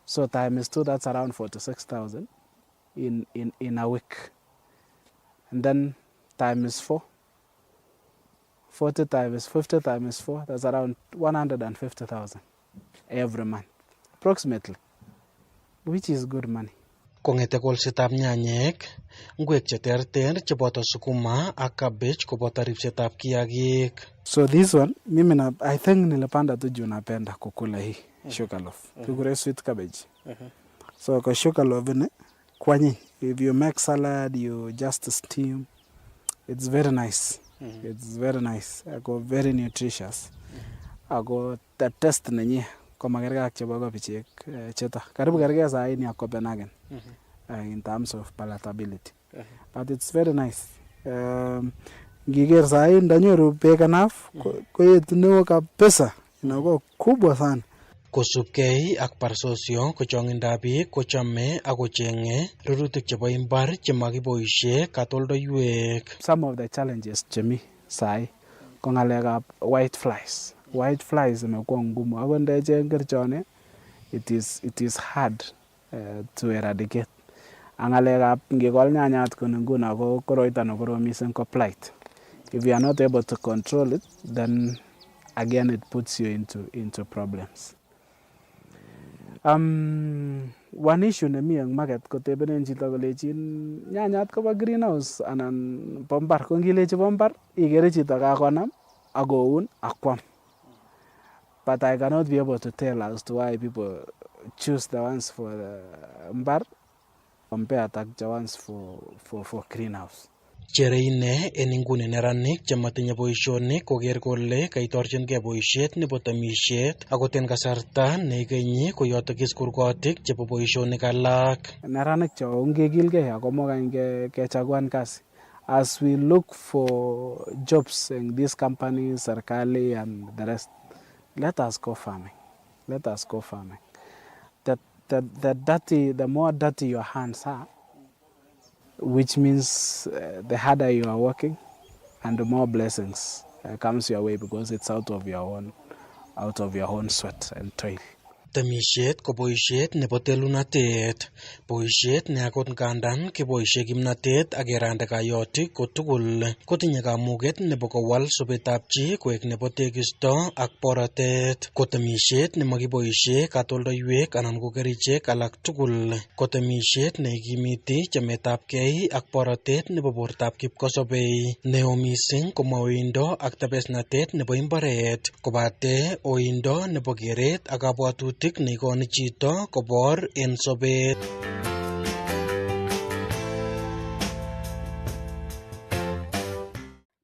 So times 2, that's around 46,000 in a week. And then times 4, 40 times 50 times 4, that's around 150,000 every month, approximately, which is good money. Kongete kolsetab nyanyek, ngwek cheterter cheboto sukuma ak cabbage koboto ripsetab kiagik. So this one, I think nilipanda tu juu napenda kukula hii sugarloaf. Kukure sweet cabbage. So kwa sugarloaf ni kwanyi. If you make salad, you just steam. It's very nice. It's very nice. Ako very nutritious. Ako the taste nenye kwa magerga chebo kabichek cheta. Karibu gerga saa hii ni ya Copenhagen in terms of palatability. But it's very nice. Ngiger saa hii ndanyoru beek enough ko yetu neo kabisa, inakuwa kubwa sana. Kosubkei ak parsosyo ko chongindab biik kochome ak kochenge rurutik chebo imbar chemakiboisie katoldoiwek. Some of the challenges chemi sai ko ngalekab white flies. White flies imekuwa ngumu. Ako ndecheng kerchone, it is hard to eradicate. Ngalekab ngikol nyanyat kun nguno ko koroito ne korom mising ko blight. If you are not able to control it, then again it puts you into problems. One issue nemi eng market kotebenen chito kolechin nyanyat kobo greenhouse anan bo mbar. Ko ngilechi bo mbar ikere chito kakonam akoun akwam. But I cannot be able to tell as to why people choose the ones for the mbar compared to the ones for greenhouse. Chere ine en inguni neranik chematinye boisionik koker kole kaitorchingei boisiet nebo temisiet akot en kasarta neikenyi koyotokis kurgotik chebo boisionik alak. Neranik cho ongekilgei akomokany kechaguan kasi. As we look for jobs in these companies, serikali and the rest, let us go farming. Let us go farming. The more dirty your hands are, which means the harder you are working and the more blessings comes your way because it's out of your own sweat and toil. Temisiet ko boisiet nebo telunatet, boisiet ne akot ngandan kiboisie kimnatet ak kerande kayotik ko tugul kotinye kamuget nebo kowal sobetab chi koek nebo tekisto ak borotet. Ko temisiet ne makiboisie katoldoiwek anan ko kerichek alak tugul, ko temisiet ne ikimiti chametabgei ak borotet nebo bortab kipkosobei. Neo mising ko maoindo ak tabesnatet nebo imbaret, kobate oindo nebo keret ak kabwatutik neikoni chito kobor en sobet.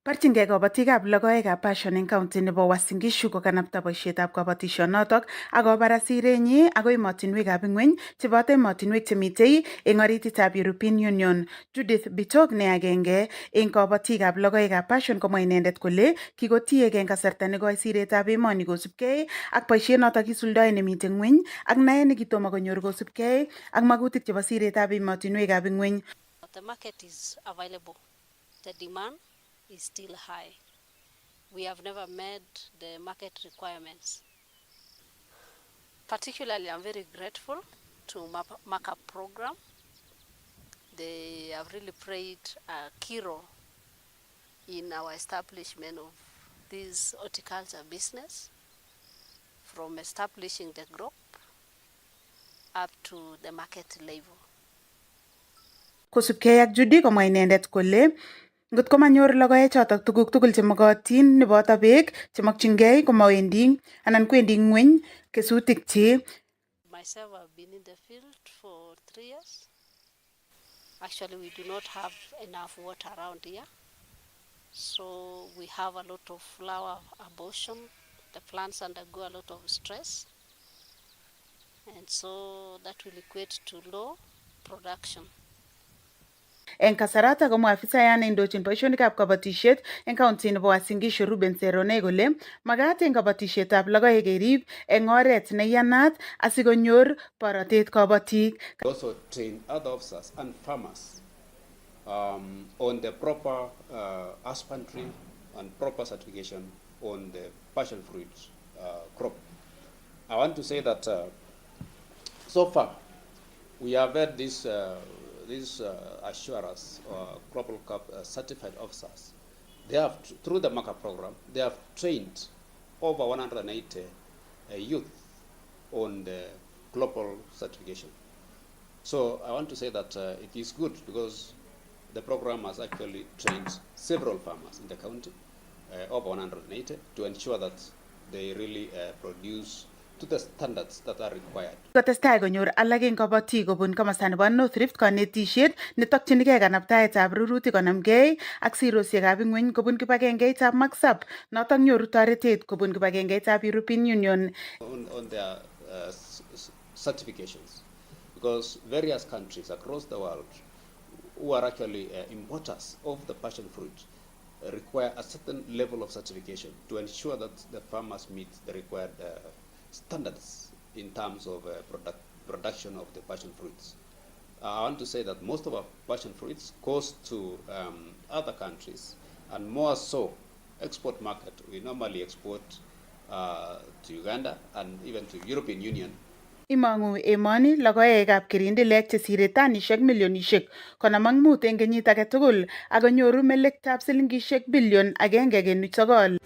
Barchingei kabatikab logoekab passion eng county nebo Uasin Gishu kokanapta boisietab kabatisyonotok ak kobar asirenyi agoi emotinwekab ingweny cheboto emotinwek chemitei eng orititab European Union. Judith Bitok ne agenge eng kabatikab logoekab passion komwa inendet kole kikotiegei eng kasarta nekoi siretab emoni kosubkei ak boisiet notok kisuldoe nemitei ngweny ak naet nekitomo konyor kosubkei ak magutik chebo siretab emotinwekab ingweny. The market is available. The demand is still high. We have never met the market requirements. Particularly, I'm very grateful to Markup Program. They have really played a key role in our establishment of this horticulture business, from establishing the group up to the market level. Kosubkei ak Judy komwa inendet kole ngot ko manyor logoek chotok tuguk tugul chemogotin neboto beek chemakchingei komawendi anan kwendi ngweny kesutik chi. Myself, I've been in the field for 3 years. Actually, we do not have enough water around here. So we have a lot of flower abortion. The plants undergo a lot of stress. And so that will equate to low production. Eng kasarata komwa afisayat neindochin boisionikab kabatisiet eng county nebo Uasin Gishu Ruben Serone kole magat eng kabatisietab logoek kerib eng oret neyanat asikonyor borotet kabatik. Also train other officers and farmers on the proper husbandry and proper certification on the passion fruit crop. I want to say that so far we have had this assurance Global Cup certified officers. They have, through the Markup program, they have trained over 180 youth on the global certification. So I want to say that it is good because the program has actually trained several farmers in the county, over 180, to ensure that they really produce to the standards that are required. Kotestai konyor alak eng kabatik kobun komosta nebo North Rift kanetisiet netokchinigei kanaptaetab rurutik konamgei ak sirosiekab ingweny kobun kibagengeitab Maksab notok nyoru toretet kobun kibagengeitab European Union. On their certifications, because various countries across the world who are actually importers of the passion fruit require a certain level of certification to ensure that the farmers meet the required standards in terms of production of the passion fruits. I want to say that most of our passion fruits goes to other countries, and more so export market. We normally export to Uganda and even to European Union. Imangu emoni logoekab kirindilek chesire tanishek milionishek 55 eng kenyit age tugul akonyoru melektab silingishek bilion 1.9.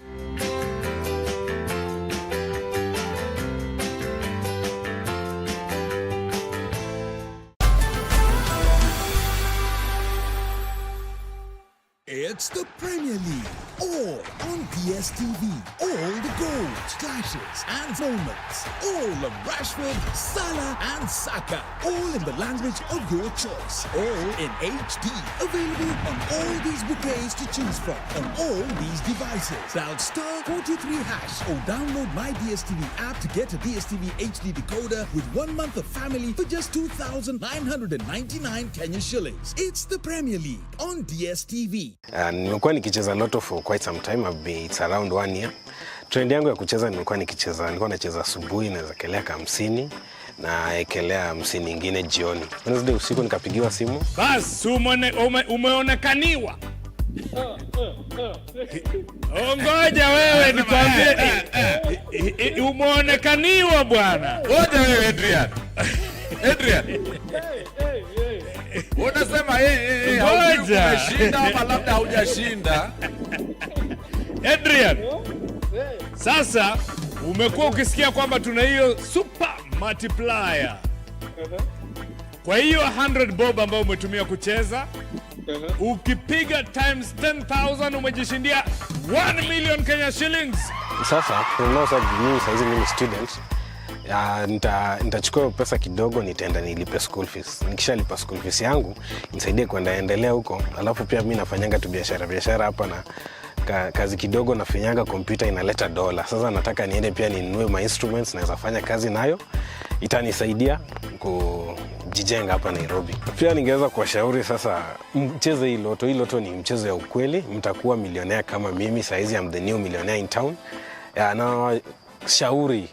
It's the Premier League, all on DSTV. All the goals, clashes, and moments. All of Rashford, Salah, and Saka. All in the language of your choice. All in HD. Available on all these bouquets to choose from on all these devices. Dial *43# or download my DSTV app to get a DSTV HD decoder with 1 month of family for just 2,999 Kenya shillings. It's the Premier League on DSTV. Nimekuwa nikicheza Lotto for quite some time. It's around 1 year. Trend yangu ya kucheza nilikuwa nacheza asubuhi naweza kelea 50 na ekelea 50 nyingine jioni. Wednesday usiku nikapigiwa simu. Bas umeonekaniwa. Ngoja wewe nikwambie. Umeonekaniwa bwana. Ngoja wewe Adrian. Unasema umeshinda ama labda hujashinda. Adrian. Sasa umekuwa ukisikia kwamba tuna hiyo super multiplier. Kwa hiyo 100 bob ambayo umetumia kucheza, ukipiga times 10,000 umejishindia 1 million Kenya shillings. Sasa mimi student. Nitachukua pesa kidogo nitaenda nilipe school fees. Nikishalipa school fees yangu nisaidie kwenda endelea huko. Alafu pia mimi nafanyanga tu biashara hapa na kazi kidogo nafanyanga kompyuta inaleta dola. Sasa nataka niende pia ninunue my instruments naweza fanya kazi nayo. Itanisaidia kujijenga hapa Nairobi. Pia ningeweza kuwashauri sasa mcheze hii Lotto. Hii Lotto ni mchezo ya ukweli. Mtakuwa milionea kama mimi. Saizi I'm the new millionaire in town. Na shauri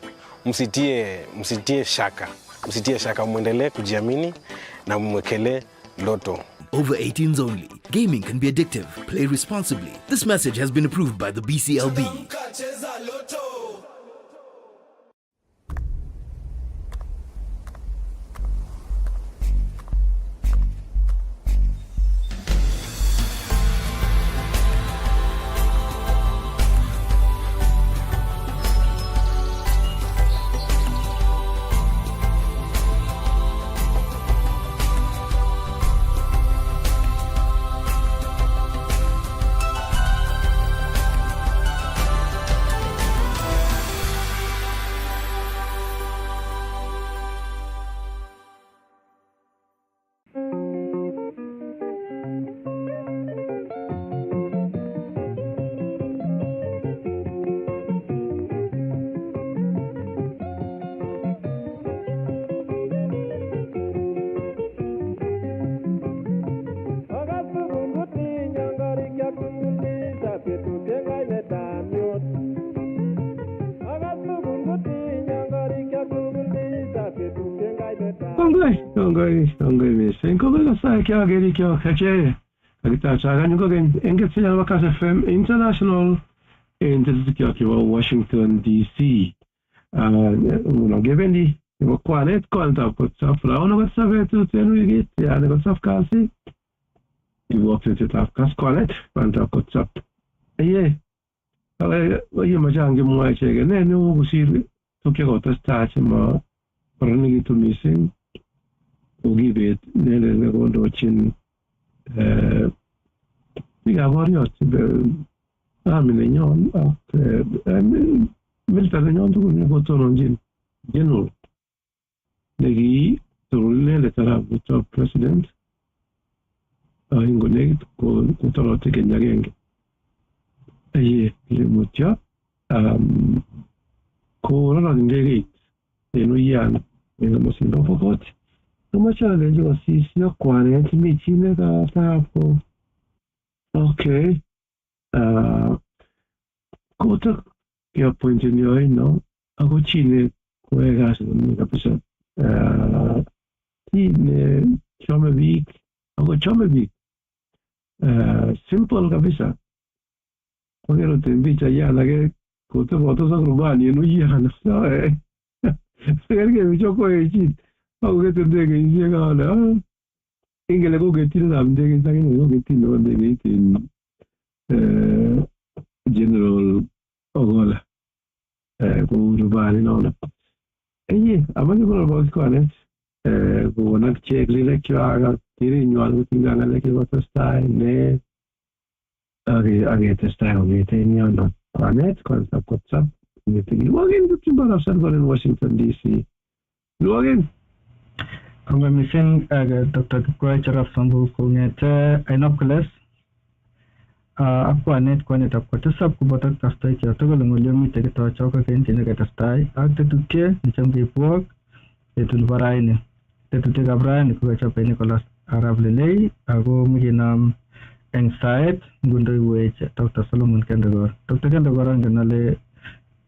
msitie shaka, muendelee kujiamini na mwekele Lotto. Over 18s only. Gaming can be addictive. Play responsibly. This message has been approved by the BCLB. Kongoi missing. Kongoi sa kya geri kya khache. Agita chaga nyugo gen engel se jalwa Kass FM International in Washington DC. Uno gevendi mo kwanet konta potsa fra ono got savetu tenu git ya nego safkasi. You walk into the Kass kwanet konta potsa. Ye. Ale ye majangi mo chege ne no usir tukya gota stache ma pornigi to missing. Ugibet nele gondochin vigavoriot amine nyon ak military nyon tu ne gotonon jin general negi turule tara buto president ingo negi ko torote Kenya genge ye le mucha ko rara ndege eno yan eno mosindo fokot. Come c'è le giusti sia qua ne vicine da tapo. Ok. Cosa che appunto noi no? A cucine come gas non capisco. Ne chome week. Simple capisco. Quando ero in vita ya la che cosa foto sono urbani non ya no. Perché mi gioco e Aku kata dia kaya kala, ingin aku kata dalam dia kata ni aku kata no dia kata general ogola, aku cuba ni no. Iya, apa ni kalau bagus kau ni, aku nak cek lelaki agak kiri nyual aku tinggal lelaki waktu style ni, aketestai kong'eten yono anet konsap kotsap kong'eten Kilwagen Kipchumba Kapsabet in Washington DC. Kilwagen. Kongoi mising Dr. Kipkoech Arap Sambu kong'ete Ainopkeles ak kwanetab kotisap koboto kastoik tugul eng ole mitei kitochok ak eng nekatestai ak tetutiet necham keibwok betut nebo raini. Tetutiekab raini kokachobei Nicholas Arap Lelei ako mikinam eng saet ngundoiwech Dr. Solomon Kendegor. Dr. Kendegor angen ale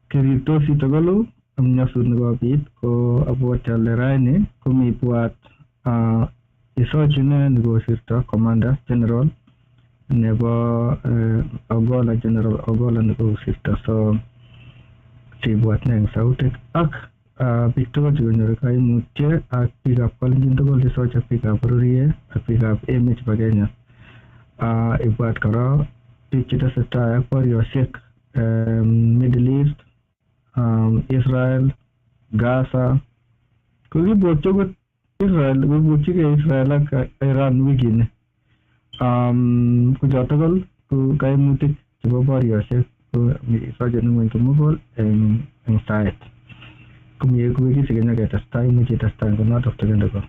kirirtosi tugulu nyasut nekobit ko abwoti ale raini komi ibwat isochin nekosirto Commander General nebo Ogola, General Ogola nekosirto, so sibwat ne eng sautik ak biik tugul chekonyor kaimutiet ak biikab Kalenjin tugul chesoch ak biikab bororiet ak biikab emet chebo Kenya. Ibwat kora biik chetesetai ak boriosiek Middle East, Israel, Gaza, kokibwotyi okot Israel, kokibwotchigei Israel ak Iran wikini. Kucho tugul ko kaimutik chebo boriosiek ko isoche ng'weny komugul eng saet. Komie kuwekisi Kenya ketestai, imuchi testai konotok tugul.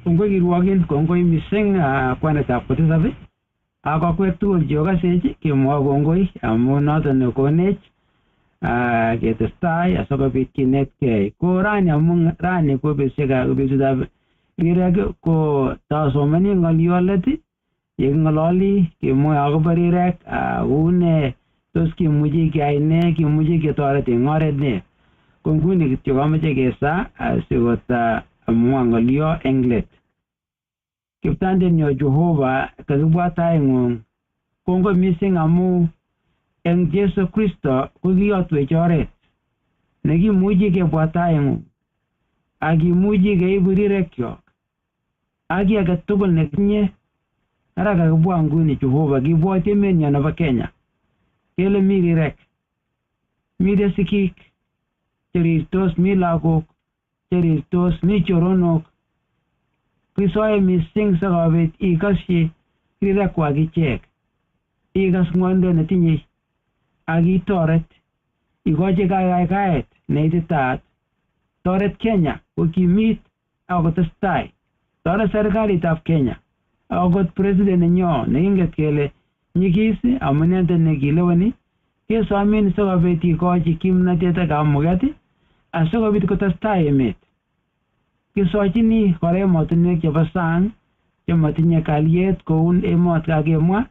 Kongoi kirwokin, kongoi mising kwanetab kotisap ak akwek tugul chekokasech kemwoe kongoi amu noto nekonech ketestai asikobit kinetkei. Ko rani amu rani ko betutab rirek ko tasomani ng'olyolet yeking'ololi kemwoe akobo rirek koune tos kimuchi keyai ne, kimuchi ketoret eng oret ne. Ko nguni kityo kameche kesa asikot amwa ng'olyo eng let. Kiptandenyo Jehova kakibwat taing'ung, kongoi mising amu eng Jesu Kristo ko kiyotwech oret nekimuchi kebwat taing'ung akimuchi keibu rirekyok ak kiy age tugul netinye. Ara kakibwa nguni Jehova, kibwoti emenyo nebo Kenya kele mi rirek, mi sikik cherirtos, mi lagok cherirtos, mi choronok. Kisoe mising sikobit ikasyi rirekwak ichek, ikas ng'wonindo netinye ak itoret, ikochi kaikaet neititaat. Toret Kenya kokimit ak kotestai. Toret serikalitab Kenya akot president nenyo neinget kele nyikis amu inendet nekileweni. Kesomin sikobit ikochi kimnatet ak kamuket asikobit kotestai emet. Kisochini kora emotinwek chebo sang chematinye kalyet kou emot kakemwa